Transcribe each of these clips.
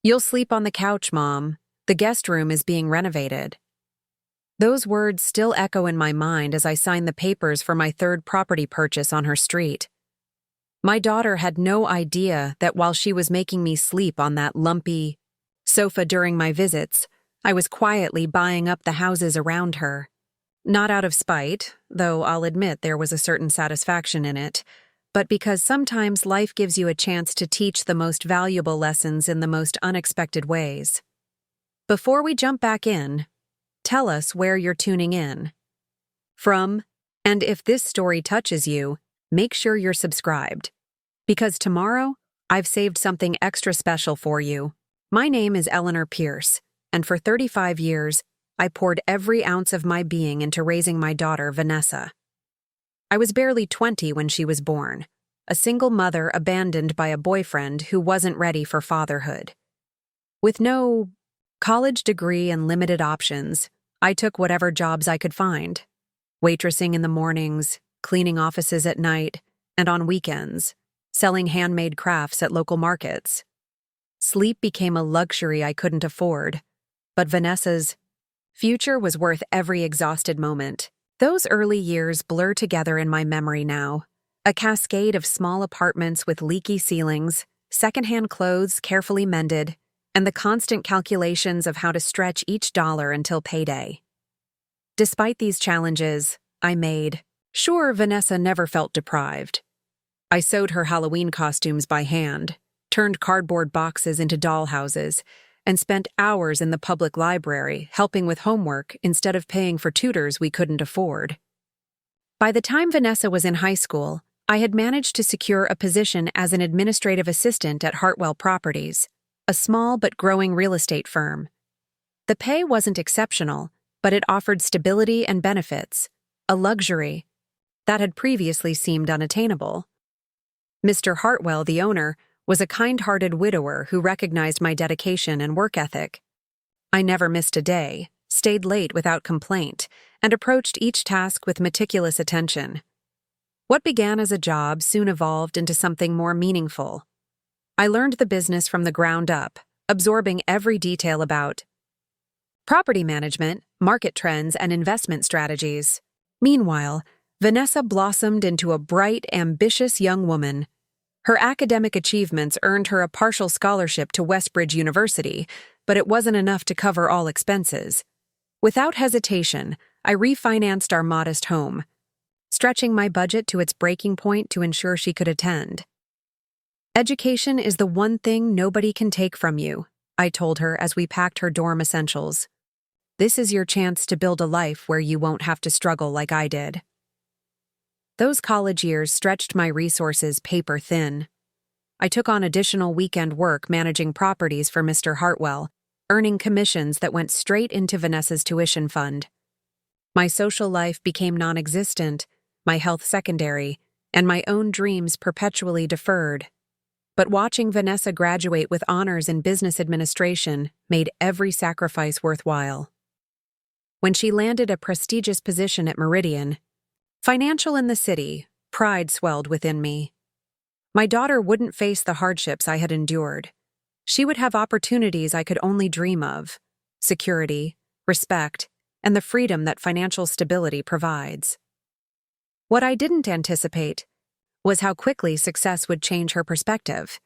"You'll sleep on the couch, Mom. The guest room is being renovated." Those words still echo in my mind as I sign the papers for my third property purchase on her street. My daughter had no idea that while she was making me sleep on that lumpy sofa during my visits, I was quietly buying up the houses around her. Not out of spite, though I'll admit there was a certain satisfaction in it, but because sometimes life gives you a chance to teach the most valuable lessons in the most unexpected ways. Before we jump back in, tell us where you're tuning in from, and if this story touches you, make sure you're subscribed. Because tomorrow, I've saved something extra special for you. My name is Eleanor Pierce, and for 35 years, I poured every ounce of my being into raising my daughter, Vanessa. I was barely 20 when she was born, a single mother abandoned by a boyfriend who wasn't ready for fatherhood. With no college degree and limited options, I took whatever jobs I could find. Waitressing in the mornings, cleaning offices at night, and on weekends, selling handmade crafts at local markets. Sleep became a luxury I couldn't afford, but Vanessa's future was worth every exhausted moment. Those early years blur together in my memory now. A cascade of small apartments with leaky ceilings, secondhand clothes carefully mended, and the constant calculations of how to stretch each dollar until payday. Despite these challenges, I made sure Vanessa never felt deprived. I sewed her Halloween costumes by hand, turned cardboard boxes into dollhouses, and spent hours in the public library helping with homework instead of paying for tutors we couldn't afford. By the time Vanessa was in high school, I had managed to secure a position as an administrative assistant at Hartwell Properties, a small but growing real estate firm. The pay wasn't exceptional, but it offered stability and benefits, a luxury that had previously seemed unattainable. Mr. Hartwell, the owner, was a kind-hearted widower who recognized my dedication and work ethic. I never missed a day, stayed late without complaint, and approached each task with meticulous attention. What began as a job soon evolved into something more meaningful. I learned the business from the ground up, absorbing every detail about property management, market trends, and investment strategies. Meanwhile, Vanessa blossomed into a bright, ambitious young woman. Her academic achievements earned her a partial scholarship to Westbridge University, but it wasn't enough to cover all expenses. Without hesitation, I refinanced our modest home, stretching my budget to its breaking point to ensure she could attend. "Education is the one thing nobody can take from you," I told her as we packed her dorm essentials. "This is your chance to build a life where you won't have to struggle like I did." Those college years stretched my resources paper thin. I took on additional weekend work managing properties for Mr. Hartwell, earning commissions that went straight into Vanessa's tuition fund. My social life became non-existent, my health secondary, and my own dreams perpetually deferred. But watching Vanessa graduate with honors in business administration made every sacrifice worthwhile. When she landed a prestigious position at Meridian, financial in the city, pride swelled within me. My daughter wouldn't face the hardships I had endured. She would have opportunities I could only dream of: security, respect, and the freedom that financial stability provides. What I didn't anticipate was how quickly success would change her perspective.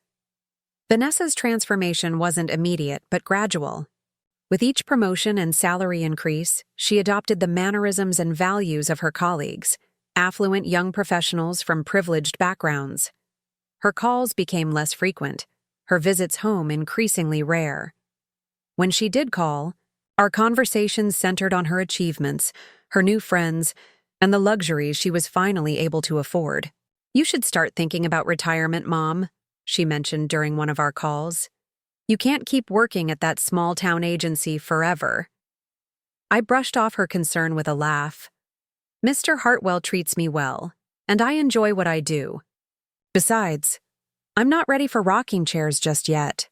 Vanessa's transformation wasn't immediate but gradual. With each promotion and salary increase, she adopted the mannerisms and values of her colleagues, affluent young professionals from privileged backgrounds. Her calls became less frequent, her visits home increasingly rare. When she did call, our conversations centered on her achievements, her new friends, and the luxuries she was finally able to afford. "You should start thinking about retirement, Mom," she mentioned during one of our calls. "You can't keep working at that small-town agency forever." I brushed off her concern with a laugh. "Mr. Hartwell treats me well, and I enjoy what I do. Besides, I'm not ready for rocking chairs just yet."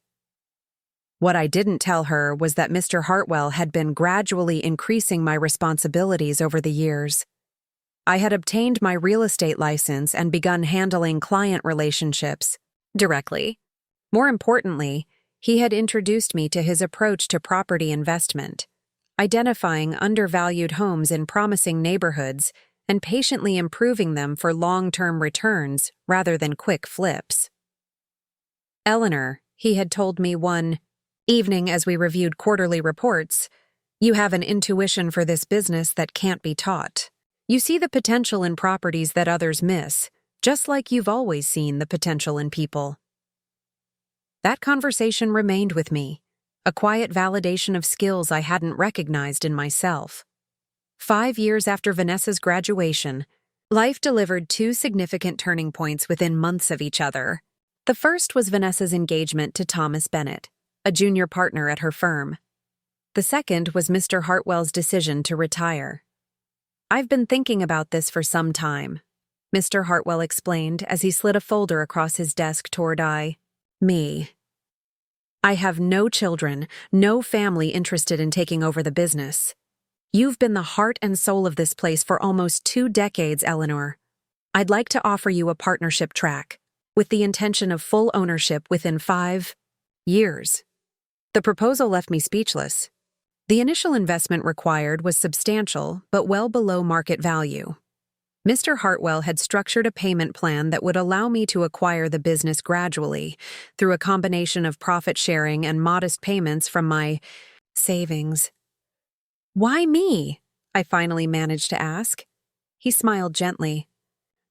What I didn't tell her was that Mr. Hartwell had been gradually increasing my responsibilities over the years. I had obtained my real estate license and begun handling client relationships directly. More importantly, He had introduced me to his approach to property investment, identifying undervalued homes in promising neighborhoods and patiently improving them for long-term returns rather than quick flips. "Eleanor," he had told me one evening as we reviewed quarterly reports, "you have an intuition for this business that can't be taught. You see the potential in properties that others miss, just like you've always seen the potential in people." That conversation remained with me, a quiet validation of skills I hadn't recognized in myself. 5 years after Vanessa's graduation, life delivered two significant turning points within months of each other. The first was Vanessa's engagement to Thomas Bennett, a junior partner at her firm. The second was Mr. Hartwell's decision to retire. "I've been thinking about this for some time," Mr. Hartwell explained as he slid a folder across his desk toward me. "I have no children, no family interested in taking over the business. You've been the heart and soul of this place for almost 2 decades, Eleanor. I'd like to offer you a partnership track, with the intention of full ownership within 5 years. The proposal left me speechless. The initial investment required was substantial, but well below market value. Mr. Hartwell had structured a payment plan that would allow me to acquire the business gradually, through a combination of profit sharing and modest payments from my savings. "Why me?" I finally managed to ask. He smiled gently.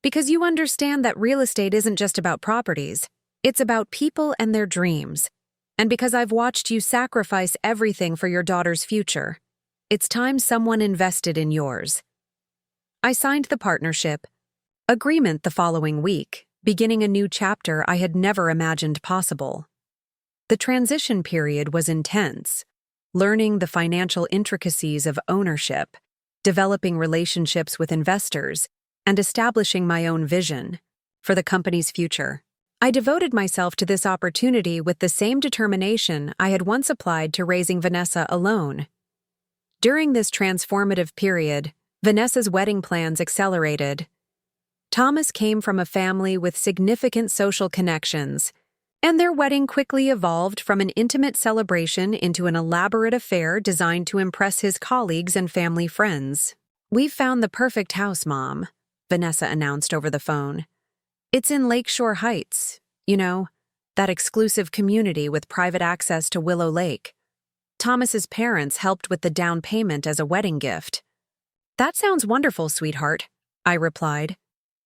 "Because you understand that real estate isn't just about properties. It's about people and their dreams. And because I've watched you sacrifice everything for your daughter's future, it's time someone invested in yours." I signed the partnership agreement the following week, beginning a new chapter I had never imagined possible. The transition period was intense, learning the financial intricacies of ownership, developing relationships with investors, and establishing my own vision for the company's future. I devoted myself to this opportunity with the same determination I had once applied to raising Vanessa alone. During this transformative period, Vanessa's wedding plans accelerated. Thomas came from a family with significant social connections, and their wedding quickly evolved from an intimate celebration into an elaborate affair designed to impress his colleagues and family friends. "We've found the perfect house, Mom," Vanessa announced over the phone. "It's in Lakeshore Heights, that exclusive community with private access to Willow Lake. Thomas's parents helped with the down payment as a wedding gift." "That sounds wonderful, sweetheart," I replied,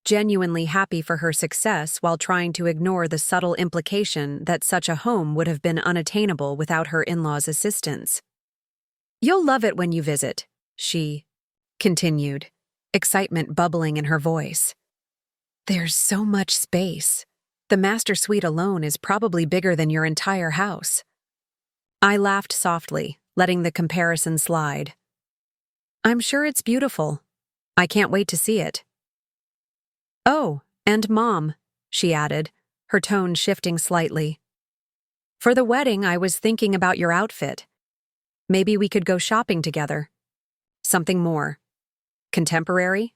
genuinely happy for her success while trying to ignore the subtle implication that such a home would have been unattainable without her in-laws' assistance. "You'll love it when you visit," she continued, excitement bubbling in her voice. "There's so much space. The master suite alone is probably bigger than your entire house." I laughed softly, letting the comparison slide. "I'm sure it's beautiful. I can't wait to see it." "Oh, and Mom," she added, her tone shifting slightly. "For the wedding, I was thinking about your outfit. Maybe we could go shopping together. Something more contemporary?"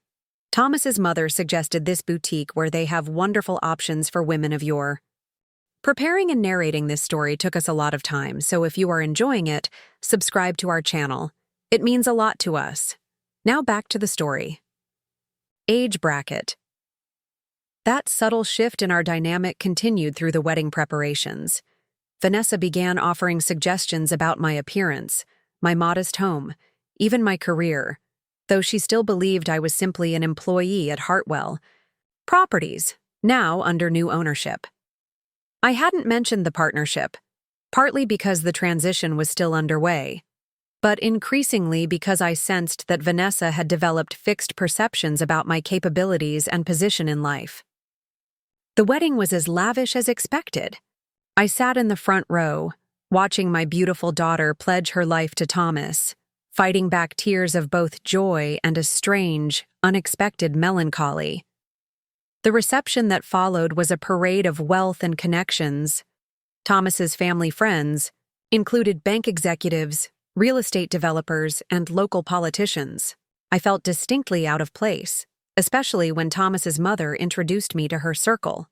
Thomas's mother suggested this boutique where they have wonderful options for women of your. Preparing and narrating this story took us a lot of time, so if you are enjoying it, subscribe to our channel. It means a lot to us. Now back to the story. Age bracket. That subtle shift in our dynamic continued through the wedding preparations. Vanessa began offering suggestions about my appearance, my modest home, even my career, though she still believed I was simply an employee at Hartwell Properties, now under new ownership. I hadn't mentioned the partnership, partly because the transition was still underway, but increasingly because I sensed that Vanessa had developed fixed perceptions about my capabilities and position in life. The wedding was as lavish as expected. I sat in the front row, watching my beautiful daughter pledge her life to Thomas, fighting back tears of both joy and a strange, unexpected melancholy. The reception that followed was a parade of wealth and connections. Thomas's family friends included bank executives, real estate developers, and local politicians. I felt distinctly out of place, especially when Thomas's mother introduced me to her circle.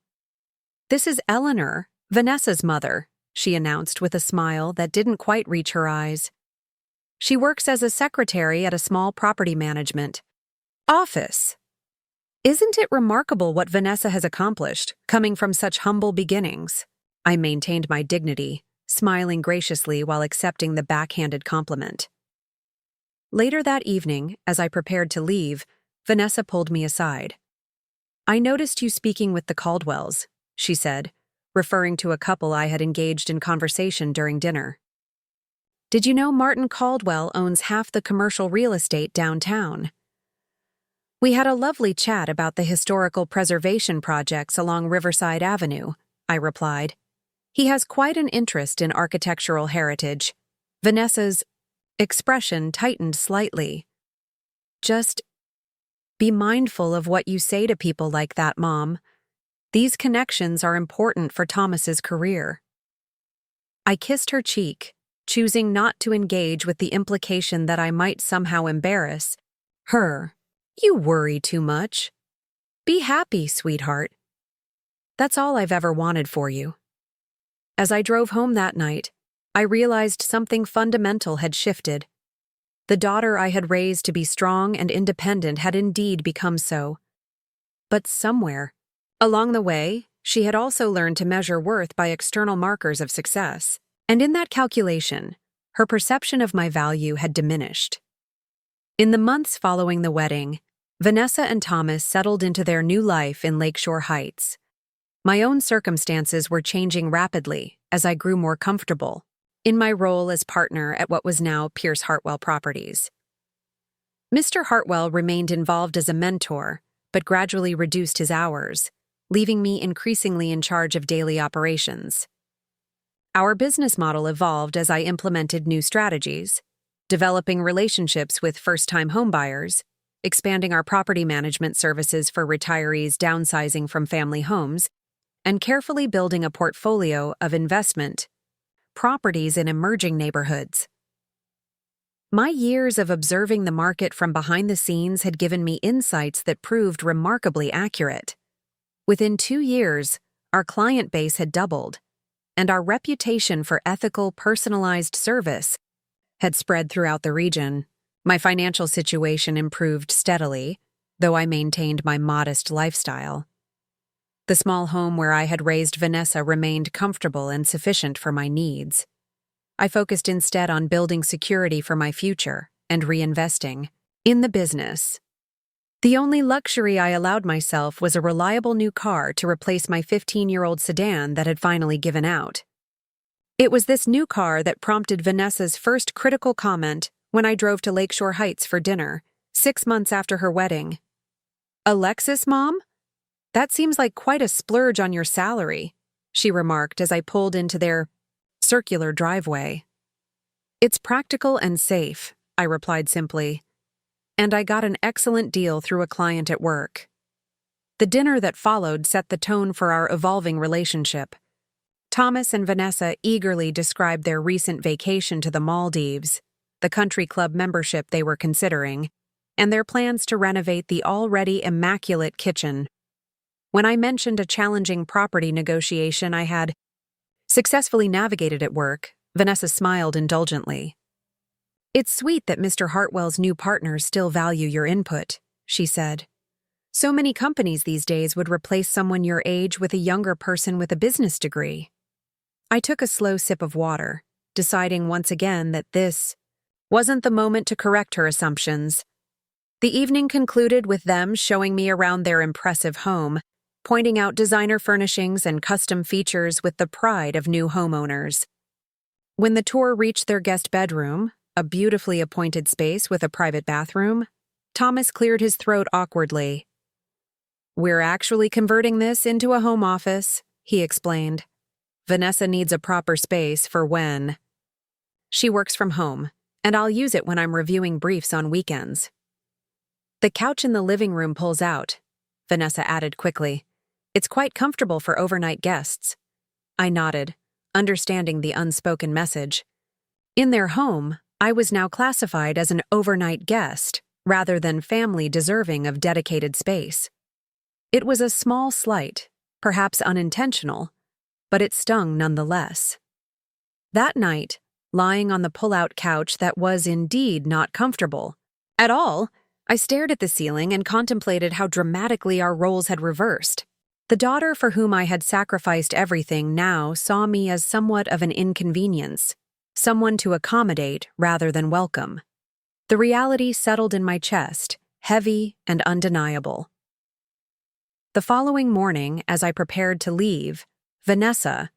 "This is Eleanor, Vanessa's mother," she announced with a smile that didn't quite reach her eyes. She works as a secretary at a small property management office. Isn't it remarkable what Vanessa has accomplished, coming from such humble beginnings? I maintained my dignity, smiling graciously while accepting the backhanded compliment. Later that evening, as I prepared to leave, Vanessa pulled me aside. "I noticed you speaking with the Caldwells," she said, referring to a couple I had engaged in conversation during dinner. "Did you know Martin Caldwell owns half the commercial real estate downtown?" We had a lovely chat about the historical preservation projects along Riverside Avenue, I replied. He has quite an interest in architectural heritage. Vanessa's expression tightened slightly. "Just be mindful of what you say to people like that, Mom. These connections are important for Thomas's career." I kissed her cheek, choosing not to engage with the implication that I might somehow embarrass her. "You worry too much. Be happy, sweetheart. That's all I've ever wanted for you." As I drove home that night, I realized something fundamental had shifted. The daughter I had raised to be strong and independent had indeed become so. But somewhere, along the way, she had also learned to measure worth by external markers of success, and in that calculation, her perception of my value had diminished. In the months following the wedding, Vanessa and Thomas settled into their new life in Lakeshore Heights. My own circumstances were changing rapidly as I grew more comfortable in my role as partner at what was now Hartwell Properties. Mr. Hartwell remained involved as a mentor, but gradually reduced his hours, leaving me increasingly in charge of daily operations. Our business model evolved as I implemented new strategies, developing relationships with first-time homebuyers, expanding our property management services for retirees downsizing from family homes, and carefully building a portfolio of investment properties in emerging neighborhoods. My years of observing the market from behind the scenes had given me insights that proved remarkably accurate. Within 2 years, our client base had doubled, and our reputation for ethical, personalized service had spread throughout the region. My financial situation improved steadily, though I maintained my modest lifestyle. The small home where I had raised Vanessa remained comfortable and sufficient for my needs. I focused instead on building security for my future and reinvesting in the business. The only luxury I allowed myself was a reliable new car to replace my 15-year-old sedan that had finally given out. It was this new car that prompted Vanessa's first critical comment when I drove to Lakeshore Heights for dinner, 6 months after her wedding. "A Lexus, Mom? That seems like quite a splurge on your salary," she remarked as I pulled into their circular driveway. "It's practical and safe," I replied simply. And I got an excellent deal through a client at work. The dinner that followed set the tone for our evolving relationship. Thomas and Vanessa eagerly described their recent vacation to the Maldives, the country club membership they were considering, and their plans to renovate the already immaculate kitchen. When I mentioned a challenging property negotiation I had successfully navigated at work, Vanessa smiled indulgently. "It's sweet that Mr. Hartwell's new partners still value your input," she said. "So many companies these days would replace someone your age with a younger person with a business degree." I took a slow sip of water, deciding once again that this wasn't the moment to correct her assumptions. The evening concluded with them showing me around their impressive home, pointing out designer furnishings and custom features with the pride of new homeowners. When the tour reached their guest bedroom, a beautifully appointed space with a private bathroom, Thomas cleared his throat awkwardly. "We're actually converting this into a home office," he explained. "Vanessa needs a proper space for when she works from home, and I'll use it when I'm reviewing briefs on weekends." "The couch in the living room pulls out," Vanessa added quickly. "It's quite comfortable for overnight guests." I nodded, understanding the unspoken message. In their home, I was now classified as an overnight guest, rather than family deserving of dedicated space. It was a small slight, perhaps unintentional, but it stung nonetheless. That night, lying on the pull-out couch that was indeed not comfortable at all, I stared at the ceiling and contemplated how dramatically our roles had reversed. The daughter for whom I had sacrificed everything now saw me as somewhat of an inconvenience, someone to accommodate rather than welcome. The reality settled in my chest, heavy and undeniable. The following morning, as I prepared to leave, Vanessa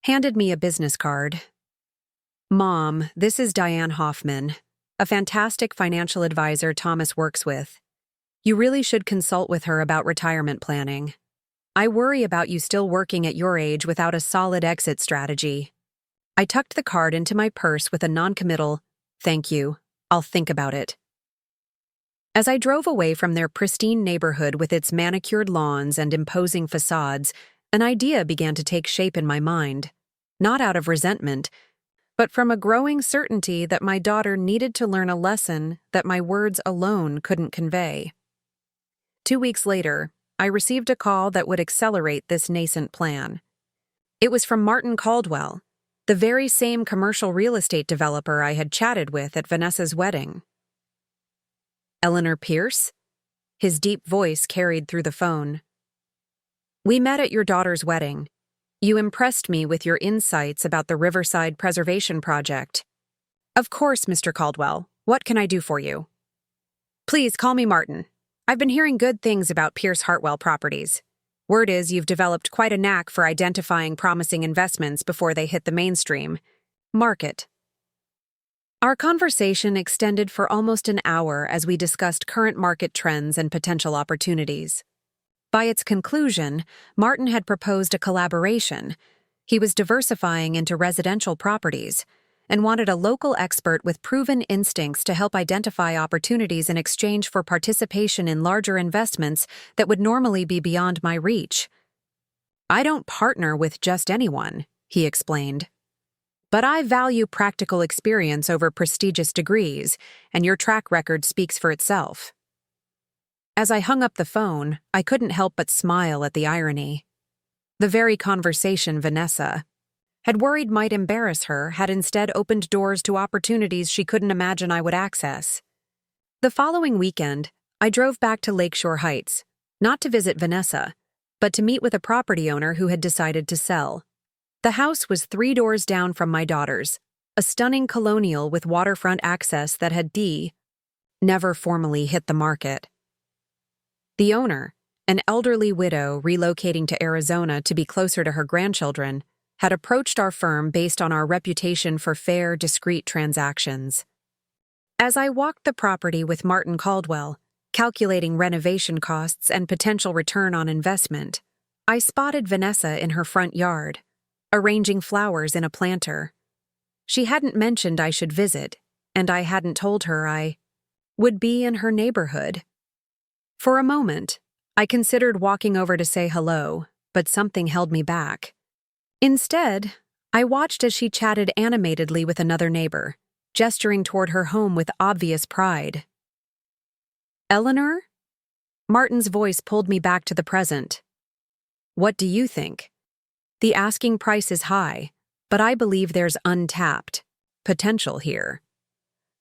handed me a business card. "Mom, this is Diane Hoffman, a fantastic financial advisor Thomas works with. You really should consult with her about retirement planning. I worry about you still working at your age without a solid exit strategy." I tucked the card into my purse with a noncommittal, "Thank you, I'll think about it." As I drove away from their pristine neighborhood with its manicured lawns and imposing facades, an idea began to take shape in my mind, not out of resentment, but from a growing certainty that my daughter needed to learn a lesson that my words alone couldn't convey. 2 weeks later, I received a call that would accelerate this nascent plan. It was from Martin Caldwell, the very same commercial real estate developer I had chatted with at Vanessa's wedding. "Eleanor Pierce?" His deep voice carried through the phone. "We met at your daughter's wedding. You impressed me with your insights about the Riverside Preservation Project." "Of course, Mr. Caldwell. What can I do for you?" "Please call me Martin. I've been hearing good things about Pierce Hartwell Properties. Word is you've developed quite a knack for identifying promising investments before they hit the mainstream market." Our conversation extended for almost an hour as we discussed current market trends and potential opportunities. By its conclusion, Martin had proposed a collaboration. He was diversifying into residential properties and wanted a local expert with proven instincts to help identify opportunities in exchange for participation in larger investments that would normally be beyond my reach. "I don't partner with just anyone," he explained. "But I value practical experience over prestigious degrees, and your track record speaks for itself." As I hung up the phone, I couldn't help but smile at the irony. The very conversation Vanessa had worried might embarrass her had instead opened doors to opportunities she couldn't imagine I would access. The following weekend, I drove back to Lakeshore Heights, not to visit Vanessa, but to meet with a property owner who had decided to sell. The house was 3 doors down from my daughter's, a stunning colonial with waterfront access that had never formally hit the market. The owner, an elderly widow relocating to Arizona to be closer to her grandchildren, had approached our firm based on our reputation for fair, discreet transactions. As I walked the property with Martin Caldwell, calculating renovation costs and potential return on investment, I spotted Vanessa in her front yard, arranging flowers in a planter. She hadn't mentioned I should visit, and I hadn't told her I would be in her neighborhood. For a moment, I considered walking over to say hello, but something held me back. Instead, I watched as she chatted animatedly with another neighbor, gesturing toward her home with obvious pride. "Eleanor?" Martin's voice pulled me back to the present. "What do you think? The asking price is high, but I believe there's untapped potential here."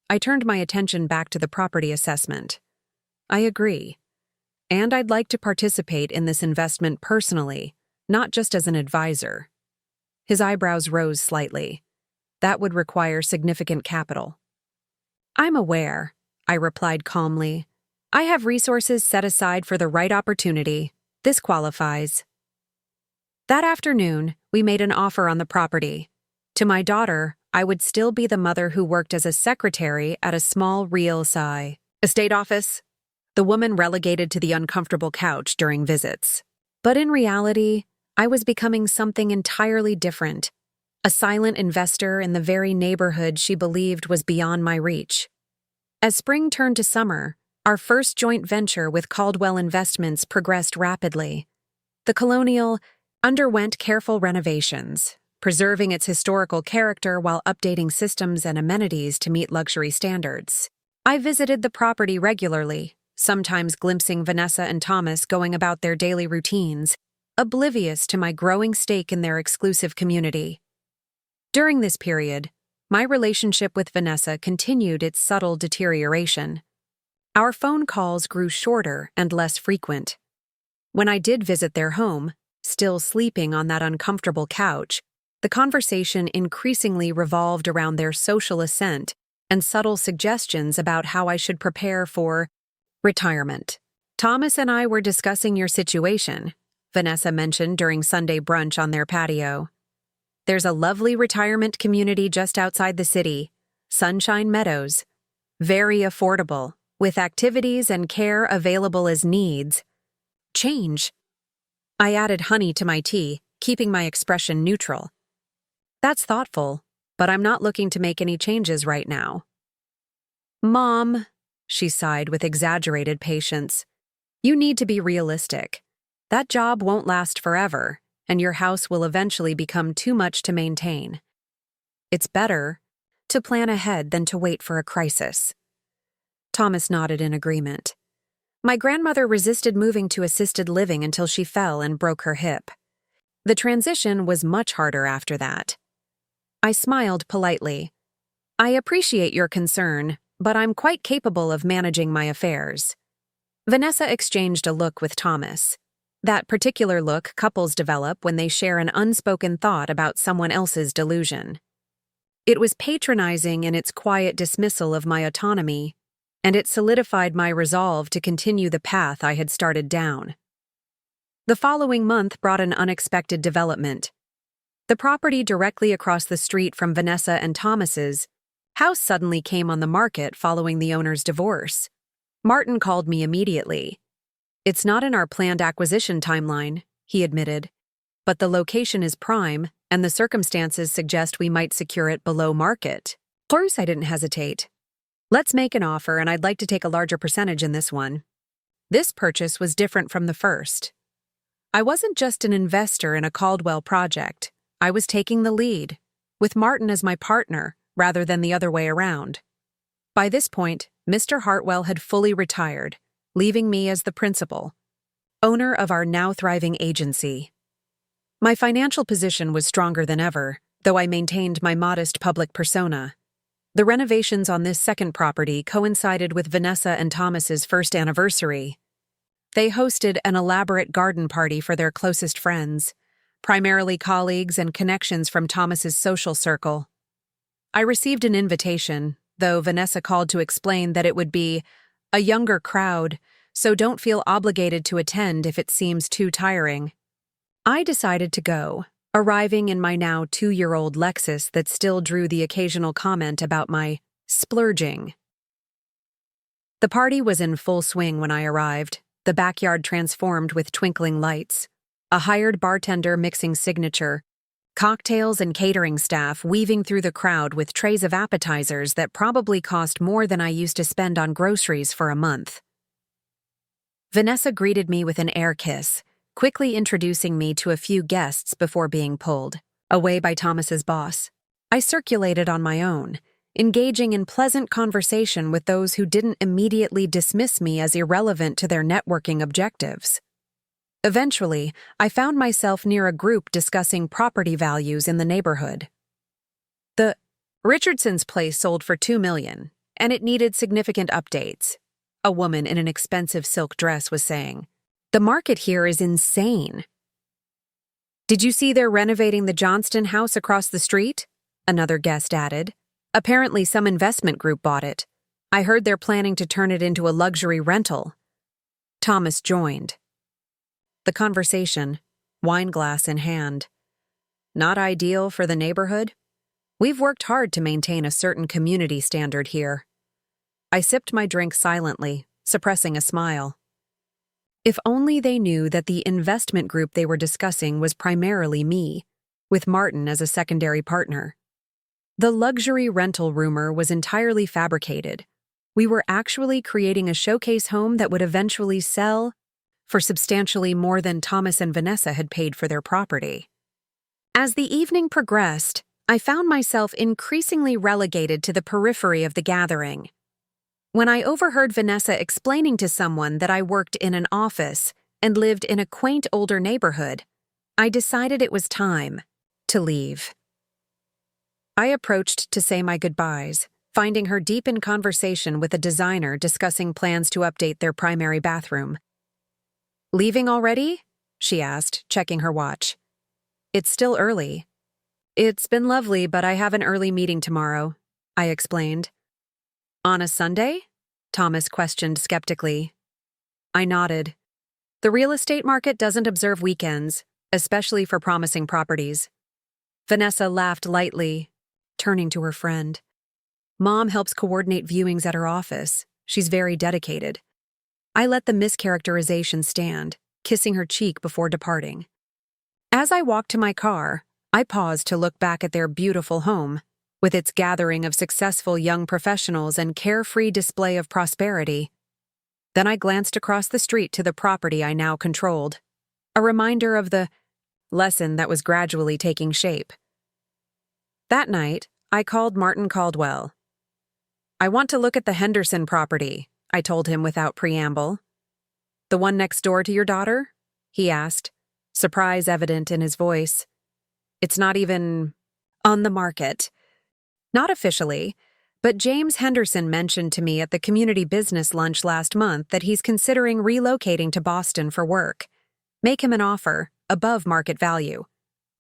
I turned my attention back to the property assessment. "I agree. And I'd like to participate in this investment personally, not just as an advisor." His eyebrows rose slightly. "That would require significant capital." "I'm aware," I replied calmly. "I have resources set aside for the right opportunity. This qualifies." That afternoon, we made an offer on the property. To my daughter, I would still be the mother who worked as a secretary at a small real estate office, the woman relegated to the uncomfortable couch during visits. But in reality, I was becoming something entirely different, a silent investor in the very neighborhood she believed was beyond my reach. As spring turned to summer, our first joint venture with Caldwell Investments progressed rapidly. The colonial underwent careful renovations, preserving its historical character while updating systems and amenities to meet luxury standards. I visited the property regularly, sometimes glimpsing Vanessa and Thomas going about their daily routines, oblivious to my growing stake in their exclusive community. During this period, my relationship with Vanessa continued its subtle deterioration. Our phone calls grew shorter and less frequent. When I did visit their home, still sleeping on that uncomfortable couch, the conversation increasingly revolved around their social ascent and subtle suggestions about how I should prepare for retirement. "Thomas and I were discussing your situation," Vanessa mentioned during Sunday brunch on their patio. "There's a lovely retirement community just outside the city, Sunshine Meadows. Very affordable, with activities and care available as needs." Change. I added honey to my tea, keeping my expression neutral. "That's thoughtful, but I'm not looking to make any changes right now." "Mom," she sighed with exaggerated patience, "you need to be realistic. That job won't last forever, and your house will eventually become too much to maintain. It's better to plan ahead than to wait for a crisis." Thomas nodded in agreement. "My grandmother resisted moving to assisted living until she fell and broke her hip. The transition was much harder after that." I smiled politely. "I appreciate your concern, but I'm quite capable of managing my affairs." Vanessa exchanged a look with Thomas. That particular look couples develop when they share an unspoken thought about someone else's delusion. It was patronizing in its quiet dismissal of my autonomy, and it solidified my resolve to continue the path I had started down. The following month brought an unexpected development. The property directly across the street from Vanessa and Thomas's house suddenly came on the market following the owner's divorce. Martin called me immediately. "It's not in our planned acquisition timeline," he admitted, "but the location is prime, and the circumstances suggest we might secure it below market." Of course, I didn't hesitate. "Let's make an offer, and I'd like to take a larger percentage in this one." This purchase was different from the first. I wasn't just an investor in a Caldwell project. I was taking the lead, with Martin as my partner, rather than the other way around. By this point, Mr. Hartwell had fully retired, leaving me as the principal, owner of our now thriving agency. My financial position was stronger than ever, though I maintained my modest public persona. The renovations on this second property coincided with Vanessa and Thomas's first anniversary. They hosted an elaborate garden party for their closest friends, primarily colleagues and connections from Thomas's social circle. I received an invitation, though Vanessa called to explain that it would be a younger crowd, so don't feel obligated to attend if it seems too tiring. I decided to go, arriving in my now 2-year-old Lexus that still drew the occasional comment about my splurging. The party was in full swing when I arrived, the backyard transformed with twinkling lights, a hired bartender mixing signature, cocktails and catering staff weaving through the crowd with trays of appetizers that probably cost more than I used to spend on groceries for a month. Vanessa greeted me with an air kiss, quickly introducing me to a few guests before being pulled away by Thomas's boss. I circulated on my own, engaging in pleasant conversation with those who didn't immediately dismiss me as irrelevant to their networking objectives. Eventually, I found myself near a group discussing property values in the neighborhood. The Richardson's place sold for $2 million, and it needed significant updates, a woman in an expensive silk dress was saying. "The market here is insane." "Did you see they're renovating the Johnston house across the street?" another guest added. "Apparently some investment group bought it. I heard they're planning to turn it into a luxury rental." Thomas joined the conversation, wineglass in hand. "Not ideal for the neighborhood? We've worked hard to maintain a certain community standard here." I sipped my drink silently, suppressing a smile. If only they knew that the investment group they were discussing was primarily me, with Martin as a secondary partner. The luxury rental rumor was entirely fabricated. We were actually creating a showcase home that would eventually sell for substantially more than Thomas and Vanessa had paid for their property. As the evening progressed, I found myself increasingly relegated to the periphery of the gathering. When I overheard Vanessa explaining to someone that I worked in an office and lived in a quaint older neighborhood, I decided it was time to leave. I approached to say my goodbyes, finding her deep in conversation with a designer discussing plans to update their primary bathroom. "Leaving already?" she asked, checking her watch. "It's still early." "It's been lovely, but I have an early meeting tomorrow," I explained. "On a Sunday?" Thomas questioned skeptically. I nodded. The real estate market doesn't observe weekends, especially for promising properties. Vanessa laughed lightly, turning to her friend. "Mom helps coordinate viewings at her office. She's very dedicated." I let the mischaracterization stand, kissing her cheek before departing. As I walked to my car, I paused to look back at their beautiful home, with its gathering of successful young professionals and carefree display of prosperity. Then I glanced across the street to the property I now controlled, a reminder of the lesson that was gradually taking shape. That night, I called Martin Caldwell. "I want to look at the Henderson property," I told him without preamble. "The one next door to your daughter?" he asked, surprise evident in his voice. "It's not even on the market." "Not officially, but James Henderson mentioned to me at the community business lunch last month that he's considering relocating to Boston for work. Make him an offer, above market value.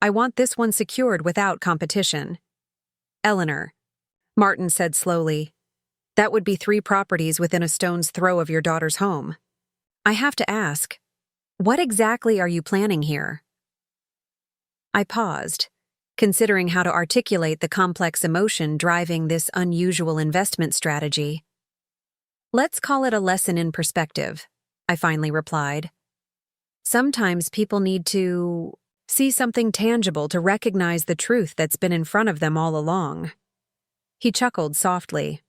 I want this one secured without competition." "Eleanor," Martin said slowly, "that would be 3 properties within a stone's throw of your daughter's home. I have to ask, what exactly are you planning here?" I paused, considering how to articulate the complex emotion driving this unusual investment strategy. "Let's call it a lesson in perspective," I finally replied. "Sometimes people need to see something tangible to recognize the truth that's been in front of them all along." He chuckled softly.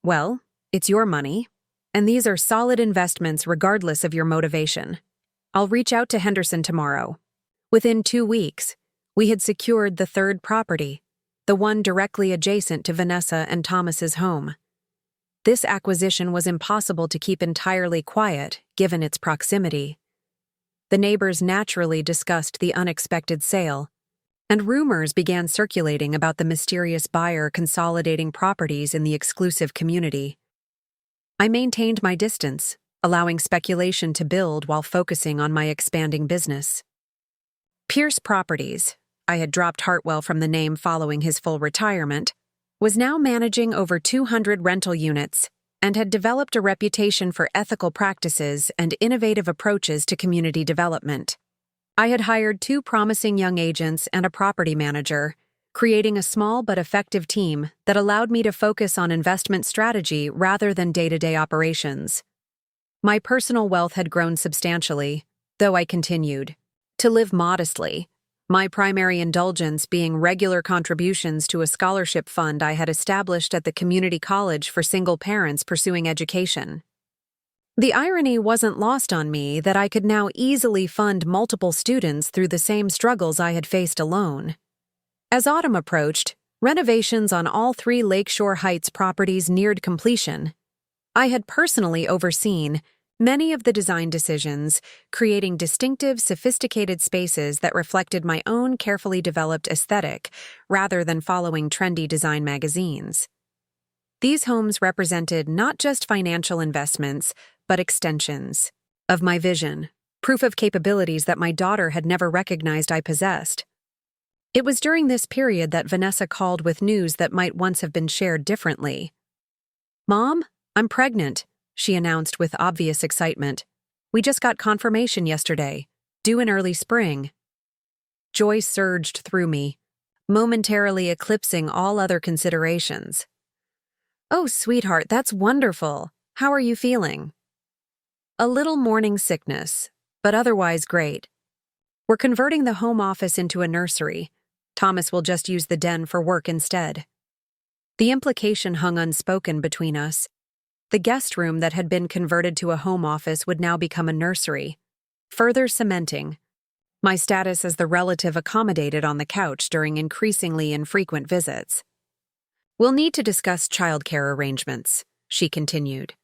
"Well, it's your money, and these are solid investments regardless of your motivation. I'll reach out to Henderson tomorrow." Within 2 weeks, we had secured the 3rd property, the one directly adjacent to Vanessa and Thomas's home. This acquisition was impossible to keep entirely quiet, given its proximity. The neighbors naturally discussed the unexpected sale, and rumors began circulating about the mysterious buyer consolidating properties in the exclusive community. I maintained my distance, allowing speculation to build while focusing on my expanding business. Pierce Properties, I had dropped Hartwell from the name following his full retirement, was now managing over 200 rental units and had developed a reputation for ethical practices and innovative approaches to community development. I had hired 2 promising young agents and a property manager, creating a small but effective team that allowed me to focus on investment strategy rather than day-to-day operations. My personal wealth had grown substantially, though I continued to live modestly, my primary indulgence being regular contributions to a scholarship fund I had established at the community college for single parents pursuing education. The irony wasn't lost on me that I could now easily fund multiple students through the same struggles I had faced alone. As autumn approached, renovations on all 3 Lakeshore Heights properties neared completion. I had personally overseen many of the design decisions, creating distinctive, sophisticated spaces that reflected my own carefully developed aesthetic rather than following trendy design magazines. These homes represented not just financial investments, but extensions of my vision, proof of capabilities that my daughter had never recognized I possessed. It was during this period that Vanessa called with news that might once have been shared differently. "Mom, I'm pregnant," she announced with obvious excitement. "We just got confirmation yesterday, due in early spring." Joy surged through me, momentarily eclipsing all other considerations. "Oh, sweetheart, that's wonderful. How are you feeling?" "A little morning sickness, but otherwise great. We're converting the home office into a nursery. Thomas will just use the den for work instead." The implication hung unspoken between us. The guest room that had been converted to a home office would now become a nursery, further cementing my status as the relative accommodated on the couch during increasingly infrequent visits. "We'll need to discuss childcare arrangements," she continued.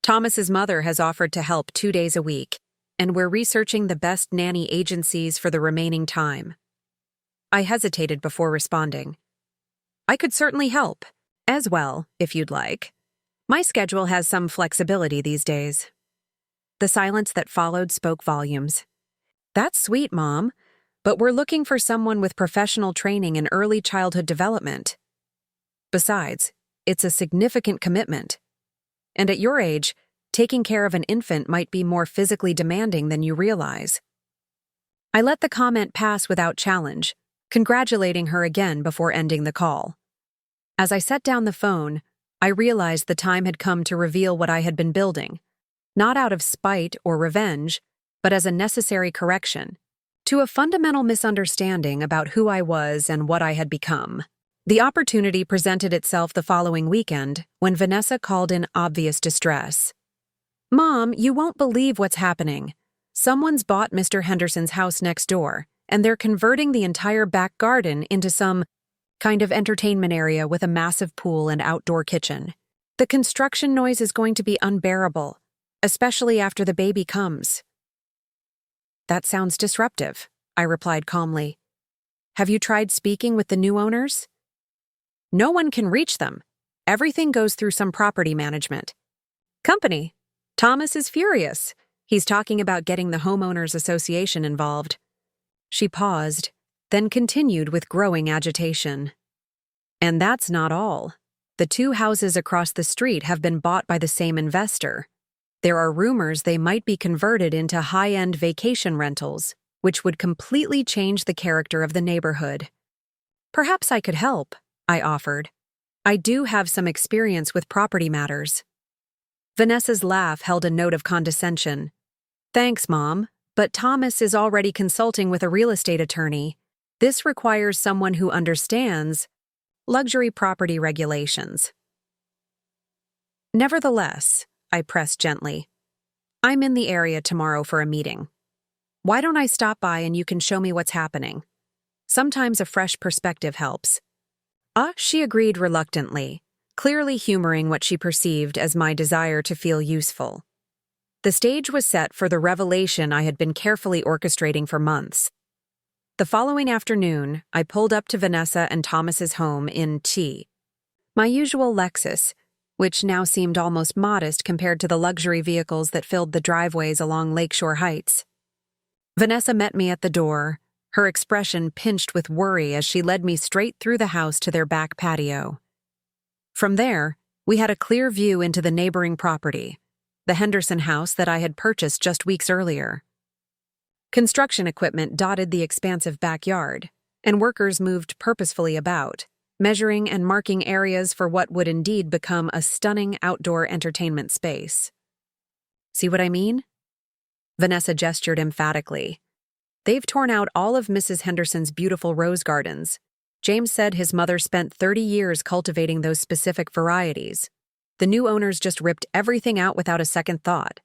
"Thomas's mother has offered to help 2 days a week, and we're researching the best nanny agencies for the remaining time." I hesitated before responding. I could certainly help. As well, if you'd like. My schedule has some flexibility these days. The silence that followed spoke volumes. That's sweet, Mom, but we're looking for someone with professional training in early childhood development. Besides, it's a significant commitment. And at your age, taking care of an infant might be more physically demanding than you realize. I let the comment pass without challenge, congratulating her again before ending the call. As I set down the phone, I realized the time had come to reveal what I had been building, not out of spite or revenge, but as a necessary correction to a fundamental misunderstanding about who I was and what I had become. The opportunity presented itself the following weekend when Vanessa called in obvious distress. Mom, you won't believe what's happening. Someone's bought Mr. Henderson's house next door, and they're converting the entire back garden into some kind of entertainment area with a massive pool and outdoor kitchen. The construction noise is going to be unbearable, especially after the baby comes. That sounds disruptive, I replied calmly. Have you tried speaking with the new owners? No one can reach them. Everything goes through some property management company. Thomas is furious. He's talking about getting the homeowners association involved. She paused, then continued with growing agitation. And that's not all. The two houses across the street have been bought by the same investor. There are rumors they might be converted into high-end vacation rentals, which would completely change the character of the neighborhood. Perhaps I could help, I offered. I do have some experience with property matters. Vanessa's laugh held a note of condescension. Thanks, Mom, but Thomas is already consulting with a real estate attorney. This requires someone who understands luxury property regulations. Nevertheless, I pressed gently, I'm in the area tomorrow for a meeting. Why don't I stop by and you can show me what's happening? Sometimes a fresh perspective helps. She agreed reluctantly, clearly humoring what she perceived as my desire to feel useful. The stage was set for the revelation I had been carefully orchestrating for months. The following afternoon, I pulled up to Vanessa and Thomas's home in T. My usual Lexus, which now seemed almost modest compared to the luxury vehicles that filled the driveways along Lakeshore Heights. Vanessa met me at the door, her expression pinched with worry as she led me straight through the house to their back patio. From there, we had a clear view into the neighboring property, the Henderson house that I had purchased just weeks earlier. Construction equipment dotted the expansive backyard, and workers moved purposefully about, measuring and marking areas for what would indeed become a stunning outdoor entertainment space. See what I mean? Vanessa gestured emphatically. They've torn out all of Mrs. Henderson's beautiful rose gardens. James said his mother spent 30 years cultivating those specific varieties. The new owners just ripped everything out without a second thought.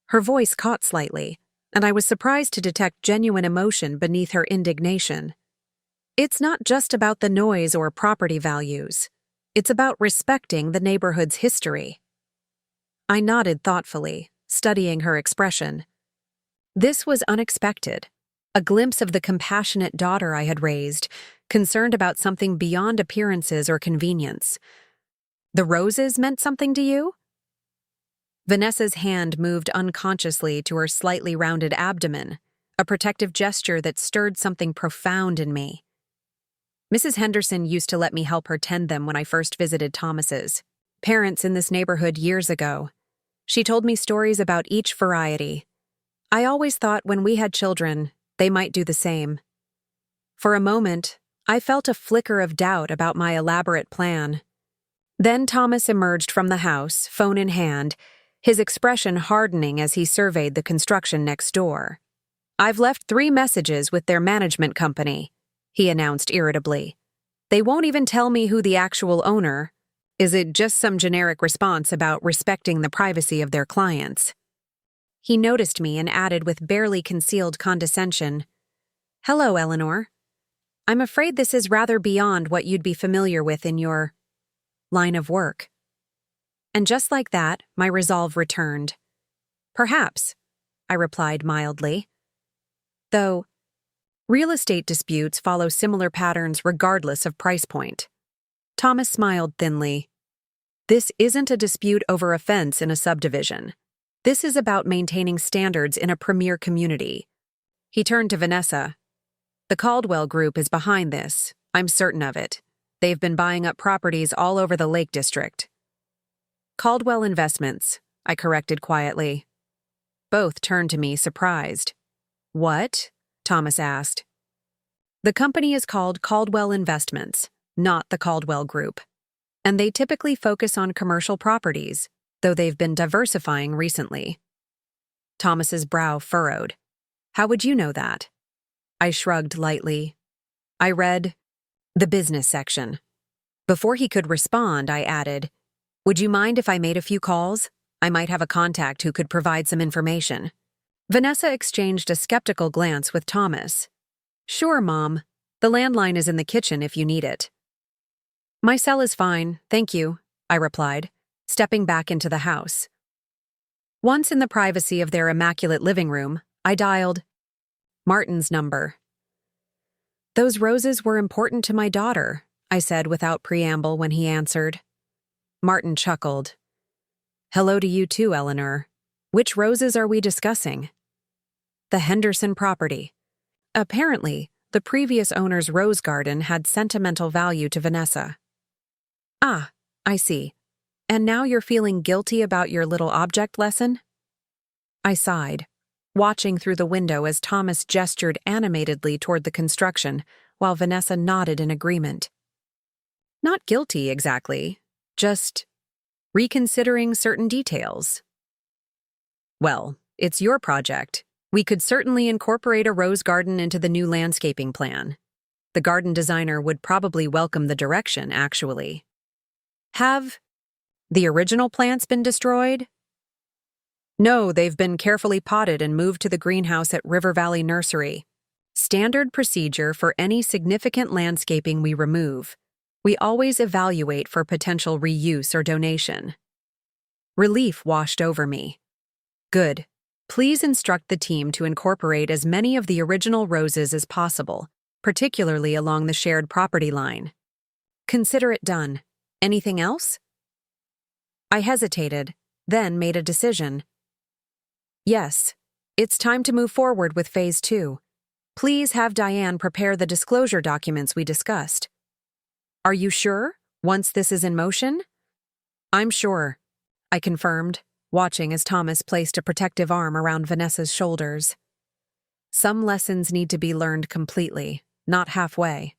Her voice caught slightly, and I was surprised to detect genuine emotion beneath her indignation. It's not just about the noise or property values. It's about respecting the neighborhood's history. I nodded thoughtfully, studying her expression. This was unexpected, a glimpse of the compassionate daughter I had raised, concerned about something beyond appearances or convenience. The roses meant something to you? Vanessa's hand moved unconsciously to her slightly rounded abdomen, a protective gesture that stirred something profound in me. Mrs. Henderson used to let me help her tend them when I first visited Thomas's parents in this neighborhood years ago. She told me stories about each variety. I always thought when we had children, they might do the same. For a moment, I felt a flicker of doubt about my elaborate plan. Then Thomas emerged from the house, phone in hand, his expression hardening as he surveyed the construction next door. I've left 3 messages with their management company, he announced irritably. They won't even tell me who the actual owner. Is it just some generic response about respecting the privacy of their clients? He noticed me and added with barely concealed condescension, Hello, Eleanor. I'm afraid this is rather beyond what you'd be familiar with in your line of work. And just like that, my resolve returned. Perhaps, I replied mildly. Though, real estate disputes follow similar patterns regardless of price point. Thomas smiled thinly. This isn't a dispute over a fence in a subdivision. This is about maintaining standards in a premier community. He turned to Vanessa. The Caldwell Group is behind this. I'm certain of it. They've been buying up properties all over the Lake District. Caldwell Investments, I corrected quietly. Both turned to me, surprised. What? Thomas asked. The company is called Caldwell Investments, not the Caldwell Group. And they typically focus on commercial properties, though they've been diversifying recently. Thomas's brow furrowed. How would you know that? I shrugged lightly. I read the business section. Before he could respond, I added, Would you mind if I made a few calls? I might have a contact who could provide some information. Vanessa exchanged a skeptical glance with Thomas. Sure, Mom. The landline is in the kitchen if you need it. My cell is fine, thank you, I replied, stepping back into the house. Once in the privacy of their immaculate living room, I dialed Martin's number. Those roses were important to my daughter, I said without preamble when he answered. Martin chuckled. Hello to you too, Eleanor. Which roses are we discussing? The Henderson property. Apparently, the previous owner's rose garden had sentimental value to Vanessa. Ah, I see. And now you're feeling guilty about your little object lesson? I sighed, watching through the window as Thomas gestured animatedly toward the construction, while Vanessa nodded in agreement. Not guilty, exactly. Just reconsidering certain details. Well, it's your project. We could certainly incorporate a rose garden into the new landscaping plan. The garden designer would probably welcome the direction, actually. Have the original plants been destroyed? No, they've been carefully potted and moved to the greenhouse at River Valley Nursery. Standard procedure for any significant landscaping we remove. We always evaluate for potential reuse or donation. Relief washed over me. Good. Please instruct the team to incorporate as many of the original roses as possible, particularly along the shared property line. Consider it done. Anything else? I hesitated, then made a decision. Yes, it's time to move forward with Phase 2. Please have Diane prepare the disclosure documents we discussed. Are you sure, once this is in motion? I'm sure, I confirmed, watching as Thomas placed a protective arm around Vanessa's shoulders. Some lessons need to be learned completely, not halfway.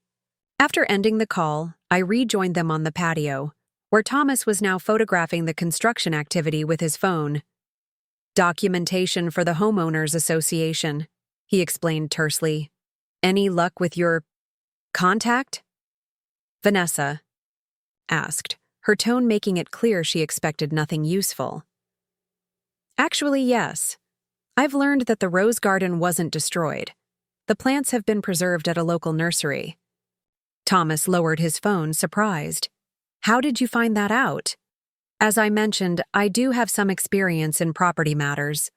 After ending the call, I rejoined them on the patio, where Thomas was now photographing the construction activity with his phone. Documentation for the Homeowners Association, he explained tersely. Any luck with your contact? Vanessa asked, her tone making it clear she expected nothing useful. Actually, yes. I've learned that the rose garden wasn't destroyed. The plants have been preserved at a local nursery. Thomas lowered his phone, surprised. How did you find that out? As I mentioned, I do have some experience in property matters.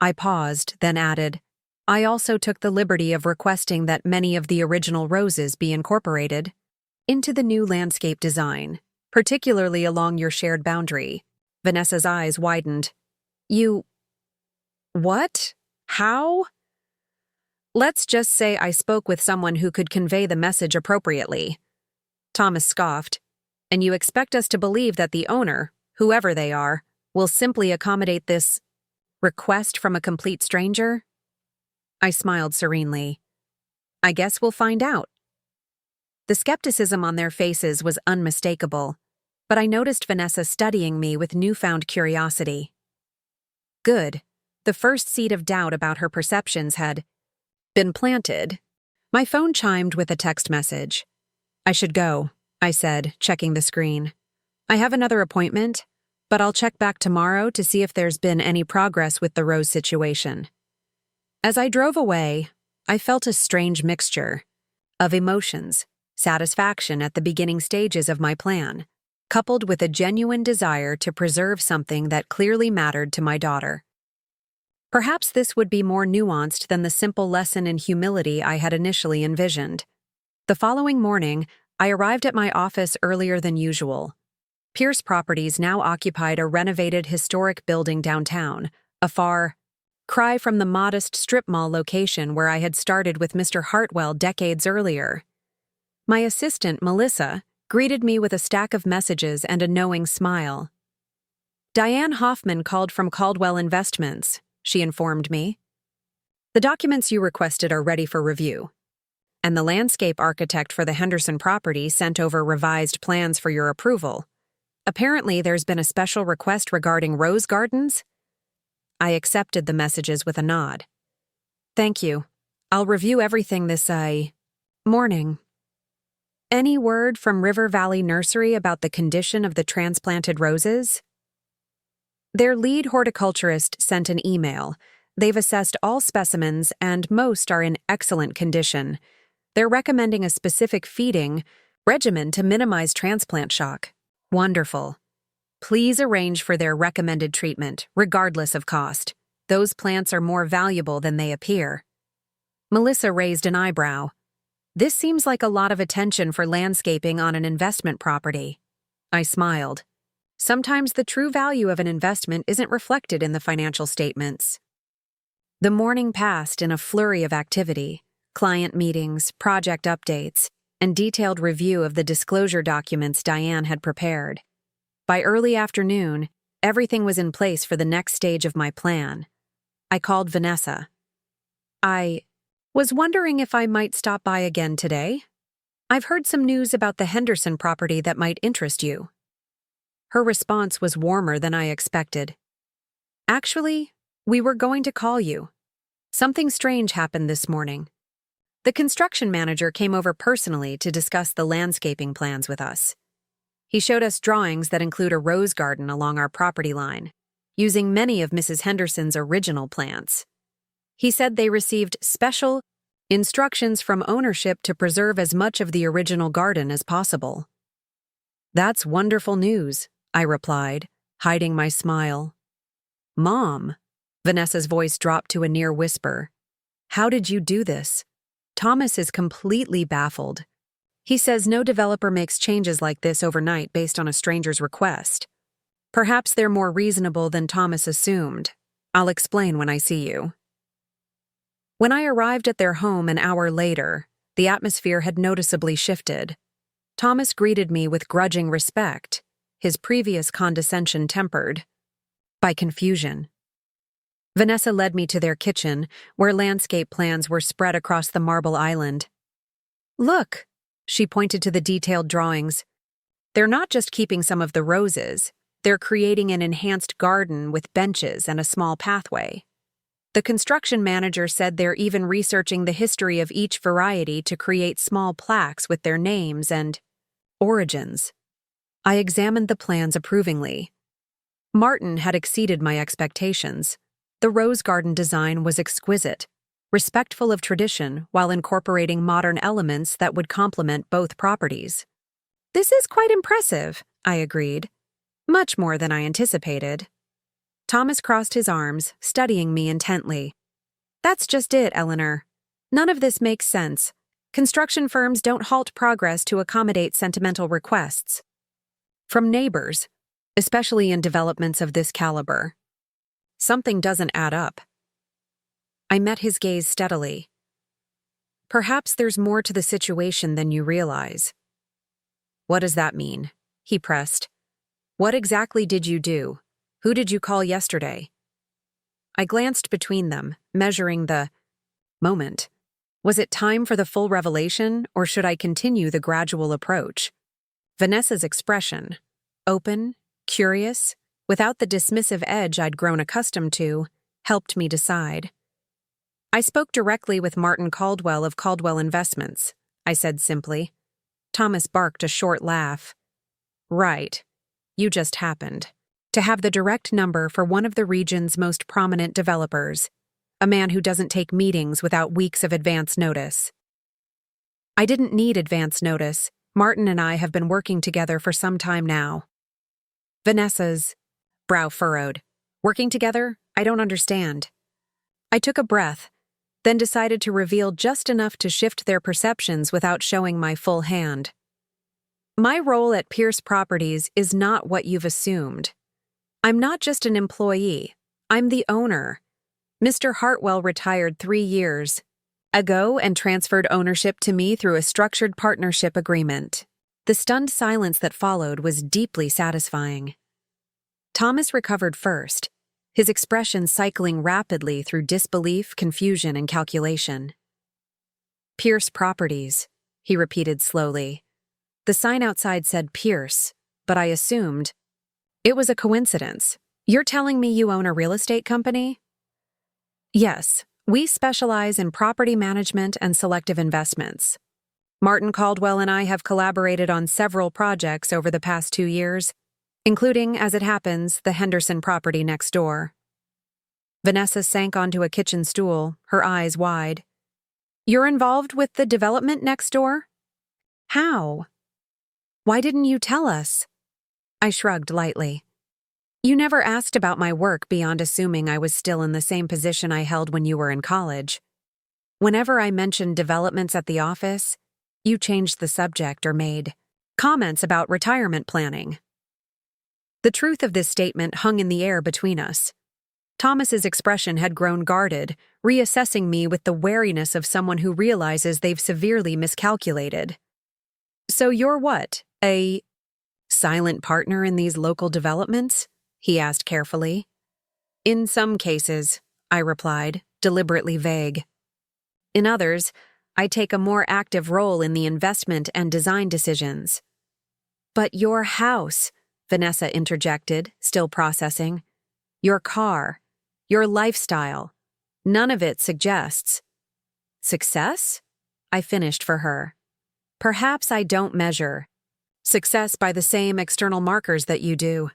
I paused, then added, I also took the liberty of requesting that many of the original roses be incorporated into the new landscape design, particularly along your shared boundary. Vanessa's eyes widened. You... What? How? Let's just say I spoke with someone who could convey the message appropriately. Thomas scoffed. And you expect us to believe that the owner, whoever they are, will simply accommodate this request from a complete stranger? I smiled serenely. I guess we'll find out. The skepticism on their faces was unmistakable, but I noticed Vanessa studying me with newfound curiosity. Good. The first seed of doubt about her perceptions had been planted. My phone chimed with a text message. I should go, I said, checking the screen. I have another appointment, but I'll check back tomorrow to see if there's been any progress with the rose situation. As I drove away, I felt a strange mixture of emotions, satisfaction at the beginning stages of my plan, coupled with a genuine desire to preserve something that clearly mattered to my daughter. Perhaps this would be more nuanced than the simple lesson in humility I had initially envisioned. The following morning, I arrived at my office earlier than usual. Pierce Properties now occupied a renovated historic building downtown, a far cry from the modest strip mall location where I had started with Mr. Hartwell decades earlier. My assistant, Melissa, greeted me with a stack of messages and a knowing smile. Diane Hoffman called from Caldwell Investments, she informed me. The documents you requested are ready for review. And the landscape architect for the Henderson property sent over revised plans for your approval. Apparently, there's been a special request regarding rose gardens. I accepted the messages with a nod. Thank you. I'll review everything this morning. Any word from River Valley Nursery about the condition of the transplanted roses? Their lead horticulturist sent an email. They've assessed all specimens and most are in excellent condition. They're recommending a specific feeding regimen to minimize transplant shock. Wonderful. Please arrange for their recommended treatment, regardless of cost. Those plants are more valuable than they appear. Melissa raised an eyebrow. This seems like a lot of attention for landscaping on an investment property. I smiled. Sometimes the true value of an investment isn't reflected in the financial statements. The morning passed in a flurry of activity, client meetings, project updates, and detailed review of the disclosure documents Diane had prepared. By early afternoon, everything was in place for the next stage of my plan. I called Vanessa. I was wondering if I might stop by again today. I've heard some news about the Henderson property that might interest you. Her response was warmer than I expected. Actually, we were going to call you. Something strange happened this morning. The construction manager came over personally to discuss the landscaping plans with us. He showed us drawings that include a rose garden along our property line, using many of Mrs. Henderson's original plants. He said they received special instructions from ownership to preserve as much of the original garden as possible. That's wonderful news, I replied, hiding my smile. Mom, Vanessa's voice dropped to a near whisper. How did you do this? Thomas is completely baffled. He says no developer makes changes like this overnight based on a stranger's request. Perhaps they're more reasonable than Thomas assumed. I'll explain when I see you. When I arrived at their home an hour later, the atmosphere had noticeably shifted. Thomas greeted me with grudging respect, his previous condescension tempered by confusion. Vanessa led me to their kitchen, where landscape plans were spread across the marble island. Look, she pointed to the detailed drawings. They're not just keeping some of the roses, they're creating an enhanced garden with benches and a small pathway. The construction manager said they're even researching the history of each variety to create small plaques with their names and origins. I examined the plans approvingly. Martin had exceeded my expectations. The rose garden design was exquisite, respectful of tradition while incorporating modern elements that would complement both properties. This is quite impressive, I agreed. Much more than I anticipated. Thomas crossed his arms, studying me intently. That's just it, Eleanor. None of this makes sense. Construction firms don't halt progress to accommodate sentimental requests from neighbors, especially in developments of this caliber. Something doesn't add up. I met his gaze steadily. Perhaps there's more to the situation than you realize. What does that mean? He pressed. What exactly did you do? Who did you call yesterday? I glanced between them, measuring the moment. Was it time for the full revelation, or should I continue the gradual approach? Vanessa's expression, open, curious, without the dismissive edge I'd grown accustomed to, helped me decide. I spoke directly with Martin Caldwell of Caldwell Investments, I said simply. Thomas barked a short laugh. Right. You just happened to have the direct number for one of the region's most prominent developers, a man who doesn't take meetings without weeks of advance notice. I didn't need advance notice. Martin and I have been working together for some time now. Vanessa's brow furrowed. Working together? I don't understand. I took a breath, then decided to reveal just enough to shift their perceptions without showing my full hand. My role at Pierce Properties is not what you've assumed. I'm not just an employee. I'm the owner. Mr. Hartwell retired 3 years ago and transferred ownership to me through a structured partnership agreement. The stunned silence that followed was deeply satisfying. Thomas recovered first, his expression cycling rapidly through disbelief, confusion, and calculation. Pierce Properties, he repeated slowly. The sign outside said Pierce, but I assumed it was a coincidence. You're telling me you own a real estate company? Yes, we specialize in property management and selective investments. Martin Caldwell and I have collaborated on several projects over the past 2 years, including, as it happens, the Henderson property next door. Vanessa sank onto a kitchen stool, her eyes wide. You're involved with the development next door? How? Why didn't you tell us? I shrugged lightly. You never asked about my work beyond assuming I was still in the same position I held when you were in college. Whenever I mentioned developments at the office, you changed the subject or made comments about retirement planning. The truth of this statement hung in the air between us. Thomas's expression had grown guarded, reassessing me with the wariness of someone who realizes they've severely miscalculated. So you're what, a silent partner in these local developments? He asked carefully. In some cases, I replied, deliberately vague. In others, I take a more active role in the investment and design decisions. But your house, Vanessa interjected, still processing. Your car, your lifestyle, none of it suggests. Success? I finished for her. Perhaps I don't measure success by the same external markers that you do.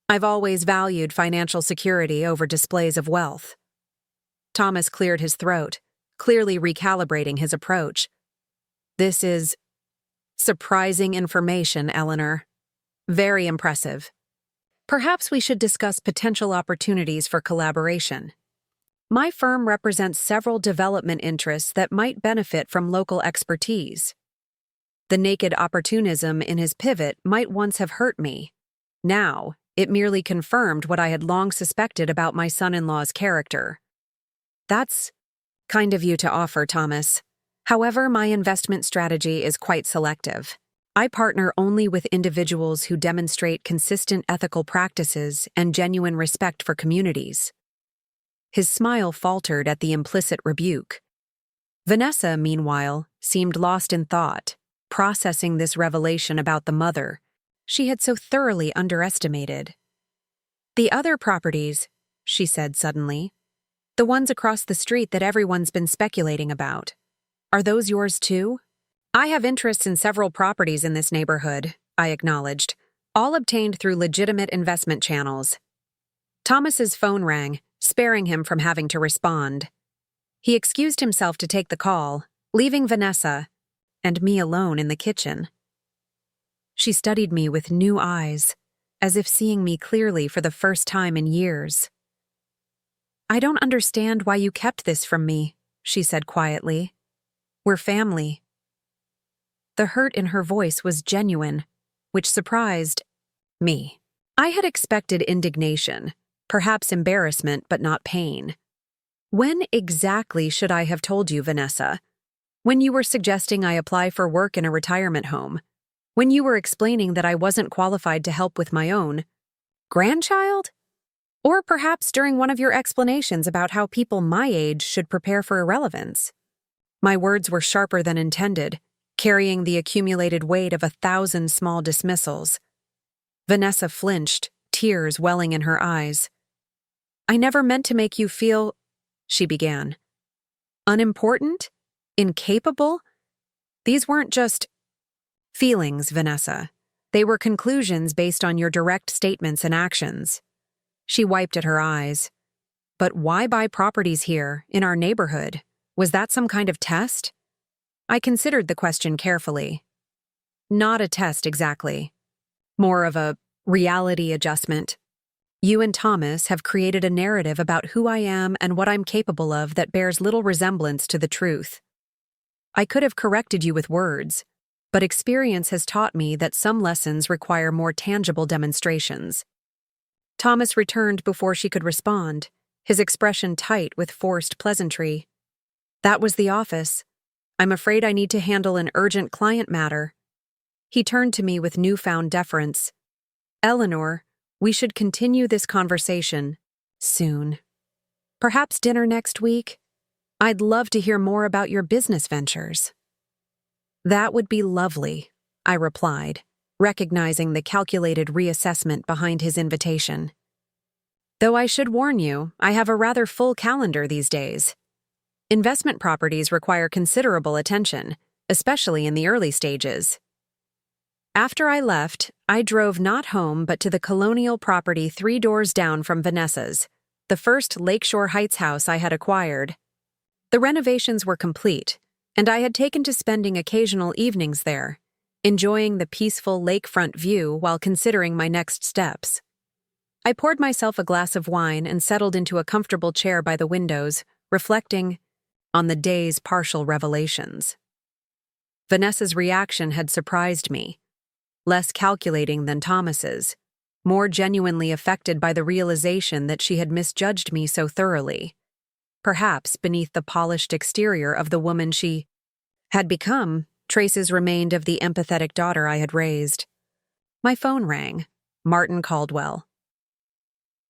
I've always valued financial security over displays of wealth. Thomas cleared his throat, clearly recalibrating his approach. This is surprising information, Eleanor. Very impressive. Perhaps we should discuss potential opportunities for collaboration. My firm represents several development interests that might benefit from local expertise. The naked opportunism in his pivot might once have hurt me. Now, it merely confirmed what I had long suspected about my son-in-law's character. That's kind of you to offer, Thomas. However, my investment strategy is quite selective. I partner only with individuals who demonstrate consistent ethical practices and genuine respect for communities. His smile faltered at the implicit rebuke. Vanessa, meanwhile, seemed lost in thought, processing this revelation about the mother she had so thoroughly underestimated. The other properties, she said suddenly, the ones across the street that everyone's been speculating about, are those yours too? I have interests in several properties in this neighborhood, I acknowledged, all obtained through legitimate investment channels. Thomas's phone rang, sparing him from having to respond. He excused himself to take the call, leaving Vanessa and me alone in the kitchen. She studied me with new eyes, as if seeing me clearly for the first time in years. I don't understand why you kept this from me, she said quietly. We're family. The hurt in her voice was genuine, which surprised me. I had expected indignation, perhaps embarrassment, but not pain. When exactly should I have told you, Vanessa? When you were suggesting I apply for work in a retirement home? When you were explaining that I wasn't qualified to help with my own grandchild? Or perhaps during one of your explanations about how people my age should prepare for irrelevance? My words were sharper than intended, carrying the accumulated weight of 1,000 small dismissals. Vanessa flinched, tears welling in her eyes. I never meant to make you feel, she began. Unimportant? Incapable? These weren't just feelings, Vanessa. They were conclusions based on your direct statements and actions. She wiped at her eyes. But why buy properties here, in our neighborhood? Was that some kind of test? I considered the question carefully. Not a test exactly. More of a reality adjustment. You and Thomas have created a narrative about who I am and what I'm capable of that bears little resemblance to the truth. I could have corrected you with words, but experience has taught me that some lessons require more tangible demonstrations. Thomas returned before she could respond, his expression tight with forced pleasantry. That was the office. I'm afraid I need to handle an urgent client matter. He turned to me with newfound deference. Eleanor, we should continue this conversation soon. Perhaps dinner next week? I'd love to hear more about your business ventures. That would be lovely, I replied, recognizing the calculated reassessment behind his invitation. Though I should warn you, I have a rather full calendar these days. Investment properties require considerable attention, especially in the early stages. After I left, I drove not home but to the colonial property 3 doors down from Vanessa's, the first Lakeshore Heights house I had acquired. The renovations were complete, and I had taken to spending occasional evenings there, enjoying the peaceful lakefront view while considering my next steps. I poured myself a glass of wine and settled into a comfortable chair by the windows, reflecting on the day's partial revelations. Vanessa's reaction had surprised me, less calculating than Thomas's, more genuinely affected by the realization that she had misjudged me so thoroughly. Perhaps beneath the polished exterior of the woman she had become, traces remained of the empathetic daughter I had raised. My phone rang. Martin Caldwell.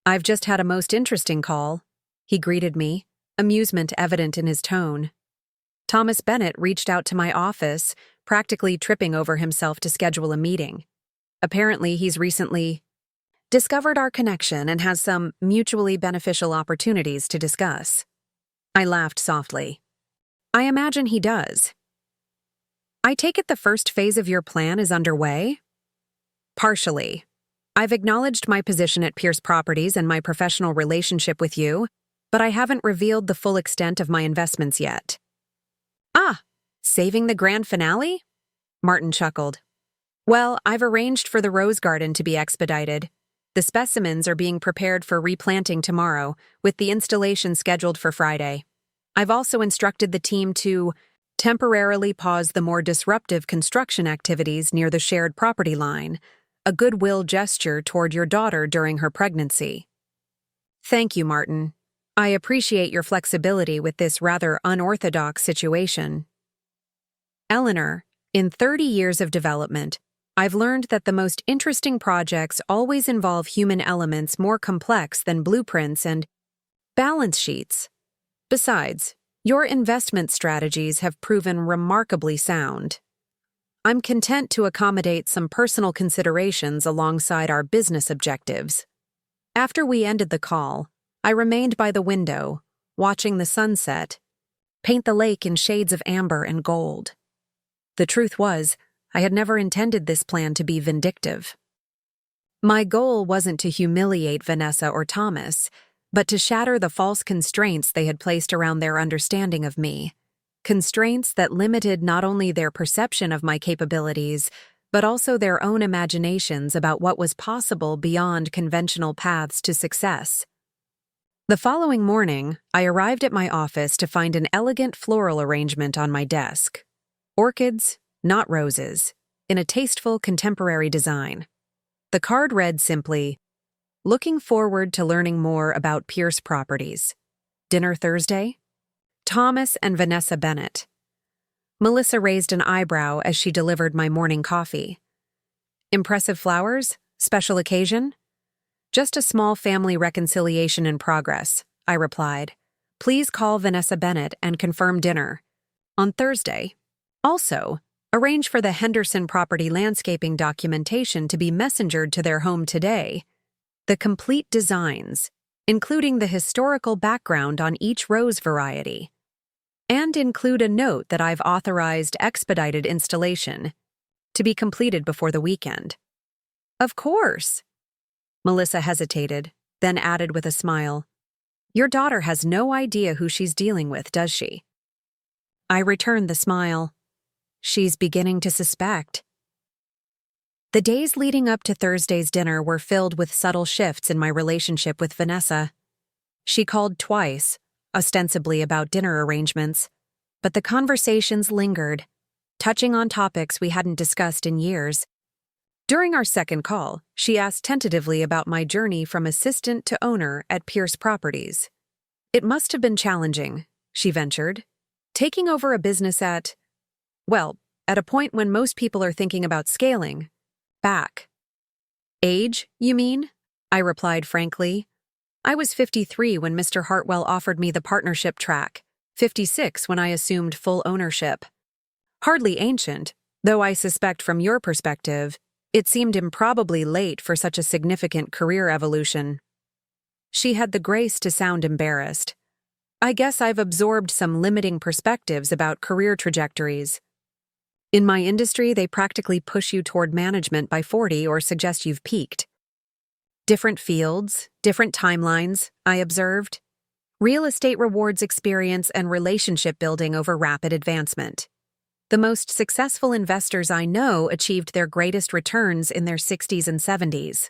I've just had a most interesting call, he greeted me, amusement evident in his tone. Thomas Bennett reached out to my office, practically tripping over himself to schedule a meeting. Apparently, he's recently discovered our connection and has some mutually beneficial opportunities to discuss. I laughed softly. I imagine he does. I take it the first phase of your plan is underway? Partially. I've acknowledged my position at Pierce Properties and my professional relationship with you, but I haven't revealed the full extent of my investments yet. Ah, saving the grand finale? Martin chuckled. Well, I've arranged for the rose garden to be expedited. The specimens are being prepared for replanting tomorrow, with the installation scheduled for Friday. I've also instructed the team to temporarily pause the more disruptive construction activities near the shared property line, a goodwill gesture toward your daughter during her pregnancy. Thank you, Martin. I appreciate your flexibility with this rather unorthodox situation. Eleanor, in 30 years of development, I've learned that the most interesting projects always involve human elements more complex than blueprints and balance sheets. Besides, your investment strategies have proven remarkably sound. I'm content to accommodate some personal considerations alongside our business objectives. After we ended the call, I remained by the window, watching the sunset paint the lake in shades of amber and gold. The truth was, I had never intended this plan to be vindictive. My goal wasn't to humiliate Vanessa or Thomas, but to shatter the false constraints they had placed around their understanding of me. Constraints that limited not only their perception of my capabilities, but also their own imaginations about what was possible beyond conventional paths to success. The following morning, I arrived at my office to find an elegant floral arrangement on my desk. Orchids, not roses, in a tasteful contemporary design. The card read simply, "Looking forward to learning more about Pierce Properties. Dinner Thursday? Thomas and Vanessa Bennett." Melissa raised an eyebrow as she delivered my morning coffee. Impressive flowers? Special occasion? Just a small family reconciliation in progress, I replied. Please call Vanessa Bennett and confirm dinner. On Thursday. Also, arrange for the Henderson property landscaping documentation to be messengered to their home today. The complete designs, including the historical background on each rose variety. And include a note that I've authorized expedited installation to be completed before the weekend. Of course. Melissa hesitated, then added with a smile, Your daughter has no idea who she's dealing with, does she? I returned the smile. She's beginning to suspect. The days leading up to Thursday's dinner were filled with subtle shifts in my relationship with Vanessa. She called twice, ostensibly about dinner arrangements, but the conversations lingered, touching on topics we hadn't discussed in years. During our second call, she asked tentatively about my journey from assistant to owner at Pierce Properties. It must have been challenging, she ventured. Taking over a business at a point when most people are thinking about scaling. Back. Age, you mean? I replied frankly. I was 53 when Mr. Hartwell offered me the partnership track, 56 when I assumed full ownership. Hardly ancient, though I suspect from your perspective, it seemed improbably late for such a significant career evolution. She had the grace to sound embarrassed. I guess I've absorbed some limiting perspectives about career trajectories. In my industry, they practically push you toward management by 40 or suggest you've peaked. Different fields, different timelines, I observed. Real estate rewards experience and relationship building over rapid advancement. The most successful investors I know achieved their greatest returns in their 60s and 70s.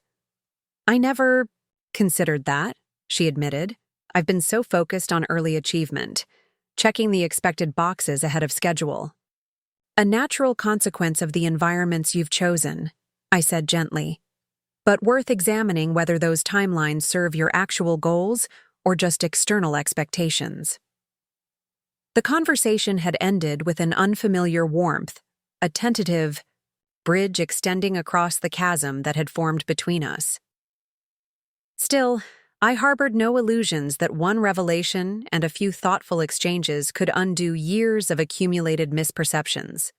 I never considered that, she admitted. I've been so focused on early achievement, checking the expected boxes ahead of schedule. A natural consequence of the environments you've chosen, I said gently, but worth examining whether those timelines serve your actual goals or just external expectations. The conversation had ended with an unfamiliar warmth, a tentative bridge extending across the chasm that had formed between us. Still, I harbored no illusions that one revelation and a few thoughtful exchanges could undo years of accumulated misperceptions.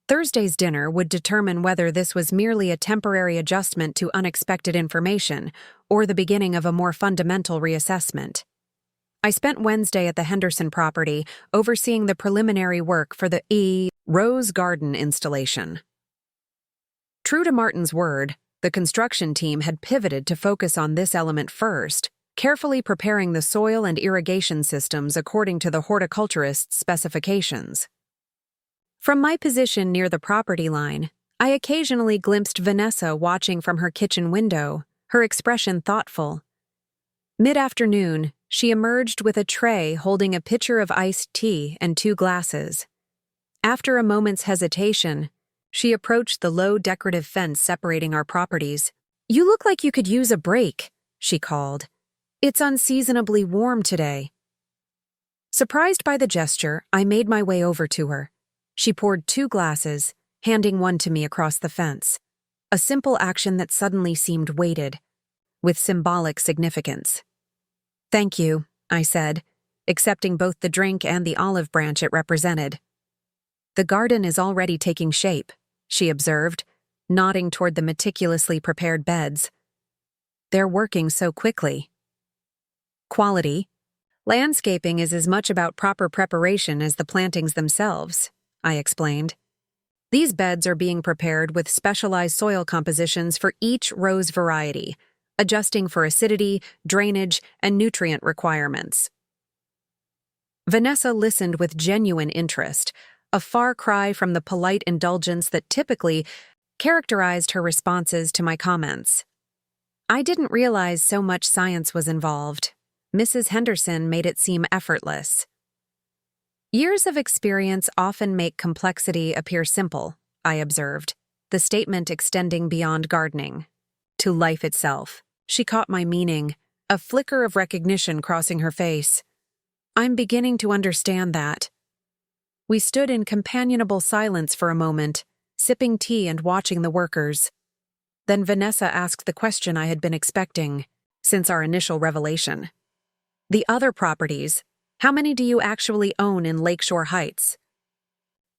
Thursday's dinner would determine whether this was merely a temporary adjustment to unexpected information or the beginning of a more fundamental reassessment. I spent Wednesday at the Henderson property overseeing the preliminary work for the Rose Garden installation. True to Martin's word, the construction team had pivoted to focus on this element first, carefully preparing the soil and irrigation systems according to the horticulturist's specifications. From my position near the property line, I occasionally glimpsed Vanessa watching from her kitchen window, her expression thoughtful. Mid-afternoon, she emerged with a tray holding a pitcher of iced tea and 2 glasses. After a moment's hesitation, she approached the low decorative fence separating our properties. "You look like you could use a break," she called. "It's unseasonably warm today." Surprised by the gesture, I made my way over to her. She poured 2 glasses, handing one to me across the fence. A simple action that suddenly seemed weighted, with symbolic significance. "Thank you," I said, accepting both the drink and the olive branch it represented. "The garden is already taking shape," she observed, nodding toward the meticulously prepared beds. "They're working so quickly." Quality. Landscaping is as much about proper preparation as the plantings themselves, I explained. These beds are being prepared with specialized soil compositions for each rose variety, adjusting for acidity, drainage, and nutrient requirements. Vanessa listened with genuine interest, a far cry from the polite indulgence that typically characterized her responses to my comments. I didn't realize so much science was involved. Mrs. Henderson made it seem effortless. Years of experience often make complexity appear simple, I observed, the statement extending beyond gardening to life itself. She caught my meaning, a flicker of recognition crossing her face. "I'm beginning to understand that." We stood in companionable silence for a moment, sipping tea and watching the workers. Then Vanessa asked the question I had been expecting since our initial revelation. "The other properties, how many do you actually own in Lakeshore Heights?"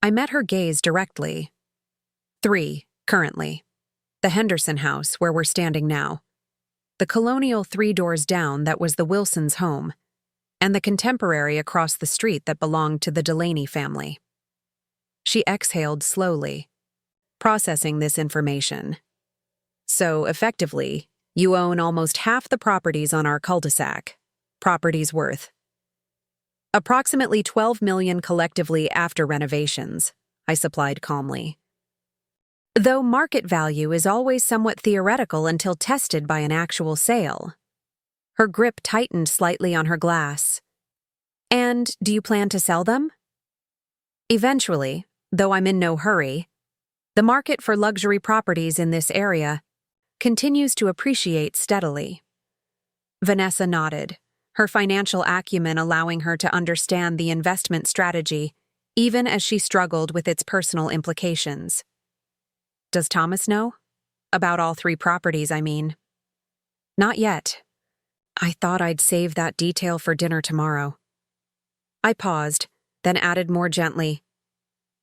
I met her gaze directly. 3, currently. The Henderson house, where we're standing now. The colonial 3 doors down that was the Wilsons' home, and the contemporary across the street that belonged to the Delaney family. She exhaled slowly, processing this information. "So, effectively, you own almost half the properties on our cul-de-sac. Properties worth approximately $12 million collectively after renovations," I supplied calmly. Though market value is always somewhat theoretical until tested by an actual sale. Her grip tightened slightly on her glass. "And do you plan to sell them?" "Eventually, though I'm in no hurry. The market for luxury properties in this area continues to appreciate steadily." Vanessa nodded, her financial acumen allowing her to understand the investment strategy, even as she struggled with its personal implications. "Does Thomas know? About all 3 properties, I mean." "Not yet. I thought I'd save that detail for dinner tomorrow." I paused, then added more gently,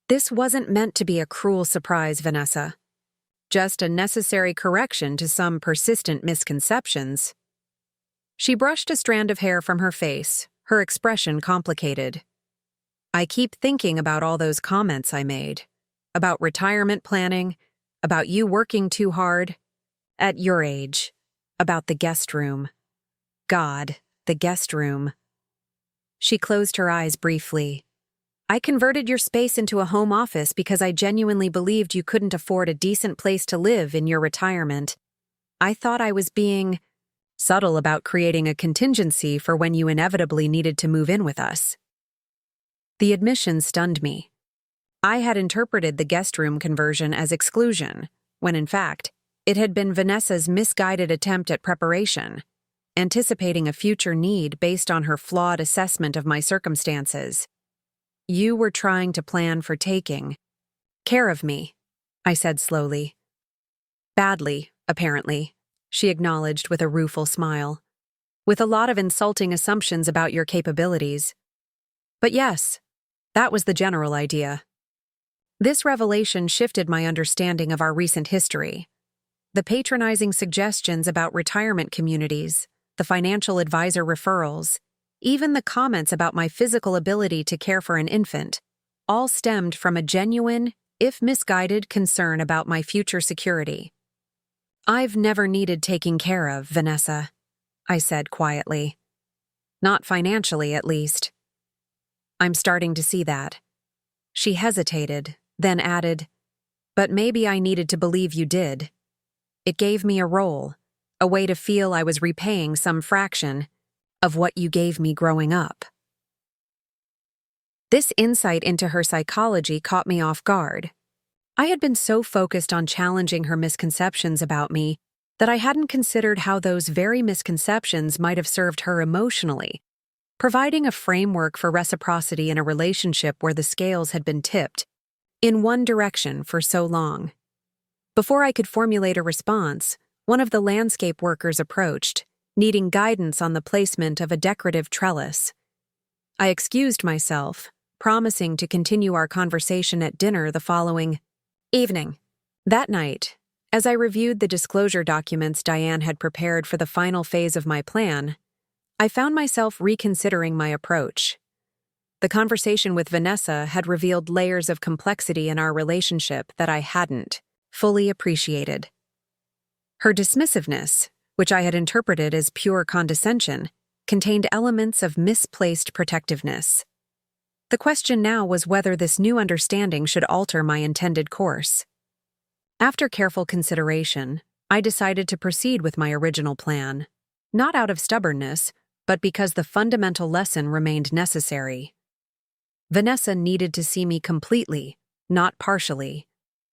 "This wasn't meant to be a cruel surprise, Vanessa. Just a necessary correction to some persistent misconceptions." She brushed a strand of hair from her face, her expression complicated. "I keep thinking about all those comments I made. About retirement planning, about you working too hard. At your age. About the guest room. God, the guest room." She closed her eyes briefly. "I converted your space into a home office because I genuinely believed you couldn't afford a decent place to live in your retirement. I thought I was being subtle about creating a contingency for when you inevitably needed to move in with us." The admission stunned me. I had interpreted the guest room conversion as exclusion, when in fact, it had been Vanessa's misguided attempt at preparation, anticipating a future need based on her flawed assessment of my circumstances. "You were trying to plan for taking care of me," I said slowly. "Badly, apparently," she acknowledged with a rueful smile. "With a lot of insulting assumptions about your capabilities. But yes, that was the general idea." This revelation shifted my understanding of our recent history. The patronizing suggestions about retirement communities, the financial advisor referrals, even the comments about my physical ability to care for an infant, all stemmed from a genuine, if misguided, concern about my future security. "I've never needed taking care of, Vanessa," I said quietly. "Not financially, at least." "I'm starting to see that." She hesitated, then added, "But maybe I needed to believe you did. It gave me a role, a way to feel I was repaying some fraction of what you gave me growing up." This insight into her psychology caught me off guard. I had been so focused on challenging her misconceptions about me that I hadn't considered how those very misconceptions might have served her emotionally, providing a framework for reciprocity in a relationship where the scales had been tipped in one direction for so long. Before I could formulate a response, one of the landscape workers approached, needing guidance on the placement of a decorative trellis. I excused myself, promising to continue our conversation at dinner the following evening. That night, as I reviewed the disclosure documents Diane had prepared for the final phase of my plan, I found myself reconsidering my approach. The conversation with Vanessa had revealed layers of complexity in our relationship that I hadn't fully appreciated. Her dismissiveness, which I had interpreted as pure condescension, contained elements of misplaced protectiveness. The question now was whether this new understanding should alter my intended course. After careful consideration, I decided to proceed with my original plan, not out of stubbornness, but because the fundamental lesson remained necessary. Vanessa needed to see me completely, not partially,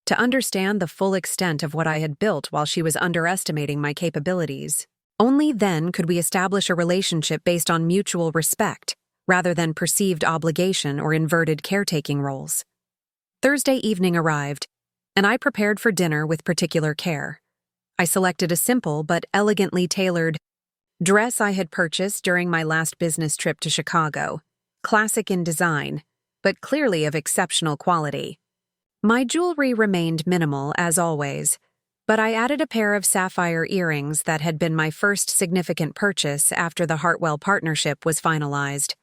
to understand the full extent of what I had built while she was underestimating my capabilities. Only then could we establish a relationship based on mutual respect, rather than perceived obligation or inverted caretaking roles. Thursday evening arrived, and I prepared for dinner with particular care. I selected a simple but elegantly tailored dress I had purchased during my last business trip to Chicago, classic in design, but clearly of exceptional quality. My jewelry remained minimal, as always, but I added a pair of sapphire earrings that had been my first significant purchase after the Hartwell partnership was finalized.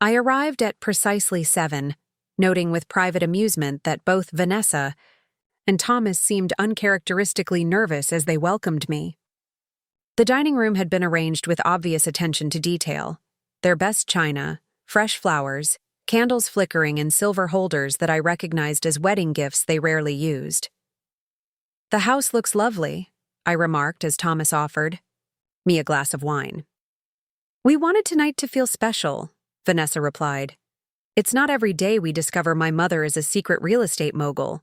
I arrived at precisely 7, noting with private amusement that both Vanessa and Thomas seemed uncharacteristically nervous as they welcomed me. The dining room had been arranged with obvious attention to detail, their best china, fresh flowers, candles flickering in silver holders that I recognized as wedding gifts they rarely used. "The house looks lovely," I remarked as Thomas offered me a glass of wine. "We wanted tonight to feel special," Vanessa replied. It's not every day we discover my mother is a secret real estate mogul.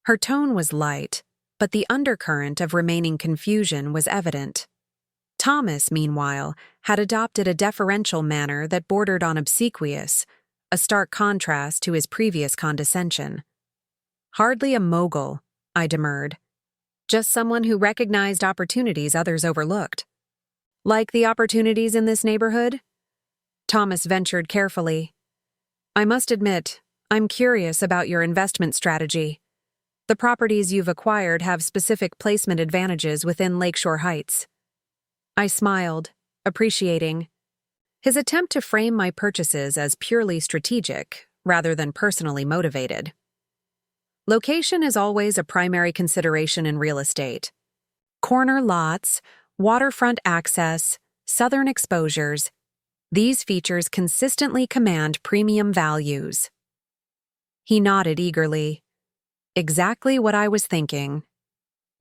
Her tone was light, but the undercurrent of remaining confusion was evident. Thomas, meanwhile, had adopted a deferential manner that bordered on obsequious, a stark contrast to his previous condescension. "Hardly a mogul," I demurred. "Just someone who recognized opportunities others overlooked." "Like the opportunities in this neighborhood?" Thomas ventured carefully. "I must admit, I'm curious about your investment strategy. The properties you've acquired have specific placement advantages within Lakeshore Heights." I smiled, appreciating his attempt to frame my purchases as purely strategic rather than personally motivated. Location is always a primary consideration in real estate. Corner lots, waterfront access, southern exposures, these features consistently command premium values. He nodded eagerly. Exactly what I was thinking.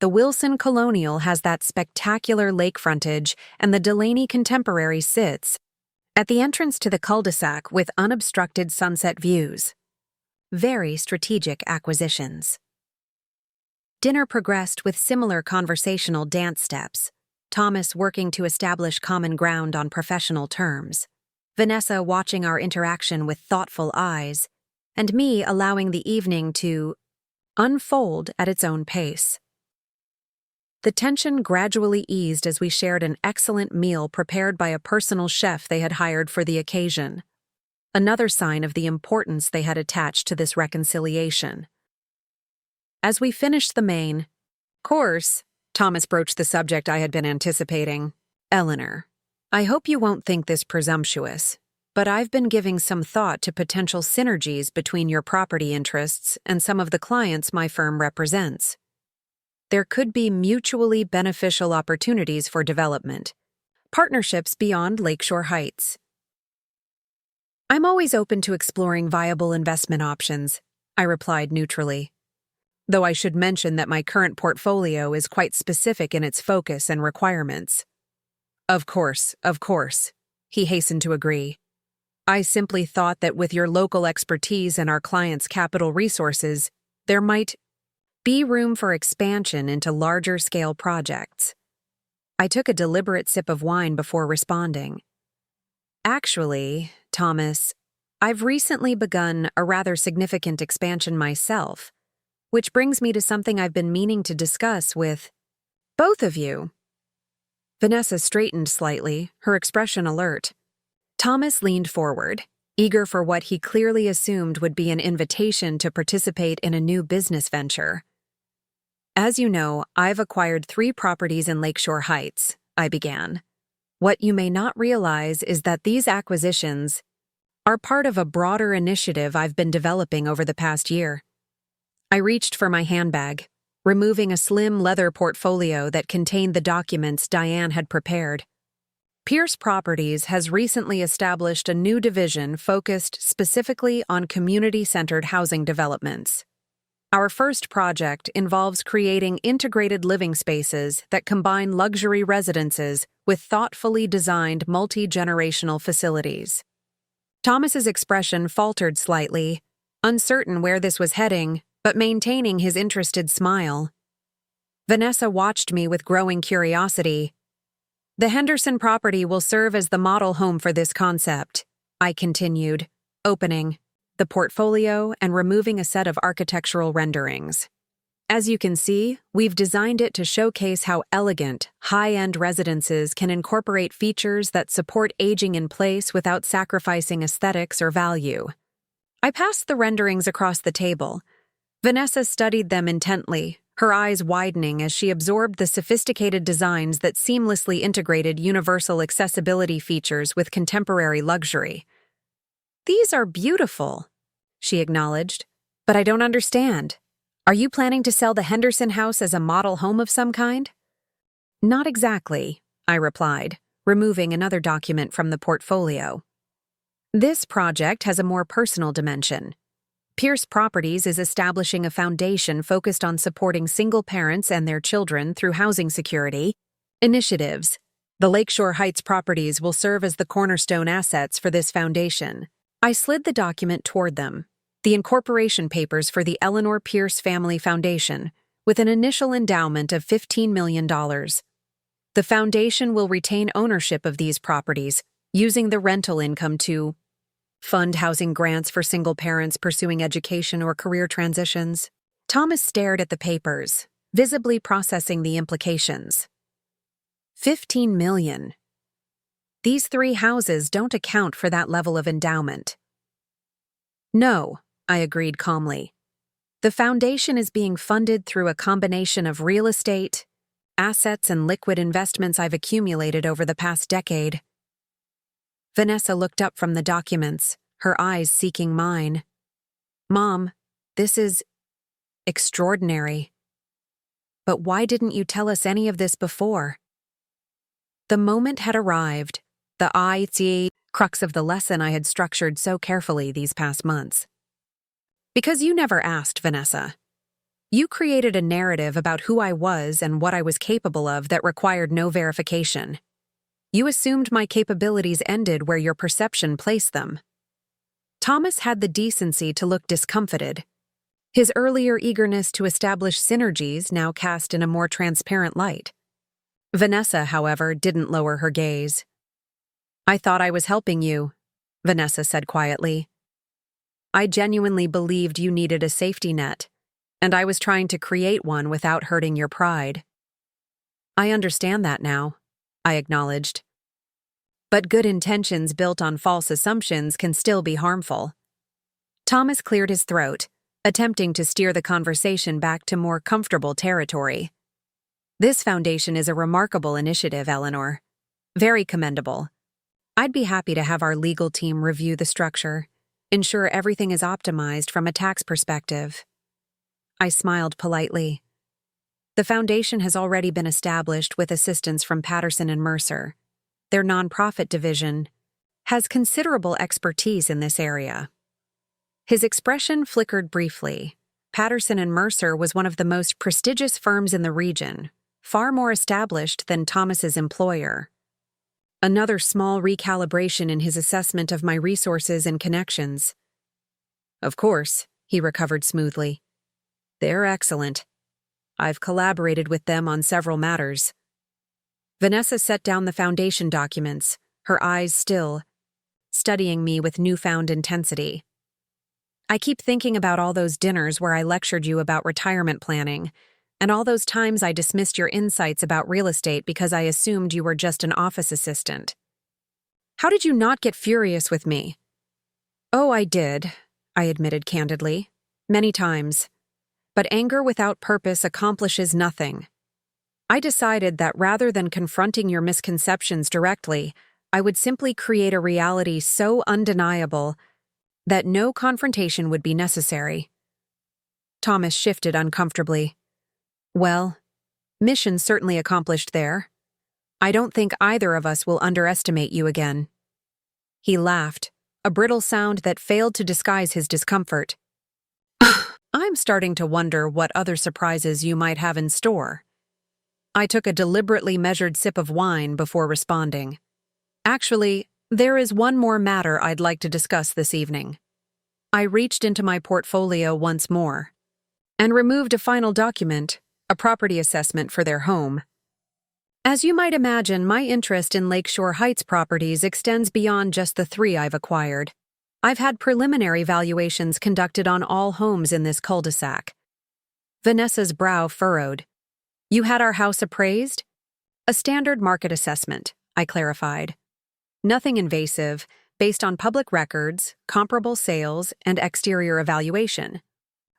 The Wilson Colonial has that spectacular lake frontage, and the Delaney Contemporary sits at the entrance to the cul-de-sac with unobstructed sunset views. Very strategic acquisitions. Dinner progressed with similar conversational dance steps, Thomas working to establish common ground on professional terms, Vanessa watching our interaction with thoughtful eyes, and me allowing the evening to unfold at its own pace. The tension gradually eased as we shared an excellent meal prepared by a personal chef they had hired for the occasion, another sign of the importance they had attached to this reconciliation. As we finished the main course, Thomas broached the subject I had been anticipating. "Eleanor, I hope you won't think this presumptuous, but I've been giving some thought to potential synergies between your property interests and some of the clients my firm represents. There could be mutually beneficial opportunities for development, partnerships beyond Lakeshore Heights." "I'm always open to exploring viable investment options," I replied neutrally, though I should mention that my current portfolio is quite specific in its focus and requirements. Of course, he hastened to agree. "I simply thought that with your local expertise and our clients' capital resources, there might be room for expansion into larger-scale projects." I took a deliberate sip of wine before responding. "Actually, Thomas, I've recently begun a rather significant expansion myself, which brings me to something I've been meaning to discuss with both of you." Vanessa straightened slightly, her expression alert. Thomas leaned forward, eager for what he clearly assumed would be an invitation to participate in a new business venture. "As you know, I've acquired 3 properties in Lakeshore Heights," I began. "What you may not realize is that these acquisitions are part of a broader initiative I've been developing over the past year." I reached for my handbag, removing a slim leather portfolio that contained the documents Diane had prepared. Pierce Properties has recently established a new division focused specifically on community-centered housing developments. Our first project involves creating integrated living spaces that combine luxury residences with thoughtfully designed multi-generational facilities. Thomas's expression faltered slightly, uncertain where this was heading, but maintaining his interested smile. Vanessa watched me with growing curiosity. "The Henderson property will serve as the model home for this concept," I continued, opening the portfolio and removing a set of architectural renderings. "As you can see, we've designed it to showcase how elegant, high-end residences can incorporate features that support aging in place without sacrificing aesthetics or value." I passed the renderings across the table. Vanessa studied them intently, her eyes widening as she absorbed the sophisticated designs that seamlessly integrated universal accessibility features with contemporary luxury. "These are beautiful," she acknowledged, "but I don't understand. Are you planning to sell the Henderson house as a model home of some kind?" "Not exactly," I replied, removing another document from the portfolio. "This project has a more personal dimension. Pierce Properties is establishing a foundation focused on supporting single parents and their children through housing security initiatives. The Lakeshore Heights properties will serve as the cornerstone assets for this foundation. I slid the document toward them, the incorporation papers for the Eleanor Pierce Family Foundation, with an initial endowment of $15 million. The foundation will retain ownership of these properties, using the rental income to fund housing grants for single parents pursuing education or career transitions. Thomas stared at the papers, visibly processing the implications. 15 million. These 3 houses don't account for that level of endowment. No, I agreed calmly. The foundation is being funded through a combination of real estate, assets, and liquid investments I've accumulated over the past decade. Vanessa looked up from the documents, her eyes seeking mine. Mom, this is extraordinary. But why didn't you tell us any of this before? The moment had arrived, the crux of the lesson I had structured so carefully these past months. Because you never asked, Vanessa. You created a narrative about who I was and what I was capable of that required no verification. You assumed my capabilities ended where your perception placed them. Thomas had the decency to look discomfited. His earlier eagerness to establish synergies now cast in a more transparent light. Vanessa, however, didn't lower her gaze. I thought I was helping you, Vanessa said quietly. I genuinely believed you needed a safety net, and I was trying to create one without hurting your pride. I understand that now, I acknowledged. But good intentions built on false assumptions can still be harmful. Thomas cleared his throat, attempting to steer the conversation back to more comfortable territory. This foundation is a remarkable initiative, Eleanor. Very commendable. I'd be happy to have our legal team review the structure, ensure everything is optimized from a tax perspective. I smiled politely. The foundation has already been established with assistance from Patterson and Mercer. Their nonprofit division has considerable expertise in this area. His expression flickered briefly. Patterson and Mercer was one of the most prestigious firms in the region, far more established than Thomas's employer. Another small recalibration in his assessment of my resources and connections. Of course, he recovered smoothly. They're excellent. I've collaborated with them on several matters. Vanessa set down the foundation documents, her eyes still, studying me with newfound intensity. I keep thinking about all those dinners where I lectured you about retirement planning, and all those times I dismissed your insights about real estate because I assumed you were just an office assistant. How did you not get furious with me? Oh, I did, I admitted candidly. Many times. But anger without purpose accomplishes nothing. I decided that rather than confronting your misconceptions directly, I would simply create a reality so undeniable that no confrontation would be necessary. Thomas shifted uncomfortably. Well, mission certainly accomplished there. I don't think either of us will underestimate you again. He laughed, a brittle sound that failed to disguise his discomfort. I'm starting to wonder what other surprises you might have in store. I took a deliberately measured sip of wine before responding. Actually, there is one more matter I'd like to discuss this evening. I reached into my portfolio once more and removed a final document, a property assessment for their home. As you might imagine, my interest in Lakeshore Heights properties extends beyond just the 3 I've acquired. I've had preliminary valuations conducted on all homes in this cul-de-sac. Vanessa's brow furrowed. You had our house appraised? A standard market assessment, I clarified. Nothing invasive, based on public records, comparable sales, and exterior evaluation.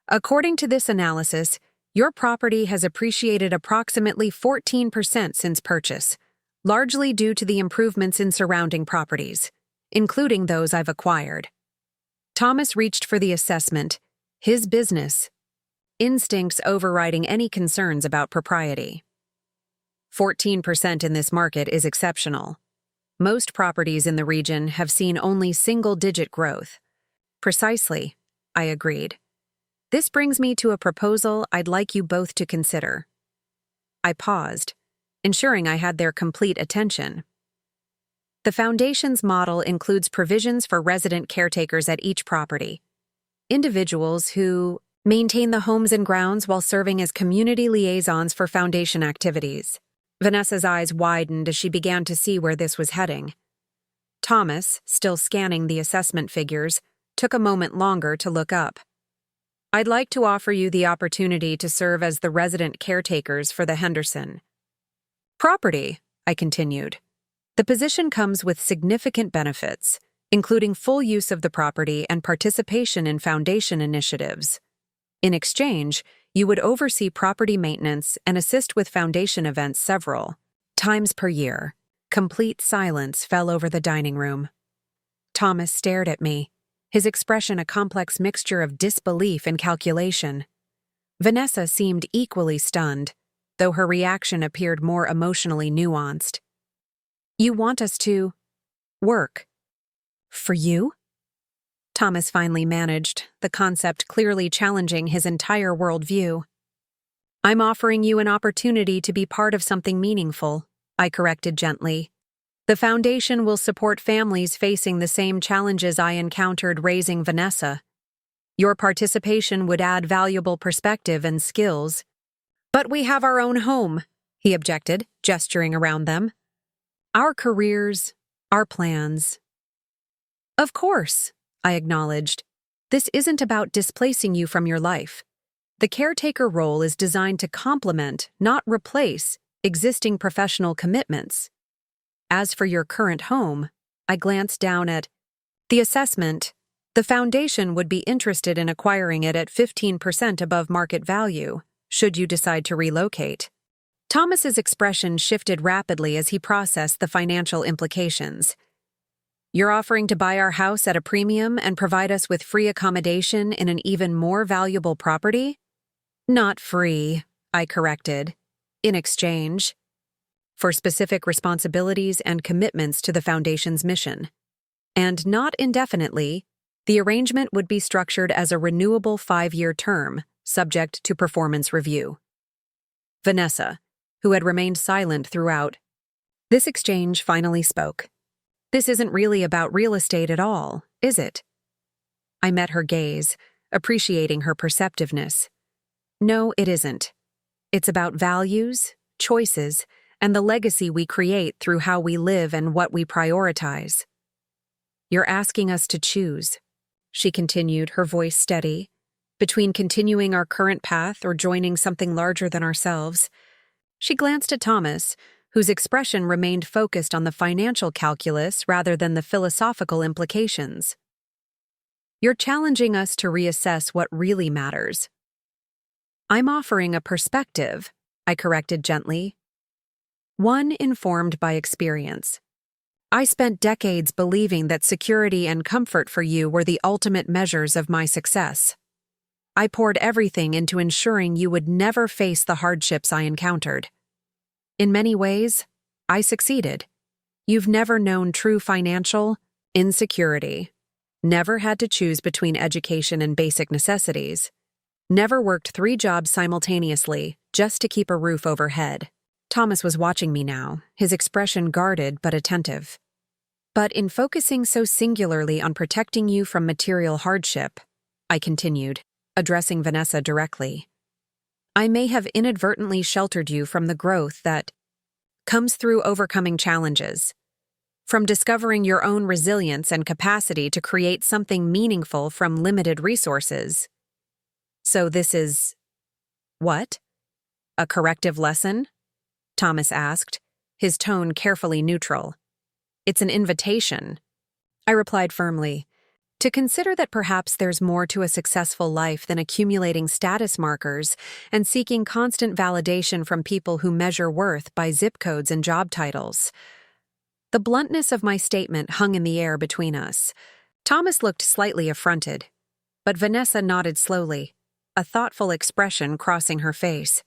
According to this analysis, your property has appreciated approximately 14% since purchase, largely due to the improvements in surrounding properties, including those I've acquired. Thomas reached for the assessment, his business, instincts overriding any concerns about propriety. 14% in this market is exceptional. Most properties in the region have seen only single-digit growth. Precisely, I agreed. This brings me to a proposal I'd like you both to consider. I paused, ensuring I had their complete attention. The foundation's model includes provisions for resident caretakers at each property, individuals who maintain the homes and grounds while serving as community liaisons for foundation activities. Vanessa's eyes widened as she began to see where this was heading. Thomas, still scanning the assessment figures, took a moment longer to look up. I'd like to offer you the opportunity to serve as the resident caretakers for the Henderson property, I continued. The position comes with significant benefits, including full use of the property and participation in foundation initiatives. In exchange, you would oversee property maintenance and assist with foundation events several times per year. Complete silence fell over the dining room. Thomas stared at me, his expression a complex mixture of disbelief and calculation. Vanessa seemed equally stunned, though her reaction appeared more emotionally nuanced. You want us to work for you? Thomas finally managed, the concept clearly challenging his entire worldview. I'm offering you an opportunity to be part of something meaningful, I corrected gently. The foundation will support families facing the same challenges I encountered raising Vanessa. Your participation would add valuable perspective and skills. But we have our own home, he objected, gesturing around them. Our careers, our plans. Of course, I acknowledged. This isn't about displacing you from your life. The caretaker role is designed to complement, not replace, existing professional commitments. As for your current home, I glanced down at the assessment. The foundation would be interested in acquiring it at 15% above market value, should you decide to relocate. Thomas's expression shifted rapidly as he processed the financial implications. You're offering to buy our house at a premium and provide us with free accommodation in an even more valuable property? Not free, I corrected. In exchange for specific responsibilities and commitments to the Foundation's mission. And not indefinitely, the arrangement would be structured as a renewable 5-year term, subject to performance review. Vanessa, who had remained silent throughout this exchange, finally spoke. This isn't really about real estate at all, is it? I met her gaze, appreciating her perceptiveness. No, it isn't. It's about values, choices, and the legacy we create through how we live and what we prioritize. You're asking us to choose, she continued, her voice steady, between continuing our current path or joining something larger than ourselves. She glanced at Thomas, whose expression remained focused on the financial calculus rather than the philosophical implications. You're challenging us to reassess what really matters. I'm offering a perspective, I corrected gently. One informed by experience. I spent decades believing that security and comfort for you were the ultimate measures of my success. I poured everything into ensuring you would never face the hardships I encountered. In many ways, I succeeded. You've never known true financial insecurity, never had to choose between education and basic necessities, never worked 3 jobs simultaneously just to keep a roof overhead. Thomas was watching me now, his expression guarded but attentive. But in focusing so singularly on protecting you from material hardship, I continued, addressing Vanessa directly, I may have inadvertently sheltered you from the growth that comes through overcoming challenges, from discovering your own resilience and capacity to create something meaningful from limited resources. So this is what? A corrective lesson? Thomas asked, his tone carefully neutral. It's an invitation. I replied firmly, to consider that perhaps there's more to a successful life than accumulating status markers and seeking constant validation from people who measure worth by zip codes and job titles. The bluntness of my statement hung in the air between us. Thomas looked slightly affronted, but Vanessa nodded slowly, a thoughtful expression crossing her face.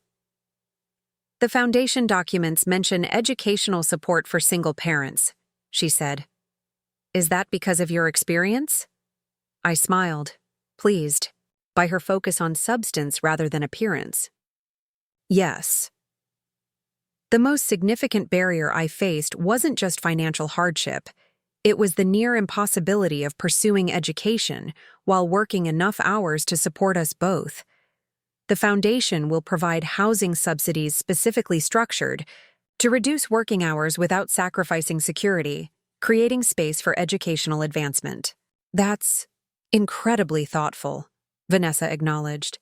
The foundation documents mention educational support for single parents, she said. Is that because of your experience? I smiled, pleased, by her focus on substance rather than appearance. Yes. The most significant barrier I faced wasn't just financial hardship. It was the near impossibility of pursuing education while working enough hours to support us both. The foundation will provide housing subsidies specifically structured to reduce working hours without sacrificing security, creating space for educational advancement. That's incredibly thoughtful, Vanessa acknowledged.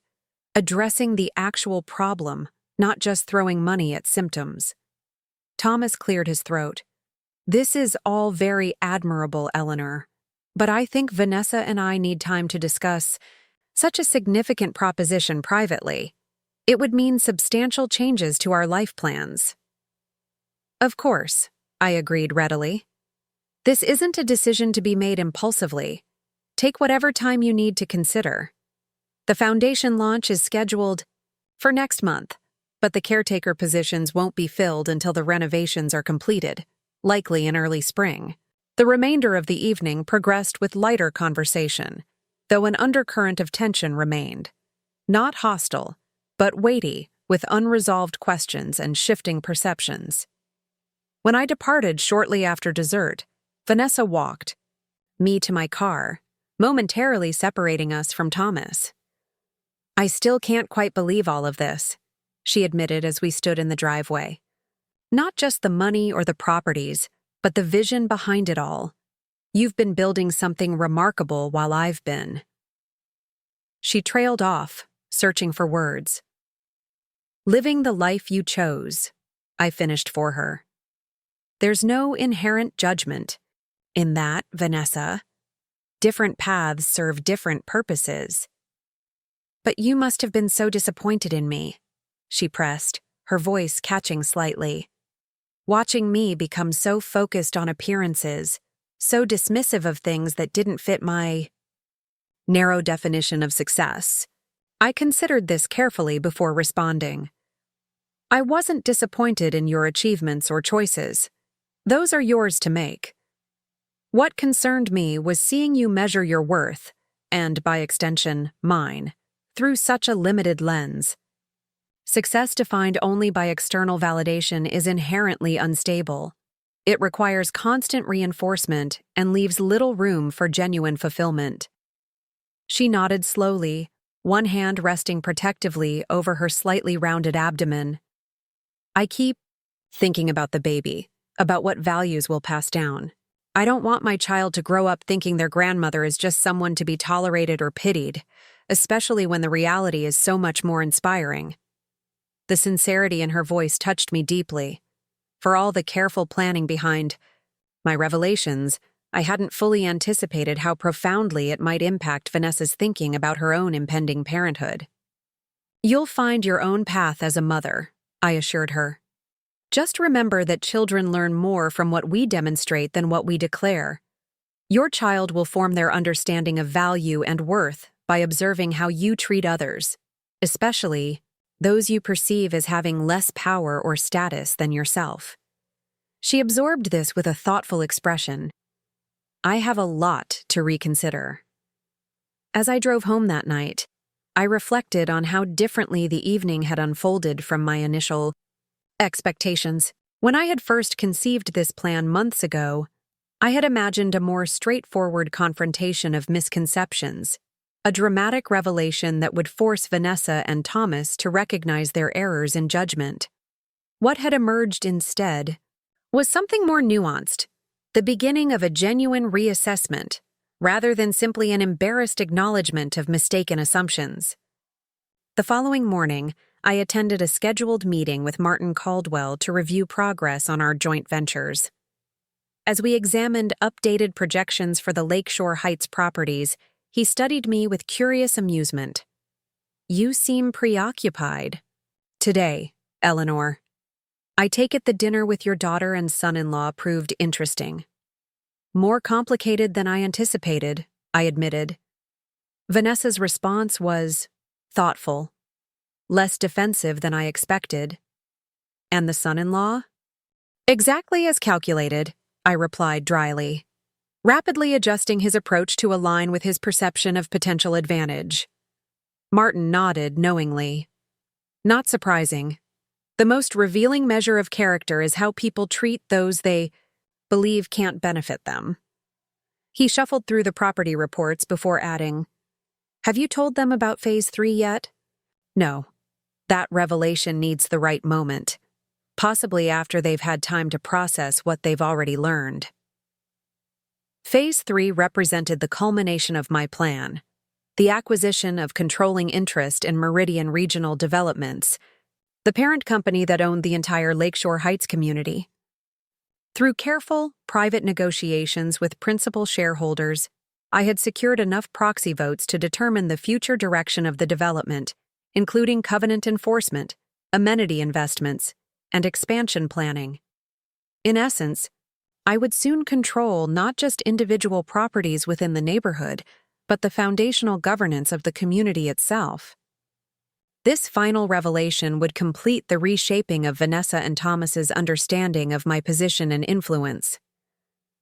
Addressing the actual problem, not just throwing money at symptoms. Thomas cleared his throat. This is all very admirable, Eleanor, but I think Vanessa and I need time to discuss such a significant proposition privately. It would mean substantial changes to our life plans. Of course, I agreed readily. This isn't a decision to be made impulsively. Take whatever time you need to consider. The foundation launch is scheduled for next month, but the caretaker positions won't be filled until the renovations are completed, likely in early spring. The remainder of the evening progressed with lighter conversation, though an undercurrent of tension remained. Not hostile, but weighty, with unresolved questions and shifting perceptions. When I departed shortly after dessert, Vanessa walked me to my car, momentarily separating us from Thomas. I still can't quite believe all of this, she admitted as we stood in the driveway. Not just the money or the properties, but the vision behind it all. You've been building something remarkable while I've been. She trailed off, searching for words. Living the life you chose, I finished for her. There's no inherent judgment in that, Vanessa. Different paths serve different purposes. But you must have been so disappointed in me, she pressed, her voice catching slightly. Watching me become so focused on appearances, so dismissive of things that didn't fit my narrow definition of success. I considered this carefully before responding. I wasn't disappointed in your achievements or choices. Those are yours to make. What concerned me was seeing you measure your worth, and by extension, mine, through such a limited lens. Success defined only by external validation is inherently unstable. It requires constant reinforcement and leaves little room for genuine fulfillment. She nodded slowly, one hand resting protectively over her slightly rounded abdomen. I keep thinking about the baby, about what values we'll pass down. I don't want my child to grow up thinking their grandmother is just someone to be tolerated or pitied, especially when the reality is so much more inspiring. The sincerity in her voice touched me deeply. For all the careful planning behind my revelations, I hadn't fully anticipated how profoundly it might impact Vanessa's thinking about her own impending parenthood. You'll find your own path as a mother, I assured her. Just remember that children learn more from what we demonstrate than what we declare. Your child will form their understanding of value and worth by observing how you treat others, especially those you perceive as having less power or status than yourself. She absorbed this with a thoughtful expression. I have a lot to reconsider. As I drove home that night, I reflected on how differently the evening had unfolded from my initial expectations. When I had first conceived this plan months ago, I had imagined a more straightforward confrontation of misconceptions, a dramatic revelation that would force Vanessa and Thomas to recognize their errors in judgment. What had emerged instead was something more nuanced, the beginning of a genuine reassessment, rather than simply an embarrassed acknowledgement of mistaken assumptions. The following morning, I attended a scheduled meeting with Martin Caldwell to review progress on our joint ventures. As we examined updated projections for the Lakeshore Heights properties, he studied me with curious amusement. You seem preoccupied. Today, Eleanor. I take it the dinner with your daughter and son-in-law proved interesting. More complicated than I anticipated, I admitted. Vanessa's response was thoughtful, less defensive than I expected. And the son-in-law? Exactly as calculated, I replied dryly, rapidly adjusting his approach to align with his perception of potential advantage. Martin nodded knowingly. Not surprising. The most revealing measure of character is how people treat those they believe can't benefit them. He shuffled through the property reports before adding, "Have you told them about Phase 3 yet?" "No. That revelation needs the right moment, possibly after they've had time to process what they've already learned." Phase 3 represented the culmination of my plan, the acquisition of controlling interest in Meridian Regional Developments, the parent company that owned the entire Lakeshore Heights community. Through careful, private negotiations with principal shareholders, I had secured enough proxy votes to determine the future direction of the development, including covenant enforcement, amenity investments, and expansion planning. In essence, I would soon control not just individual properties within the neighborhood, but the foundational governance of the community itself. This final revelation would complete the reshaping of Vanessa and Thomas's understanding of my position and influence.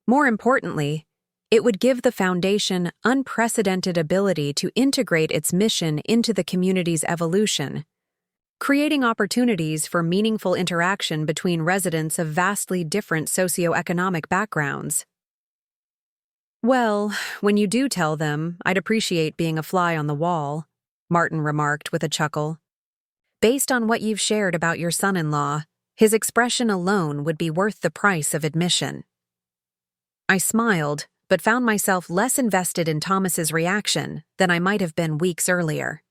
More importantly, it would give the foundation unprecedented ability to integrate its mission into the community's evolution, creating opportunities for meaningful interaction between residents of vastly different socioeconomic backgrounds. "Well, when you do tell them, I'd appreciate being a fly on the wall," Martin remarked with a chuckle. "Based on what you've shared about your son-in-law, his expression alone would be worth the price of admission." I smiled, but found myself less invested in Thomas's reaction than I might have been weeks earlier.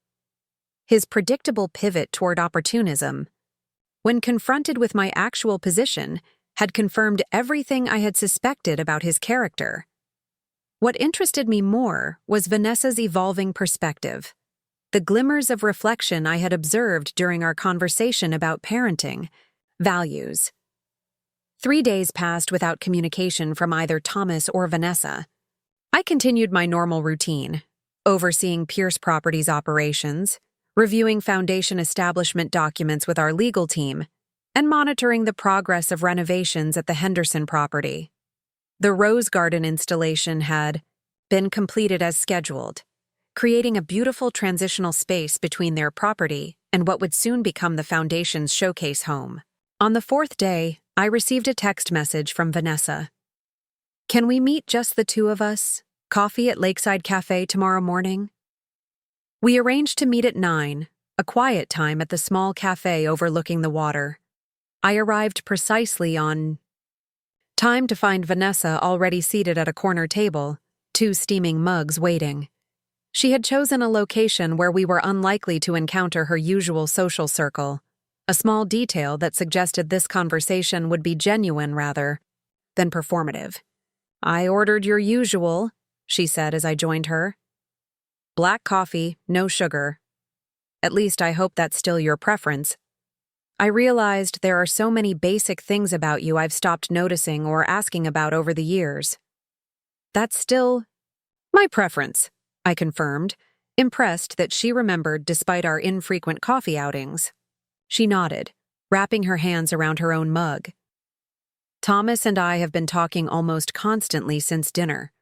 His predictable pivot toward opportunism, when confronted with my actual position, had confirmed everything I had suspected about his character. What interested me more was Vanessa's evolving perspective, the glimmers of reflection I had observed during our conversation about parenting, values. 3 days passed without communication from either Thomas or Vanessa. I continued my normal routine, overseeing Pierce Properties operations, reviewing foundation establishment documents with our legal team, and monitoring the progress of renovations at the Henderson property. The rose garden installation had been completed as scheduled, creating a beautiful transitional space between their property and what would soon become the foundation's showcase home. On the 4th day, I received a text message from Vanessa. "Can we meet just the two of us? Coffee at Lakeside Cafe tomorrow morning?" We arranged to meet at 9, a quiet time at the small cafe overlooking the water. I arrived precisely on time to find Vanessa already seated at a corner table, 2 steaming mugs waiting. She had chosen a location where we were unlikely to encounter her usual social circle, a small detail that suggested this conversation would be genuine rather than performative. "I ordered your usual," she said as I joined her. "Black coffee, no sugar. At least I hope that's still your preference. I realized there are so many basic things about you I've stopped noticing or asking about over the years." "That's still my preference," I confirmed, impressed that she remembered despite our infrequent coffee outings. She nodded, wrapping her hands around her own mug. "Thomas and I have been talking almost constantly since dinner,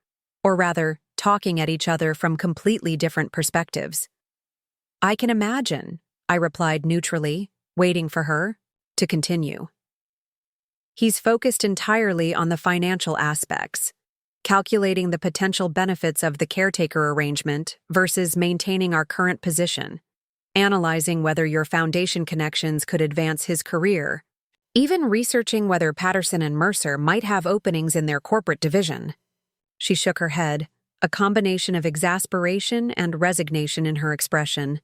or rather, talking at each other from completely different perspectives." "I can imagine," I replied neutrally, waiting for her to continue. "He's focused entirely on the financial aspects, calculating the potential benefits of the caretaker arrangement versus maintaining our current position, analyzing whether your foundation connections could advance his career, even researching whether Patterson and Mercer might have openings in their corporate division." She shook her head, a combination of exasperation and resignation in her expression.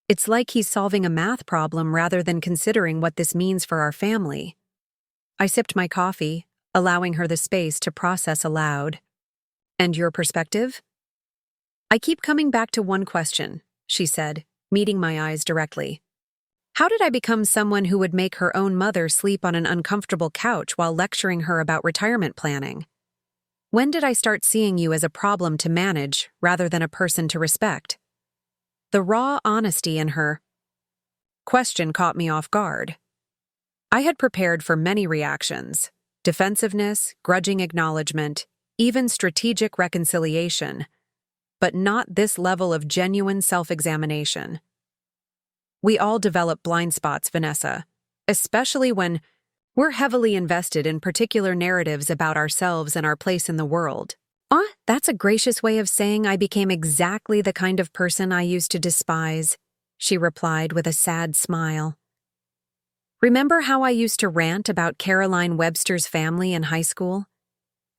"It's like he's solving a math problem rather than considering what this means for our family." I sipped my coffee, allowing her the space to process aloud. "And your perspective?" "I keep coming back to one question," she said, meeting my eyes directly. "How did I become someone who would make her own mother sleep on an uncomfortable couch while lecturing her about retirement planning? When did I start seeing you as a problem to manage rather than a person to respect?" The raw honesty in her question caught me off guard. I had prepared for many reactions: defensiveness, grudging acknowledgement, even strategic reconciliation, but not this level of genuine self-examination. "We all develop blind spots, Vanessa. especially when we're heavily invested in particular narratives about ourselves and our place in the world. That's a gracious way of saying I became exactly the kind of person I used to despise, she replied with a sad smile. Remember how I used to rant about Caroline Webster's family in high school?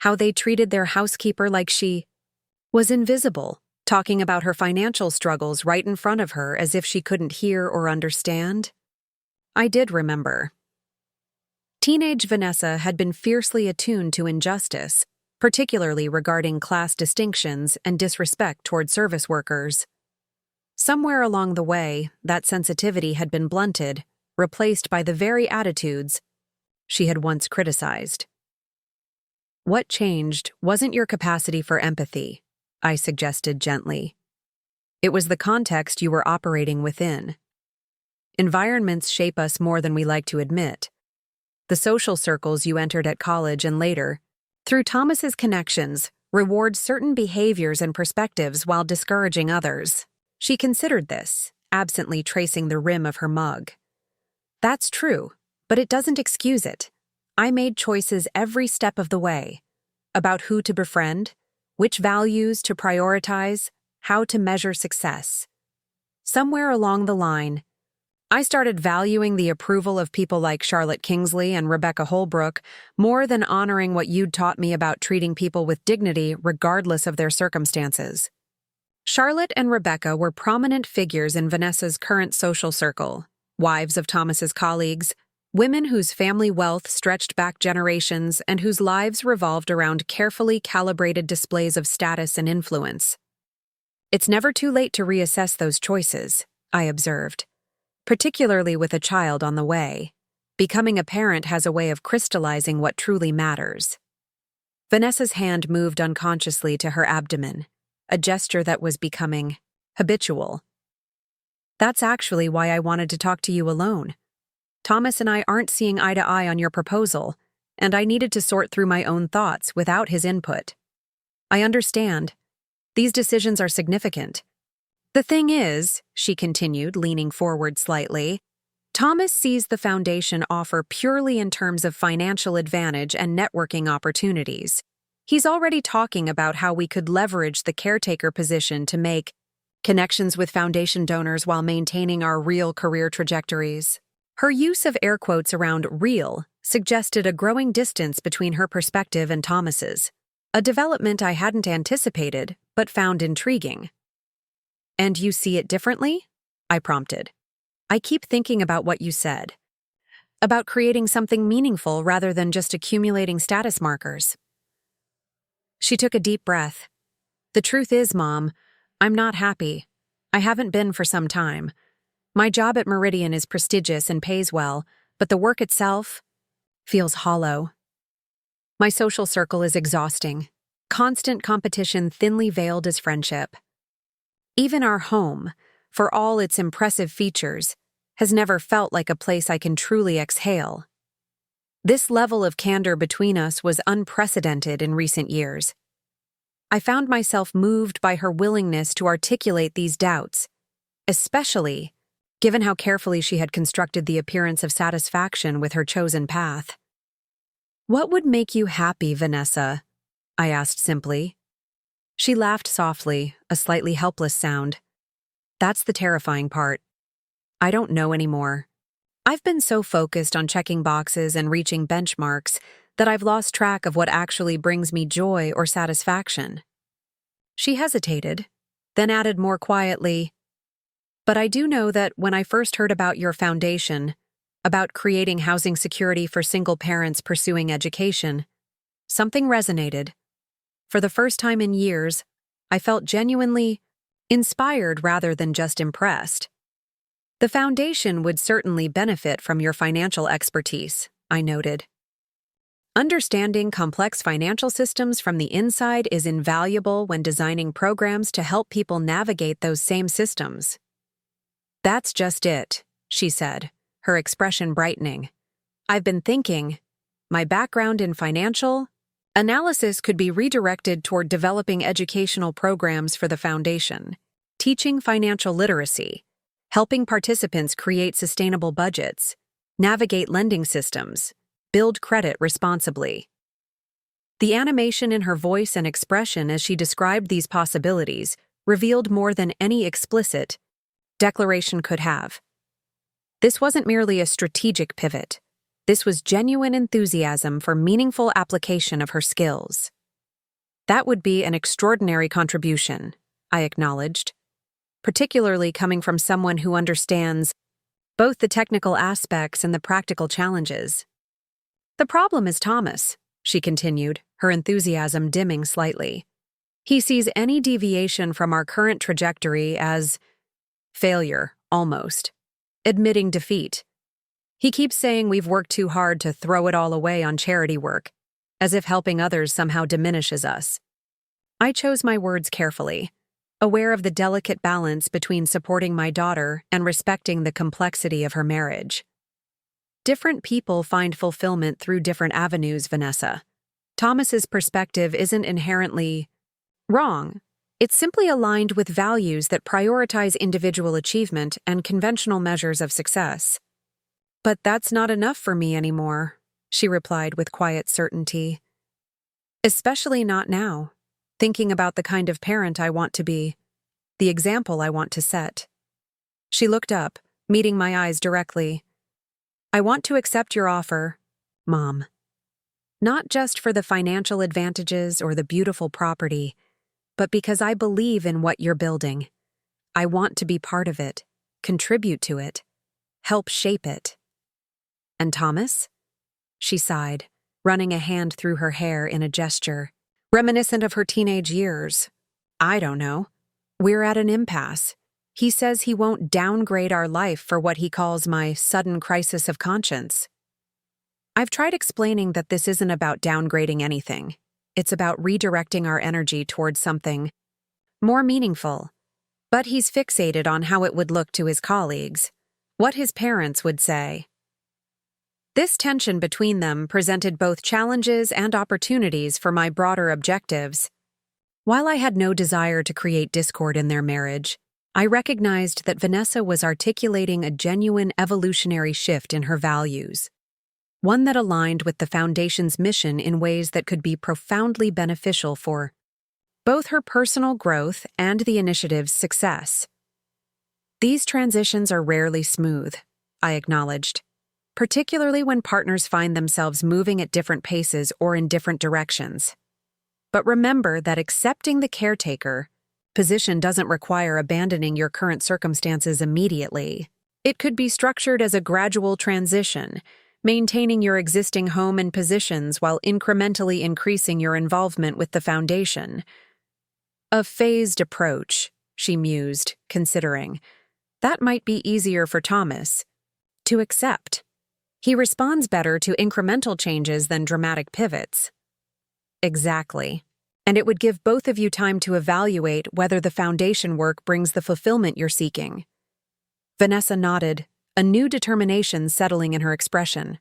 How they treated their housekeeper like she was invisible, talking about her financial struggles right in front of her as if she couldn't hear or understand? I did remember. Teenage Vanessa had been fiercely attuned to injustice, particularly regarding class distinctions and disrespect toward service workers. Somewhere along the way, that sensitivity had been blunted, replaced by the very attitudes she had once criticized. What changed wasn't your capacity for empathy, I suggested gently. It was the context you were operating within. Environments shape us more than we like to admit. The social circles you entered at college and later, through Thomas's connections, reward certain behaviors and perspectives while discouraging others. She considered this, absently tracing the rim of her mug. That's true, but it doesn't excuse it. I made choices every step of the way, about who to befriend, which values to prioritize, how to measure success. Somewhere along the line, I started valuing the approval of people like Charlotte Kingsley and Rebecca Holbrook more than honoring what you'd taught me about treating people with dignity regardless of their circumstances. Charlotte and Rebecca were prominent figures in Vanessa's current social circle, wives of Thomas's colleagues, women whose family wealth stretched back generations and whose lives revolved around carefully calibrated displays of status and influence. It's never too late to reassess those choices, I observed. Particularly with a child on the way, becoming a parent has a way of crystallizing what truly matters. Vanessa's hand moved unconsciously to her abdomen, a gesture that was becoming habitual. That's actually why I wanted to talk to you alone. Thomas and I aren't seeing eye to eye on your proposal, and I needed to sort through my own thoughts without his input. I understand. These decisions are significant. The thing is, she continued, leaning forward slightly, Thomas sees the foundation offer purely in terms of financial advantage and networking opportunities. He's already talking about how we could leverage the caretaker position to make connections with foundation donors while maintaining our real career trajectories. Her use of air quotes around real suggested a growing distance between her perspective and Thomas's, a development I hadn't anticipated but found intriguing. And you see it differently? I prompted. I keep thinking about what you said. About creating something meaningful rather than just accumulating status markers. She took a deep breath. The truth is, Mom, I'm not happy. I haven't been for some time. My job at Meridian is prestigious and pays well, but the work itself feels hollow. My social circle is exhausting. Constant competition thinly veiled as friendship. Even our home, for all its impressive features, has never felt like a place I can truly exhale. This level of candor between us was unprecedented in recent years. I found myself moved by her willingness to articulate these doubts, especially given how carefully she had constructed the appearance of satisfaction with her chosen path. What would make you happy, Vanessa? I asked simply. She laughed softly, a slightly helpless sound. That's the terrifying part. I don't know anymore. I've been so focused on checking boxes and reaching benchmarks that I've lost track of what actually brings me joy or satisfaction. She hesitated, then added more quietly, but I do know that when I first heard about your foundation, about creating housing security for single parents pursuing education, something resonated. For the first time in years, I felt genuinely inspired rather than just impressed. The foundation would certainly benefit from your financial expertise, I noted. Understanding complex financial systems from the inside is invaluable when designing programs to help people navigate those same systems. That's just it, she said, her expression brightening. I've been thinking, my background in financial analysis could be redirected toward developing educational programs for the foundation, teaching financial literacy, helping participants create sustainable budgets, navigate lending systems, build credit responsibly. The animation in her voice and expression as she described these possibilities revealed more than any explicit declaration could have. This wasn't merely a strategic pivot. This was genuine enthusiasm for meaningful application of her skills. That would be an extraordinary contribution, I acknowledged, particularly coming from someone who understands both the technical aspects and the practical challenges. The problem is Thomas, she continued, her enthusiasm dimming slightly. He sees any deviation from our current trajectory as failure, almost, admitting defeat. He keeps saying we've worked too hard to throw it all away on charity work, as if helping others somehow diminishes us. I chose my words carefully, aware of the delicate balance between supporting my daughter and respecting the complexity of her marriage. Different people find fulfillment through different avenues, Vanessa. Thomas's perspective isn't inherently wrong. It's simply aligned with values that prioritize individual achievement and conventional measures of success. But that's not enough for me anymore, she replied with quiet certainty. Especially not now, thinking about the kind of parent I want to be, the example I want to set. She looked up, meeting my eyes directly. I want to accept your offer, Mom. Not just for the financial advantages or the beautiful property, but because I believe in what you're building. I want to be part of it, contribute to it, help shape it. And Thomas? She sighed, running a hand through her hair in a gesture, reminiscent of her teenage years. I don't know. We're at an impasse. He says he won't downgrade our life for what he calls my sudden crisis of conscience. I've tried explaining that this isn't about downgrading anything. It's about redirecting our energy towards something more meaningful. But he's fixated on how it would look to his colleagues, what his parents would say. This tension between them presented both challenges and opportunities for my broader objectives. While I had no desire to create discord in their marriage, I recognized that Vanessa was articulating a genuine evolutionary shift in her values, one that aligned with the Foundation's mission in ways that could be profoundly beneficial for both her personal growth and the initiative's success. These transitions are rarely smooth, I acknowledged, particularly when partners find themselves moving at different paces or in different directions. But remember that accepting the caretaker position doesn't require abandoning your current circumstances immediately. It could be structured as a gradual transition, maintaining your existing home and positions while incrementally increasing your involvement with the Foundation. A phased approach, she mused, considering. That might be easier for Thomas to accept. He responds better to incremental changes than dramatic pivots. Exactly. And it would give both of you time to evaluate whether the Foundation work brings the fulfillment you're seeking. Vanessa nodded, a new determination settling in her expression.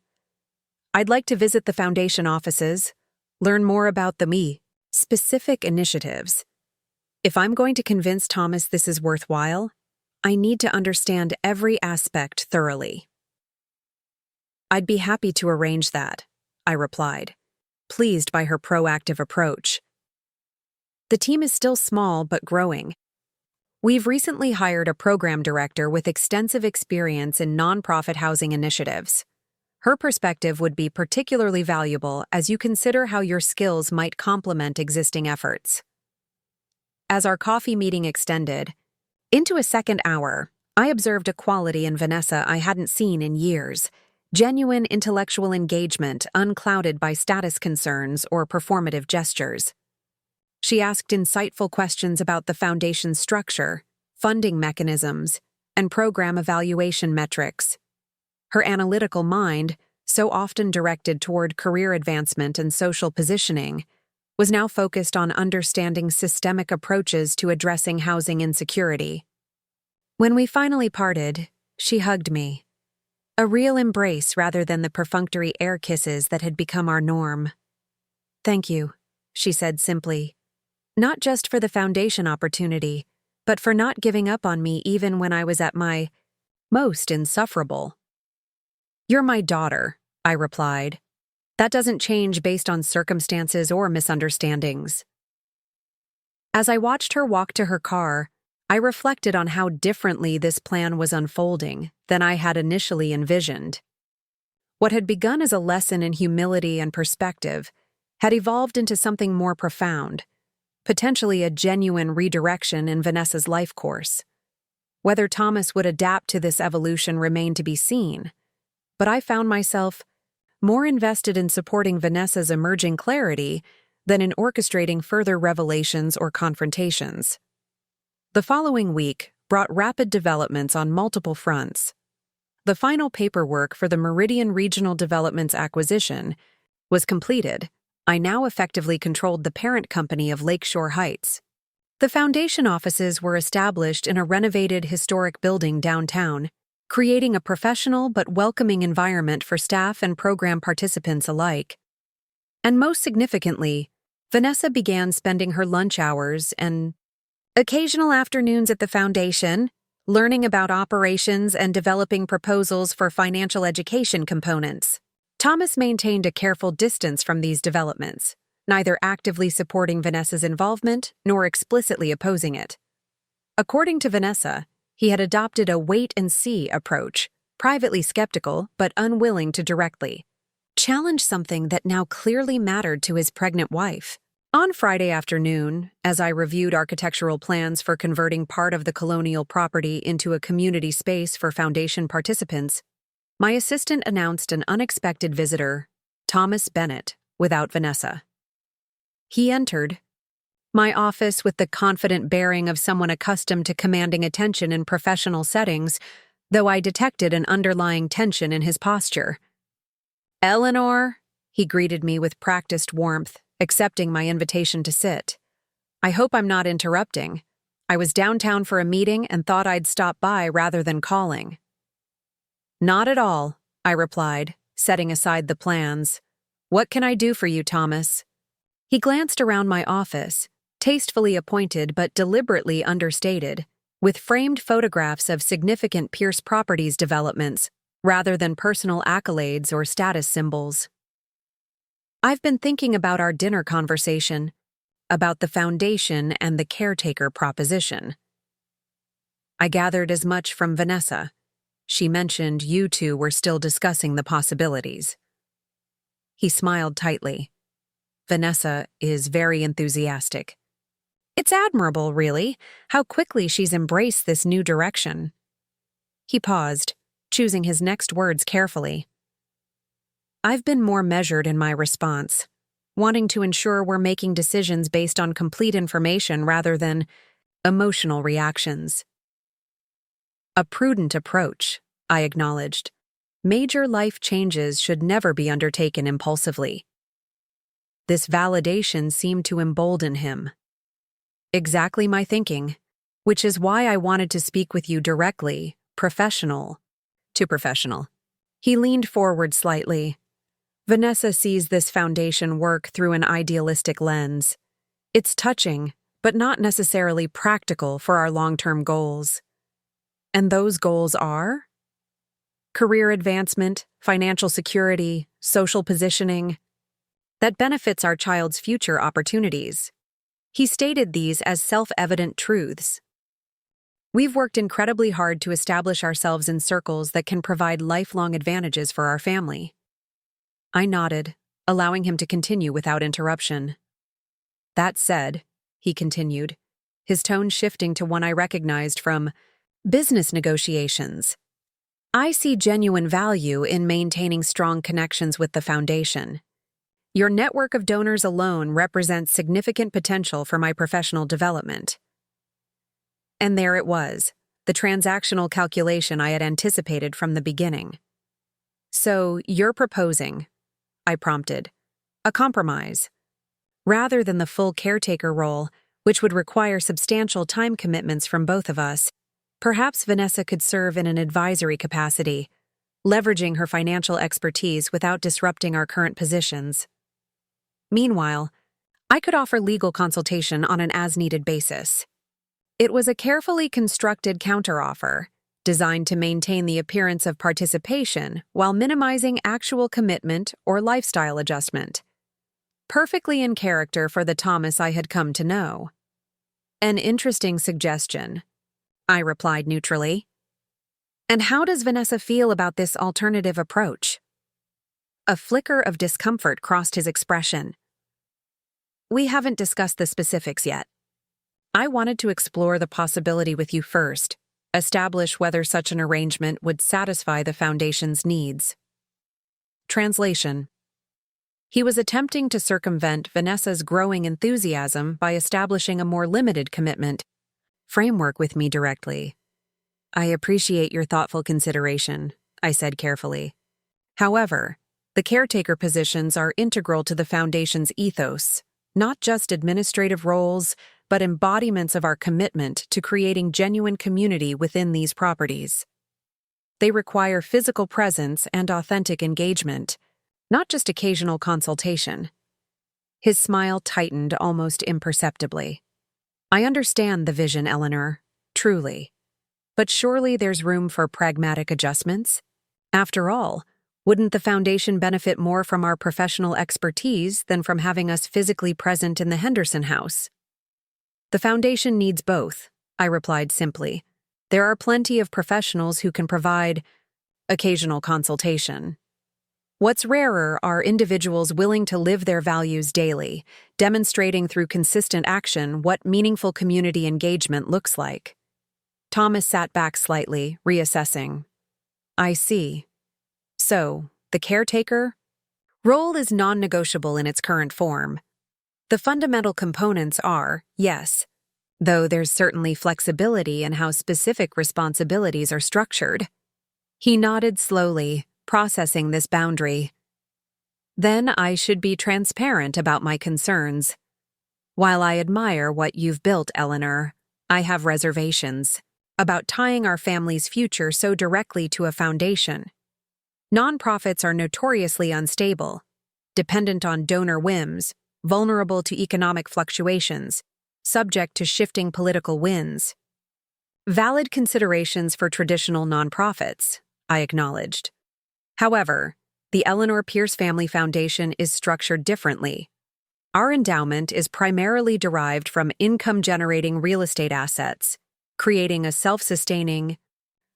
I'd like to visit the Foundation offices, learn more about the specific initiatives. If I'm going to convince Thomas this is worthwhile, I need to understand every aspect thoroughly. I'd be happy to arrange that, I replied, pleased by her proactive approach. The team is still small but growing. We've recently hired a program director with extensive experience in nonprofit housing initiatives. Her perspective would be particularly valuable as you consider how your skills might complement existing efforts. As our coffee meeting extended into a second hour, I observed a quality in Vanessa I hadn't seen in years: genuine intellectual engagement unclouded by status concerns or performative gestures. She asked insightful questions about the Foundation's structure, funding mechanisms, and program evaluation metrics. Her analytical mind, so often directed toward career advancement and social positioning, was now focused on understanding systemic approaches to addressing housing insecurity. When we finally parted, she hugged me. A real embrace rather than the perfunctory air kisses that had become our norm. Thank you, she said simply. Not just for the Foundation opportunity, but for not giving up on me even when I was at my most insufferable. "You're my daughter," I replied. "That doesn't change based on circumstances or misunderstandings." As I watched her walk to her car, I reflected on how differently this plan was unfolding than I had initially envisioned. What had begun as a lesson in humility and perspective had evolved into something more profound, potentially a genuine redirection in Vanessa's life course. Whether Thomas would adapt to this evolution remained to be seen, but I found myself more invested in supporting Vanessa's emerging clarity than in orchestrating further revelations or confrontations. The following week brought rapid developments on multiple fronts. The final paperwork for the Meridian Regional Development's acquisition was completed. I now effectively controlled the parent company of Lakeshore Heights. The foundation offices were established in a renovated historic building downtown, creating a professional but welcoming environment for staff and program participants alike. And most significantly, Vanessa began spending her lunch hours and occasional afternoons at the foundation, learning about operations and developing proposals for financial education components. Thomas maintained a careful distance from these developments, neither actively supporting Vanessa's involvement nor explicitly opposing it. According to Vanessa, he had adopted a wait-and-see approach, privately skeptical but unwilling to directly challenge something that now clearly mattered to his pregnant wife. On Friday afternoon, as I reviewed architectural plans for converting part of the colonial property into a community space for foundation participants, my assistant announced an unexpected visitor, Thomas Bennett, without Vanessa. He entered my office with the confident bearing of someone accustomed to commanding attention in professional settings, though I detected an underlying tension in his posture. "Eleanor," he greeted me with practiced warmth, accepting my invitation to sit. "I hope I'm not interrupting. I was downtown for a meeting and thought I'd stop by rather than calling." "Not at all," I replied, setting aside the plans. "What can I do for you, Thomas?" He glanced around my office, tastefully appointed but deliberately understated, with framed photographs of significant Pierce Properties developments, rather than personal accolades or status symbols. "I've been thinking about our dinner conversation, about the foundation and the caretaker proposition." I gathered as much from Vanessa. She mentioned you two were still discussing the possibilities. He smiled tightly. "Vanessa is very enthusiastic. It's admirable, really, how quickly she's embraced this new direction." He paused, choosing his next words carefully. "I've been more measured in my response, wanting to ensure we're making decisions based on complete information rather than emotional reactions." "A prudent approach," I acknowledged. "Major life changes should never be undertaken impulsively." This validation seemed to embolden him. "Exactly my thinking, which is why I wanted to speak with you directly, professional to professional." He leaned forward slightly. "Vanessa sees this foundation work through an idealistic lens. It's touching, but not necessarily practical for our long-term goals." "And those goals are?" "Career advancement, financial security, social positioning. That benefits our child's future opportunities." He stated these as self-evident truths. "We've worked incredibly hard to establish ourselves in circles that can provide lifelong advantages for our family." I nodded, allowing him to continue without interruption. "That said," he continued, his tone shifting to one I recognized from business negotiations, "I see genuine value in maintaining strong connections with the foundation. Your network of donors alone represents significant potential for my professional development." And there it was, the transactional calculation I had anticipated from the beginning. "So you're proposing," I prompted, "a compromise. Rather than the full caretaker role, which would require substantial time commitments from both of us, perhaps Vanessa could serve in an advisory capacity, leveraging her financial expertise without disrupting our current positions. Meanwhile, I could offer legal consultation on an as-needed basis." It was a carefully constructed counteroffer, designed to maintain the appearance of participation while minimizing actual commitment or lifestyle adjustment. Perfectly in character for the Thomas I had come to know. An interesting suggestion, I replied neutrally. And how does Vanessa feel about this alternative approach? A flicker of discomfort crossed his expression. We haven't discussed the specifics yet. I wanted to explore the possibility with you first, establish whether such an arrangement would satisfy the Foundation's needs. Translation. He was attempting to circumvent Vanessa's growing enthusiasm by establishing a more limited commitment framework with me directly. I appreciate your thoughtful consideration, I said carefully. However, the caretaker positions are integral to the Foundation's ethos, not just administrative roles, but embodiments of our commitment to creating genuine community within these properties. They require physical presence and authentic engagement, not just occasional consultation. His smile tightened almost imperceptibly. I understand the vision, Eleanor, truly. But surely there's room for pragmatic adjustments? After all, wouldn't the Foundation benefit more from our professional expertise than from having us physically present in the Henderson house? The Foundation needs both, I replied simply. There are plenty of professionals who can provide occasional consultation. What's rarer are individuals willing to live their values daily, demonstrating through consistent action what meaningful community engagement looks like. Thomas sat back slightly, reassessing. I see. So, the caretaker role is non-negotiable in its current form. The fundamental components are, yes, though there's certainly flexibility in how specific responsibilities are structured. He nodded slowly, processing this boundary. Then I should be transparent about my concerns. While I admire what you've built, Eleanor, I have reservations about tying our family's future so directly to a foundation. Nonprofits are notoriously unstable, dependent on donor whims, vulnerable to economic fluctuations, subject to shifting political winds. Valid considerations for traditional nonprofits, I acknowledged. However, the Eleanor Pierce Family Foundation is structured differently. Our endowment is primarily derived from income-generating real estate assets, creating a self-sustaining,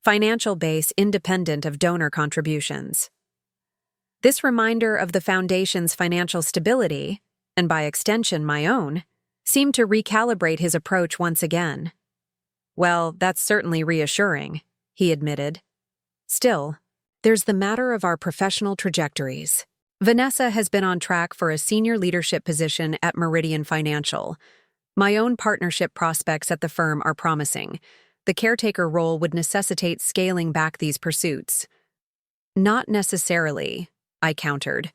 financial base independent of donor contributions. This reminder of the Foundation's financial stability, and by extension my own, seemed to recalibrate his approach once again. Well, that's certainly reassuring, he admitted. Still, there's the matter of our professional trajectories. Vanessa has been on track for a senior leadership position at Meridian Financial. My own partnership prospects at the firm are promising. The caretaker role would necessitate scaling back these pursuits. Not necessarily, I countered.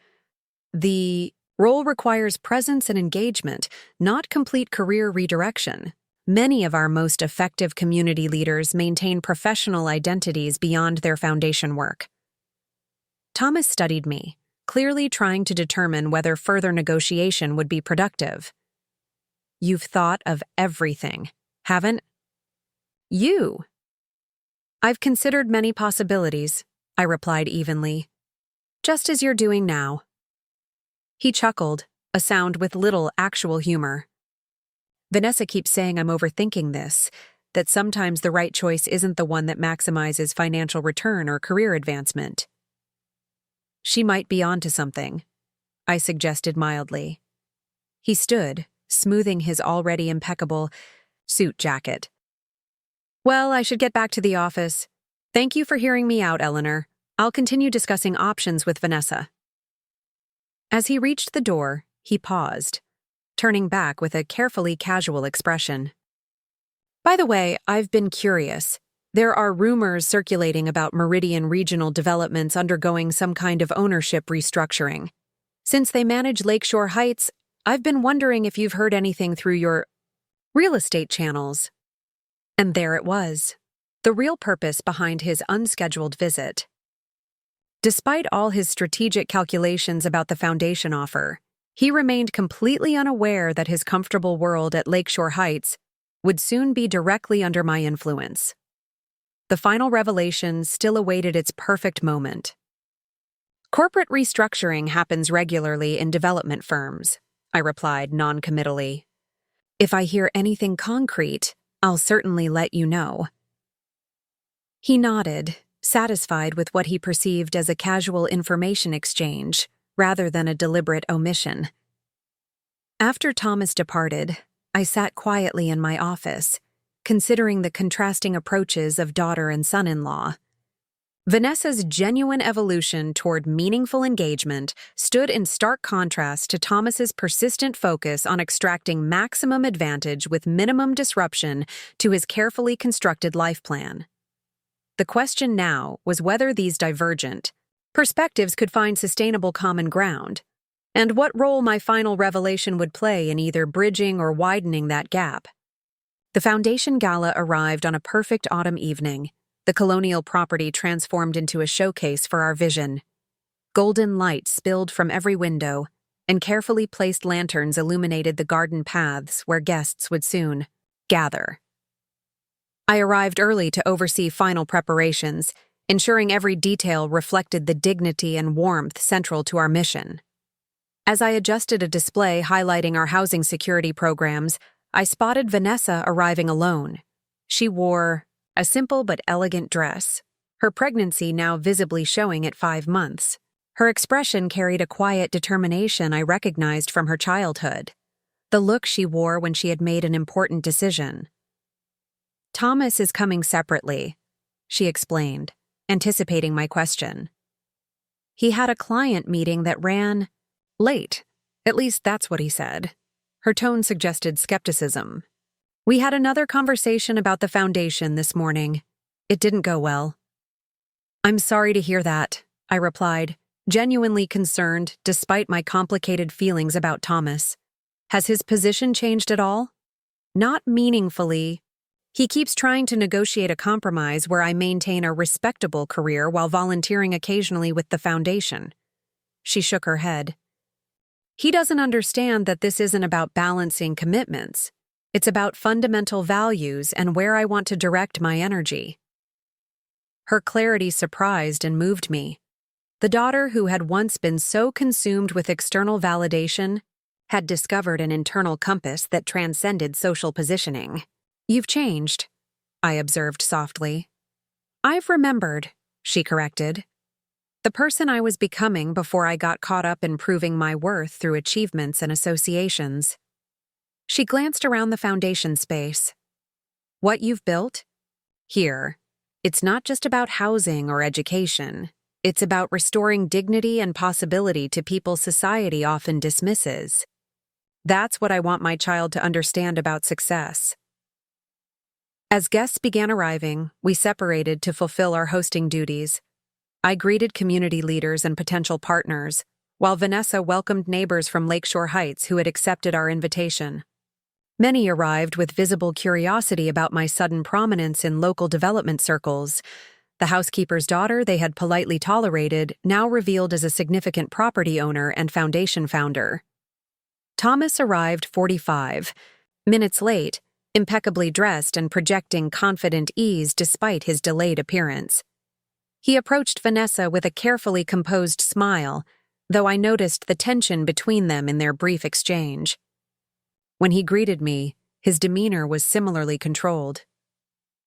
The role requires presence and engagement, not complete career redirection. Many of our most effective community leaders maintain professional identities beyond their foundation work. Thomas studied me, clearly trying to determine whether further negotiation would be productive. You've thought of everything, haven't you? I've considered many possibilities, I replied evenly. Just as you're doing now. He chuckled, a sound with little actual humor. Vanessa keeps saying I'm overthinking this, that sometimes the right choice isn't the one that maximizes financial return or career advancement. She might be onto something, I suggested mildly. He stood, smoothing his already impeccable suit jacket. Well, I should get back to the office. Thank you for hearing me out, Eleanor. I'll continue discussing options with Vanessa. As he reached the door, he paused, turning back with a carefully casual expression. By the way, I've been curious. There are rumors circulating about Meridian Regional Developments undergoing some kind of ownership restructuring. Since they manage Lakeshore Heights, I've been wondering if you've heard anything through your real estate channels. And there it was, the real purpose behind his unscheduled visit. Despite all his strategic calculations about the foundation offer, he remained completely unaware that his comfortable world at Lakeshore Heights would soon be directly under my influence. The final revelation still awaited its perfect moment. Corporate restructuring happens regularly in development firms, I replied noncommittally. If I hear anything concrete, I'll certainly let you know. He nodded, satisfied with what he perceived as a casual information exchange, rather than a deliberate omission. After Thomas departed, I sat quietly in my office, considering the contrasting approaches of daughter and son-in-law. Vanessa's genuine evolution toward meaningful engagement stood in stark contrast to Thomas's persistent focus on extracting maximum advantage with minimum disruption to his carefully constructed life plan. The question now was whether these divergent perspectives could find sustainable common ground, and what role my final revelation would play in either bridging or widening that gap. The foundation gala arrived on a perfect autumn evening, the colonial property transformed into a showcase for our vision. Golden light spilled from every window, and carefully placed lanterns illuminated the garden paths where guests would soon gather. I arrived early to oversee final preparations, ensuring every detail reflected the dignity and warmth central to our mission. As I adjusted a display highlighting our housing security programs, I spotted Vanessa arriving alone. She wore a simple but elegant dress, her pregnancy now visibly showing at 5 months. Her expression carried a quiet determination I recognized from her childhood, the look she wore when she had made an important decision. Thomas is coming separately, she explained, anticipating my question. He had a client meeting that ran late. At least that's what he said. Her tone suggested skepticism. We had another conversation about the foundation this morning. It didn't go well. I'm sorry to hear that, I replied, genuinely concerned despite my complicated feelings about Thomas. Has his position changed at all? Not meaningfully. He keeps trying to negotiate a compromise where I maintain a respectable career while volunteering occasionally with the foundation. She shook her head. He doesn't understand that this isn't about balancing commitments. It's about fundamental values and where I want to direct my energy. Her clarity surprised and moved me. The daughter who had once been so consumed with external validation had discovered an internal compass that transcended social positioning. You've changed, I observed softly. I've remembered, she corrected. The person I was becoming before I got caught up in proving my worth through achievements and associations. She glanced around the foundation space. What you've built? Here, it's not just about housing or education. It's about restoring dignity and possibility to people society often dismisses. That's what I want my child to understand about success. As guests began arriving, we separated to fulfill our hosting duties. I greeted community leaders and potential partners, while Vanessa welcomed neighbors from Lakeshore Heights who had accepted our invitation. Many arrived with visible curiosity about my sudden prominence in local development circles. The housekeeper's daughter they had politely tolerated now revealed as a significant property owner and foundation founder. Thomas arrived 45 minutes late, impeccably dressed and projecting confident ease despite his delayed appearance. He approached Vanessa with a carefully composed smile, though I noticed the tension between them in their brief exchange. When he greeted me, his demeanor was similarly controlled.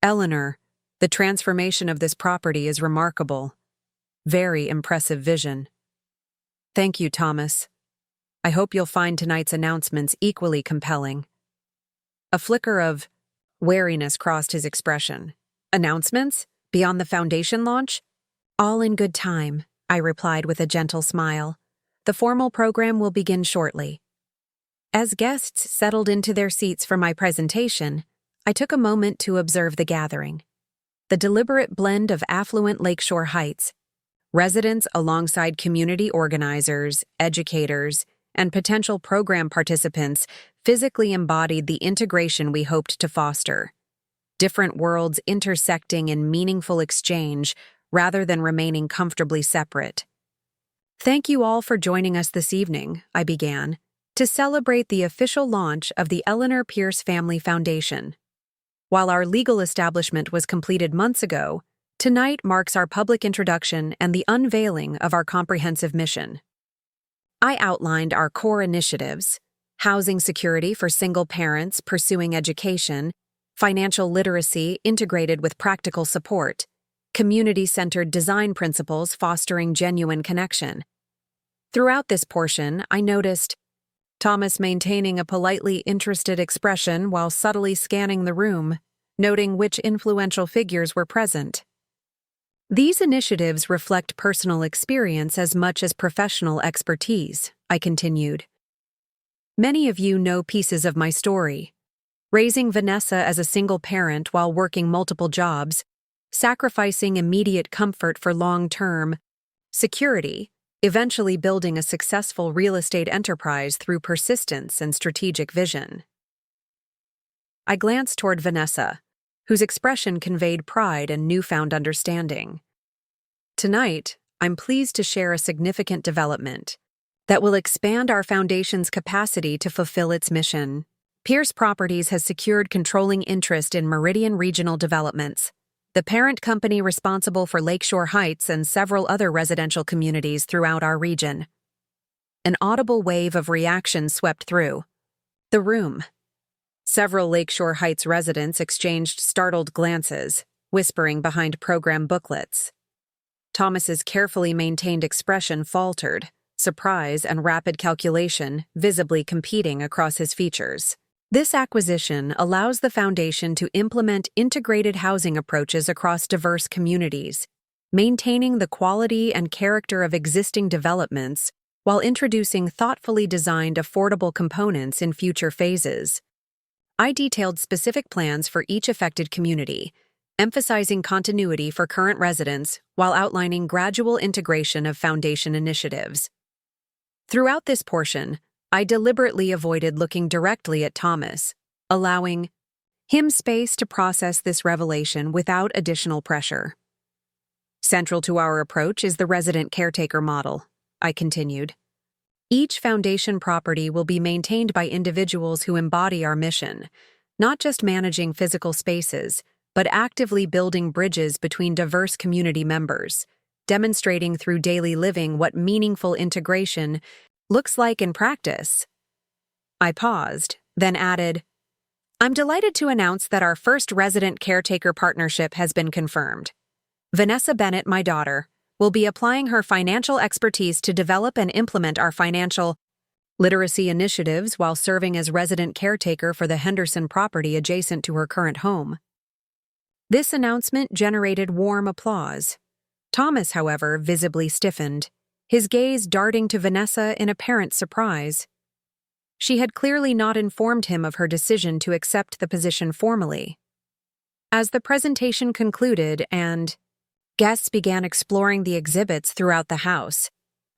Eleanor, the transformation of this property is remarkable. Very impressive vision. Thank you, Thomas. I hope you'll find tonight's announcements equally compelling. A flicker of wariness crossed his expression. Announcements? Beyond the foundation launch? All in good time, I replied with a gentle smile. The formal program will begin shortly. As guests settled into their seats for my presentation, I took a moment to observe the gathering. The deliberate blend of affluent Lakeshore Heights, residents alongside community organizers, educators, and potential program participants physically embodied the integration we hoped to foster. Different worlds intersecting in meaningful exchange rather than remaining comfortably separate. Thank you all for joining us this evening, I began, to celebrate the official launch of the Eleanor Pierce Family Foundation. While our legal establishment was completed months ago, tonight marks our public introduction and the unveiling of our comprehensive mission. I outlined our core initiatives: housing security for single parents pursuing education, financial literacy integrated with practical support, community-centered design principles fostering genuine connection. Throughout this portion, I noticed Thomas maintaining a politely interested expression while subtly scanning the room, noting which influential figures were present. These initiatives reflect personal experience as much as professional expertise, I continued. Many of you know pieces of my story. Raising Vanessa as a single parent while working multiple jobs, sacrificing immediate comfort for long-term security, eventually building a successful real estate enterprise through persistence and strategic vision. I glanced toward Vanessa, whose expression conveyed pride and newfound understanding. Tonight, I'm pleased to share a significant development that will expand our foundation's capacity to fulfill its mission. Pierce Properties has secured controlling interest in Meridian Regional Developments, the parent company responsible for Lakeshore Heights and several other residential communities throughout our region. An audible wave of reaction swept through the room. Several Lakeshore Heights residents exchanged startled glances, whispering behind program booklets. Thomas's carefully maintained expression faltered, surprise and rapid calculation visibly competing across his features. This acquisition allows the foundation to implement integrated housing approaches across diverse communities, maintaining the quality and character of existing developments while introducing thoughtfully designed affordable components in future phases. I detailed specific plans for each affected community, emphasizing continuity for current residents while outlining gradual integration of foundation initiatives. Throughout this portion, I deliberately avoided looking directly at Thomas, allowing him space to process this revelation without additional pressure. Central to our approach is the resident caretaker model, I continued. Each foundation property will be maintained by individuals who embody our mission, not just managing physical spaces, but actively building bridges between diverse community members, demonstrating through daily living what meaningful integration looks like in practice. I paused, then added, I'm delighted to announce that our first resident caretaker partnership has been confirmed. Vanessa Bennett, my daughter, will be applying her financial expertise to develop and implement our financial literacy initiatives while serving as resident caretaker for the Henderson property adjacent to her current home. This announcement generated warm applause. Thomas, however, visibly stiffened, his gaze darting to Vanessa in apparent surprise. She had clearly not informed him of her decision to accept the position formally. As the presentation concluded and guests began exploring the exhibits throughout the house,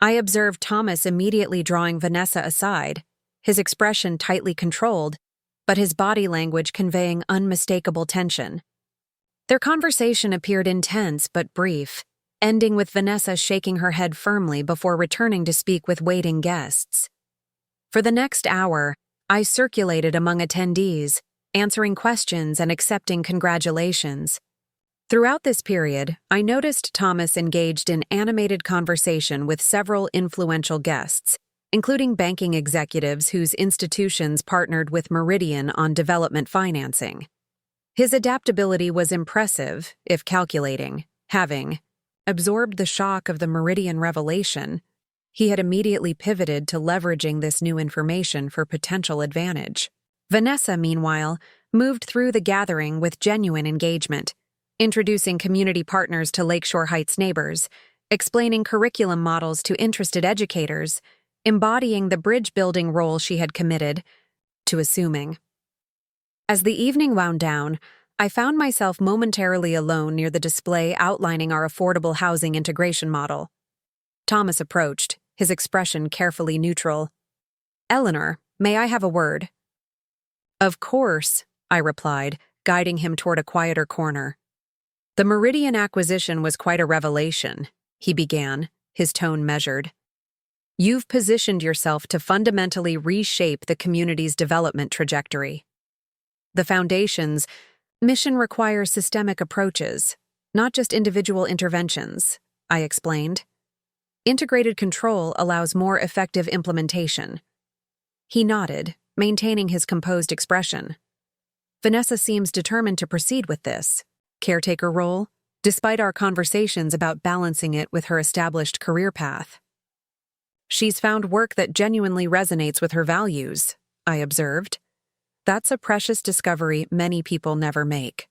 I observed Thomas immediately drawing Vanessa aside, his expression tightly controlled, but his body language conveying unmistakable tension. Their conversation appeared intense but brief, ending with Vanessa shaking her head firmly before returning to speak with waiting guests. For the next hour, I circulated among attendees, answering questions and accepting congratulations. Throughout this period, I noticed Thomas engaged in animated conversation with several influential guests, including banking executives whose institutions partnered with Meridian on development financing. His adaptability was impressive, if calculating, having absorbed the shock of the Meridian revelation. He had immediately pivoted to leveraging this new information for potential advantage. Vanessa, meanwhile, moved through the gathering with genuine engagement, introducing community partners to Lakeshore Heights neighbors, explaining curriculum models to interested educators, embodying the bridge-building role she had committed to assuming. As the evening wound down, I found myself momentarily alone near the display outlining our affordable housing integration model. Thomas approached, his expression carefully neutral. "Eleanor, may I have a word?" "Of course," I replied, guiding him toward a quieter corner. "The Meridian acquisition was quite a revelation," he began, his tone measured. "You've positioned yourself to fundamentally reshape the community's development trajectory. The foundation's Mission requires systemic approaches, not just individual interventions, I explained. Integrated control allows more effective implementation. He nodded, maintaining his composed expression. Vanessa seems determined to proceed with this caretaker role, despite our conversations about balancing it with her established career path. She's found work that genuinely resonates with her values, I observed. That's a precious discovery many people never make.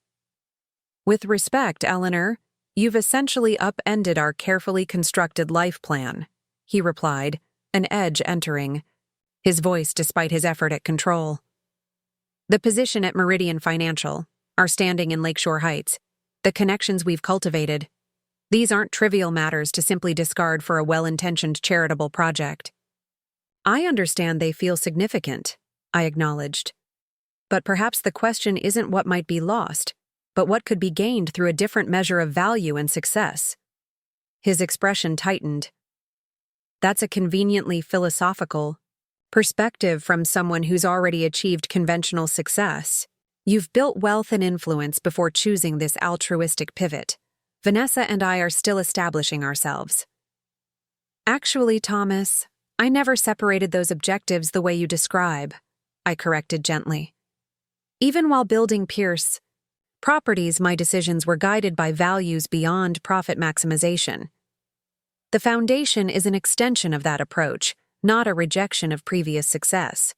With respect, Eleanor, you've essentially upended our carefully constructed life plan, he replied, an edge entering, his voice despite his effort at control. The position at Meridian Financial, our standing in Lakeshore Heights, the connections we've cultivated, these aren't trivial matters to simply discard for a well-intentioned charitable project. I understand they feel significant, I acknowledged. But perhaps the question isn't what might be lost, but what could be gained through a different measure of value and success. His expression tightened. That's a conveniently philosophical perspective from someone who's already achieved conventional success. You've built wealth and influence before choosing this altruistic pivot. Vanessa and I are still establishing ourselves. Actually, Thomas, I never separated those objectives the way you describe, I corrected gently. Even while building Pierce Properties, my decisions were guided by values beyond profit maximization. The foundation is an extension of that approach, not a rejection of previous success.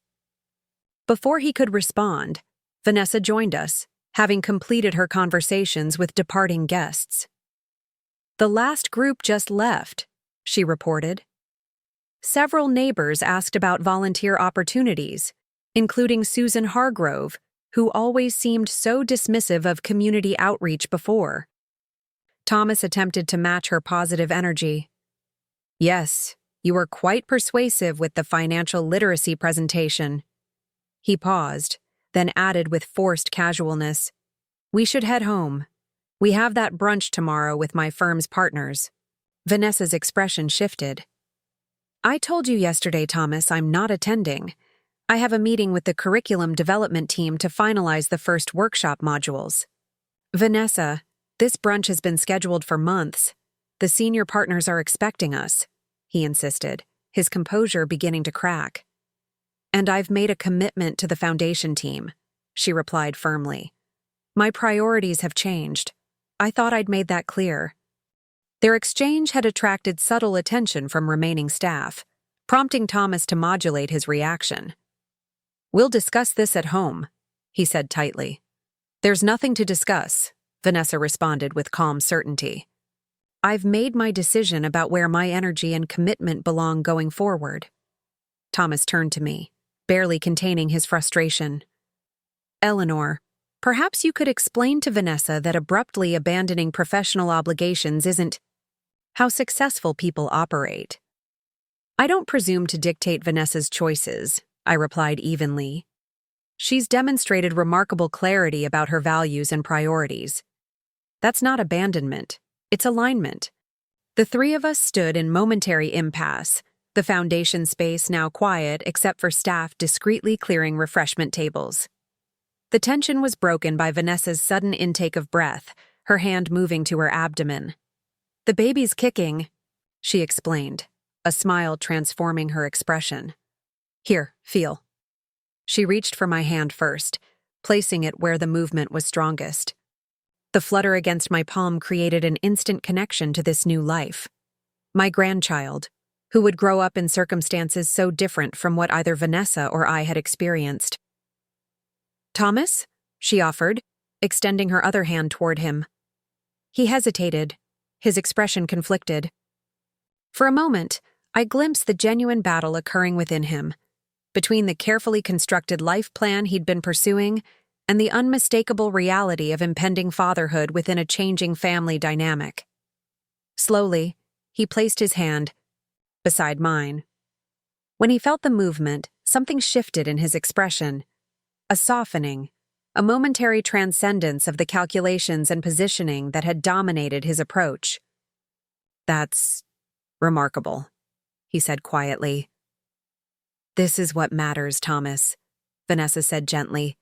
Before he could respond, Vanessa joined us, having completed her conversations with departing guests. The last group just left, she reported. Several neighbors asked about volunteer opportunities, including Susan Hargrove, who always seemed so dismissive of community outreach before. Thomas attempted to match her positive energy. Yes, you were quite persuasive with the financial literacy presentation. He paused, then added with forced casualness, we should head home. We have that brunch tomorrow with my firm's partners. Vanessa's expression shifted. I told you yesterday, Thomas, I'm not attending. I have a meeting with the curriculum development team to finalize the first workshop modules. Vanessa, this brunch has been scheduled for months. The senior partners are expecting us, he insisted, his composure beginning to crack. And I've made a commitment to the foundation team, she replied firmly. My priorities have changed. I thought I'd made that clear. Their exchange had attracted subtle attention from remaining staff, prompting Thomas to modulate his reaction. We'll discuss this at home, he said tightly. There's nothing to discuss, Vanessa responded with calm certainty. I've made my decision about where my energy and commitment belong going forward. Thomas turned to me, barely containing his frustration. Eleanor, perhaps you could explain to Vanessa that abruptly abandoning professional obligations isn't how successful people operate. I don't presume to dictate Vanessa's choices, I replied evenly. She's demonstrated remarkable clarity about her values and priorities. That's not abandonment, it's alignment. The three of us stood in momentary impasse, the foundation space now quiet except for staff discreetly clearing refreshment tables. The tension was broken by Vanessa's sudden intake of breath, her hand moving to her abdomen. The baby's kicking, she explained, a smile transforming her expression. Here, feel. She reached for my hand first, placing it where the movement was strongest. The flutter against my palm created an instant connection to this new life. My grandchild, who would grow up in circumstances so different from what either Vanessa or I had experienced. Thomas? She offered, extending her other hand toward him. He hesitated, his expression conflicted. For a moment, I glimpsed the genuine battle occurring within him, between the carefully constructed life plan he'd been pursuing and the unmistakable reality of impending fatherhood within a changing family dynamic. Slowly, he placed his hand beside mine. When he felt the movement, something shifted in his expression. A softening, a momentary transcendence of the calculations and positioning that had dominated his approach. That's remarkable, he said quietly. This is what matters, Thomas, Vanessa said gently.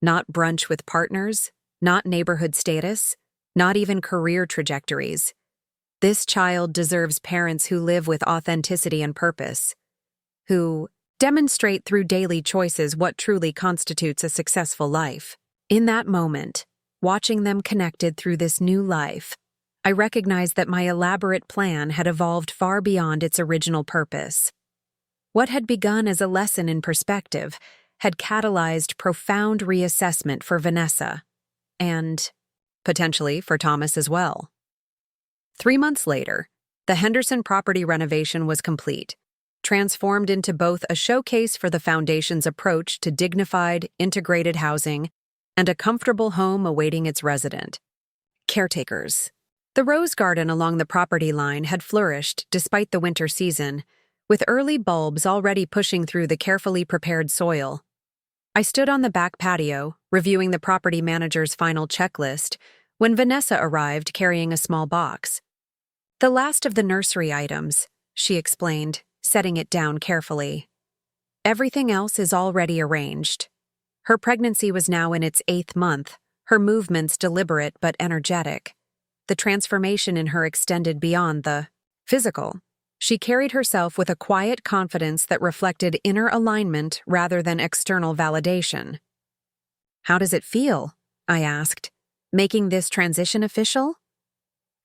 Not brunch with partners, not neighborhood status, not even career trajectories. This child deserves parents who live with authenticity and purpose, who demonstrate through daily choices what truly constitutes a successful life. In that moment, watching them connected through this new life, I recognized that my elaborate plan had evolved far beyond its original purpose. What had begun as a lesson in perspective had catalyzed profound reassessment for Vanessa, and potentially for Thomas as well. 3 months later, the Henderson property renovation was complete, transformed into both a showcase for the foundation's approach to dignified, integrated housing and a comfortable home awaiting its resident. Caretakers. The rose garden along the property line had flourished despite the winter season, with early bulbs already pushing through the carefully prepared soil. I stood on the back patio, reviewing the property manager's final checklist, when Vanessa arrived carrying a small box. "The last of the nursery items," she explained, setting it down carefully. "Everything else is already arranged." Her pregnancy was now in its 8th month, her movements deliberate but energetic. The transformation in her extended beyond the physical. She carried herself with a quiet confidence that reflected inner alignment rather than external validation. "How does it feel?" I asked, "making this transition official?"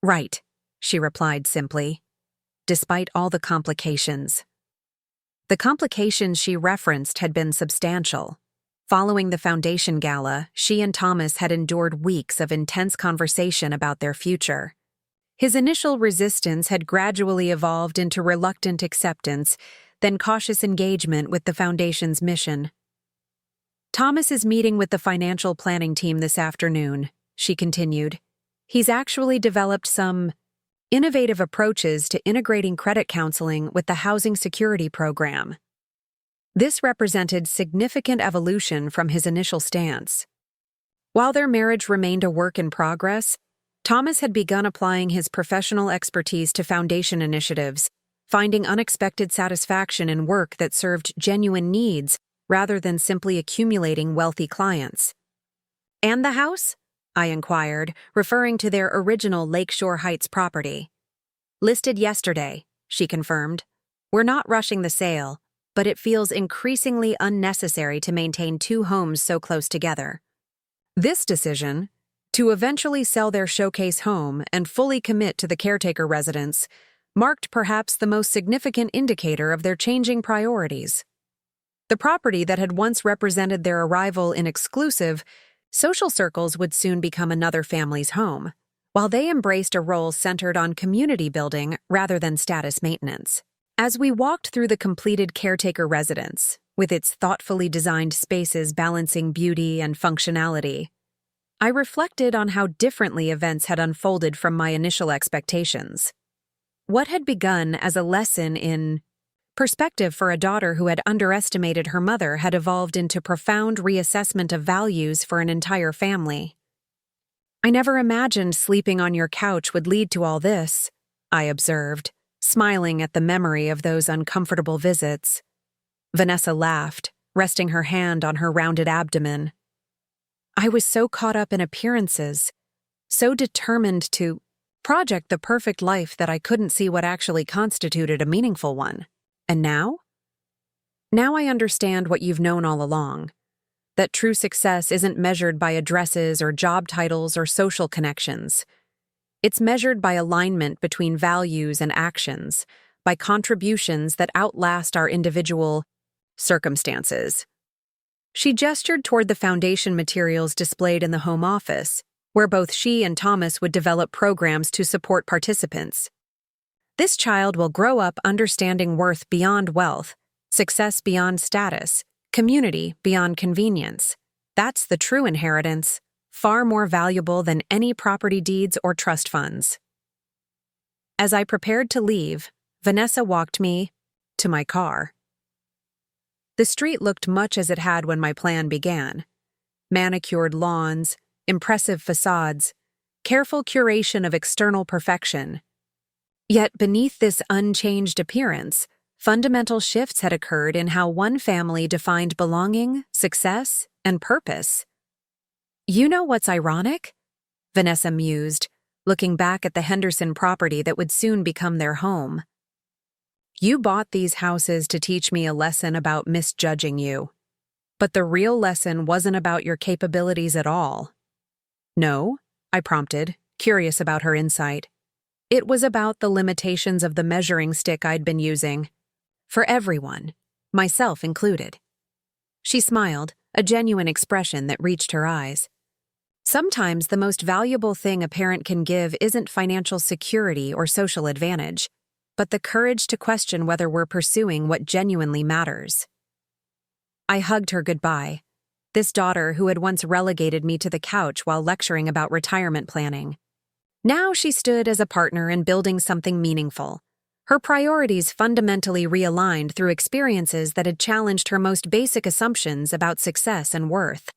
"Right," she replied simply, "despite all the complications." The complications she referenced had been substantial. Following the foundation gala, she and Thomas had endured weeks of intense conversation about their future. His initial resistance had gradually evolved into reluctant acceptance, then cautious engagement with the foundation's mission. "Thomas is meeting with the financial planning team this afternoon," she continued. "He's actually developed some innovative approaches to integrating credit counseling with the housing security program." This represented significant evolution from his initial stance. While their marriage remained a work in progress, Thomas had begun applying his professional expertise to foundation initiatives, finding unexpected satisfaction in work that served genuine needs rather than simply accumulating wealthy clients. "And the house?" I inquired, referring to their original Lakeshore Heights property. "Listed yesterday," she confirmed. "We're not rushing the sale, but it feels increasingly unnecessary to maintain 2 homes so close together." This decision, to eventually sell their showcase home and fully commit to the caretaker residence, marked perhaps the most significant indicator of their changing priorities. The property that had once represented their arrival in exclusive social circles would soon become another family's home, while they embraced a role centered on community building rather than status maintenance. As we walked through the completed caretaker residence, with its thoughtfully designed spaces balancing beauty and functionality, I reflected on how differently events had unfolded from my initial expectations. What had begun as a lesson in perspective for a daughter who had underestimated her mother had evolved into profound reassessment of values for an entire family. "I never imagined sleeping on your couch would lead to all this," I observed, smiling at the memory of those uncomfortable visits. Vanessa laughed, resting her hand on her rounded abdomen. "I was so caught up in appearances, so determined to project the perfect life that I couldn't see what actually constituted a meaningful one. And now? Now I understand what you've known all along, that true success isn't measured by addresses or job titles or social connections. It's measured by alignment between values and actions, by contributions that outlast our individual circumstances." She gestured toward the foundation materials displayed in the home office, where both she and Thomas would develop programs to support participants. "This child will grow up understanding worth beyond wealth, success beyond status, community beyond convenience. That's the true inheritance, far more valuable than any property deeds or trust funds." As I prepared to leave, Vanessa walked me to my car. The street looked much as it had when my plan began. Manicured lawns, impressive facades, careful curation of external perfection. Yet beneath this unchanged appearance, fundamental shifts had occurred in how one family defined belonging, success, and purpose. You know what's ironic? Vanessa mused, looking back at the Henderson property that would soon become their home. You bought these houses to teach me a lesson about misjudging you. But the real lesson wasn't about your capabilities at all. No, I prompted, curious about her insight. It was about the limitations of the measuring stick I'd been using. For everyone, myself included. She smiled, a genuine expression that reached her eyes. Sometimes the most valuable thing a parent can give isn't financial security or social advantage, but the courage to question whether we're pursuing what genuinely matters. I hugged her goodbye, this daughter who had once relegated me to the couch while lecturing about retirement planning. Now she stood as a partner in building something meaningful. Her priorities fundamentally realigned through experiences that had challenged her most basic assumptions about success and worth.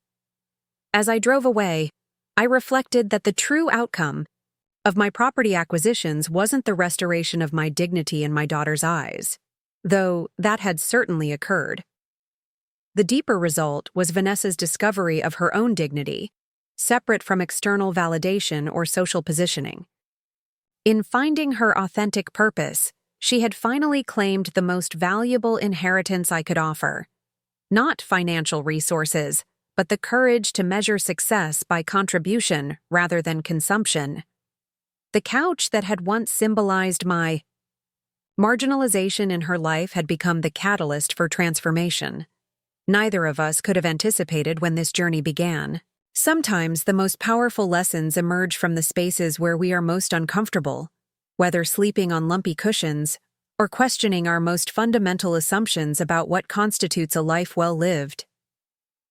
As I drove away, I reflected that the true outcome of my property acquisitions wasn't the restoration of my dignity in my daughter's eyes, though that had certainly occurred. The deeper result was Vanessa's discovery of her own dignity, separate from external validation or social positioning. In finding her authentic purpose, she had finally claimed the most valuable inheritance I could offer. Not financial resources, but the courage to measure success by contribution rather than consumption. The couch that had once symbolized my marginalization in her life had become the catalyst for transformation. Neither of us could have anticipated when this journey began. Sometimes the most powerful lessons emerge from the spaces where we are most uncomfortable, whether sleeping on lumpy cushions or questioning our most fundamental assumptions about what constitutes a life well lived.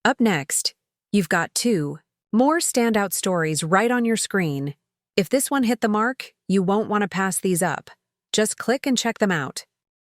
Up next, you've got 2 more standout stories right on your screen. If this one hit the mark, you won't want to pass these up. Just click and check them out.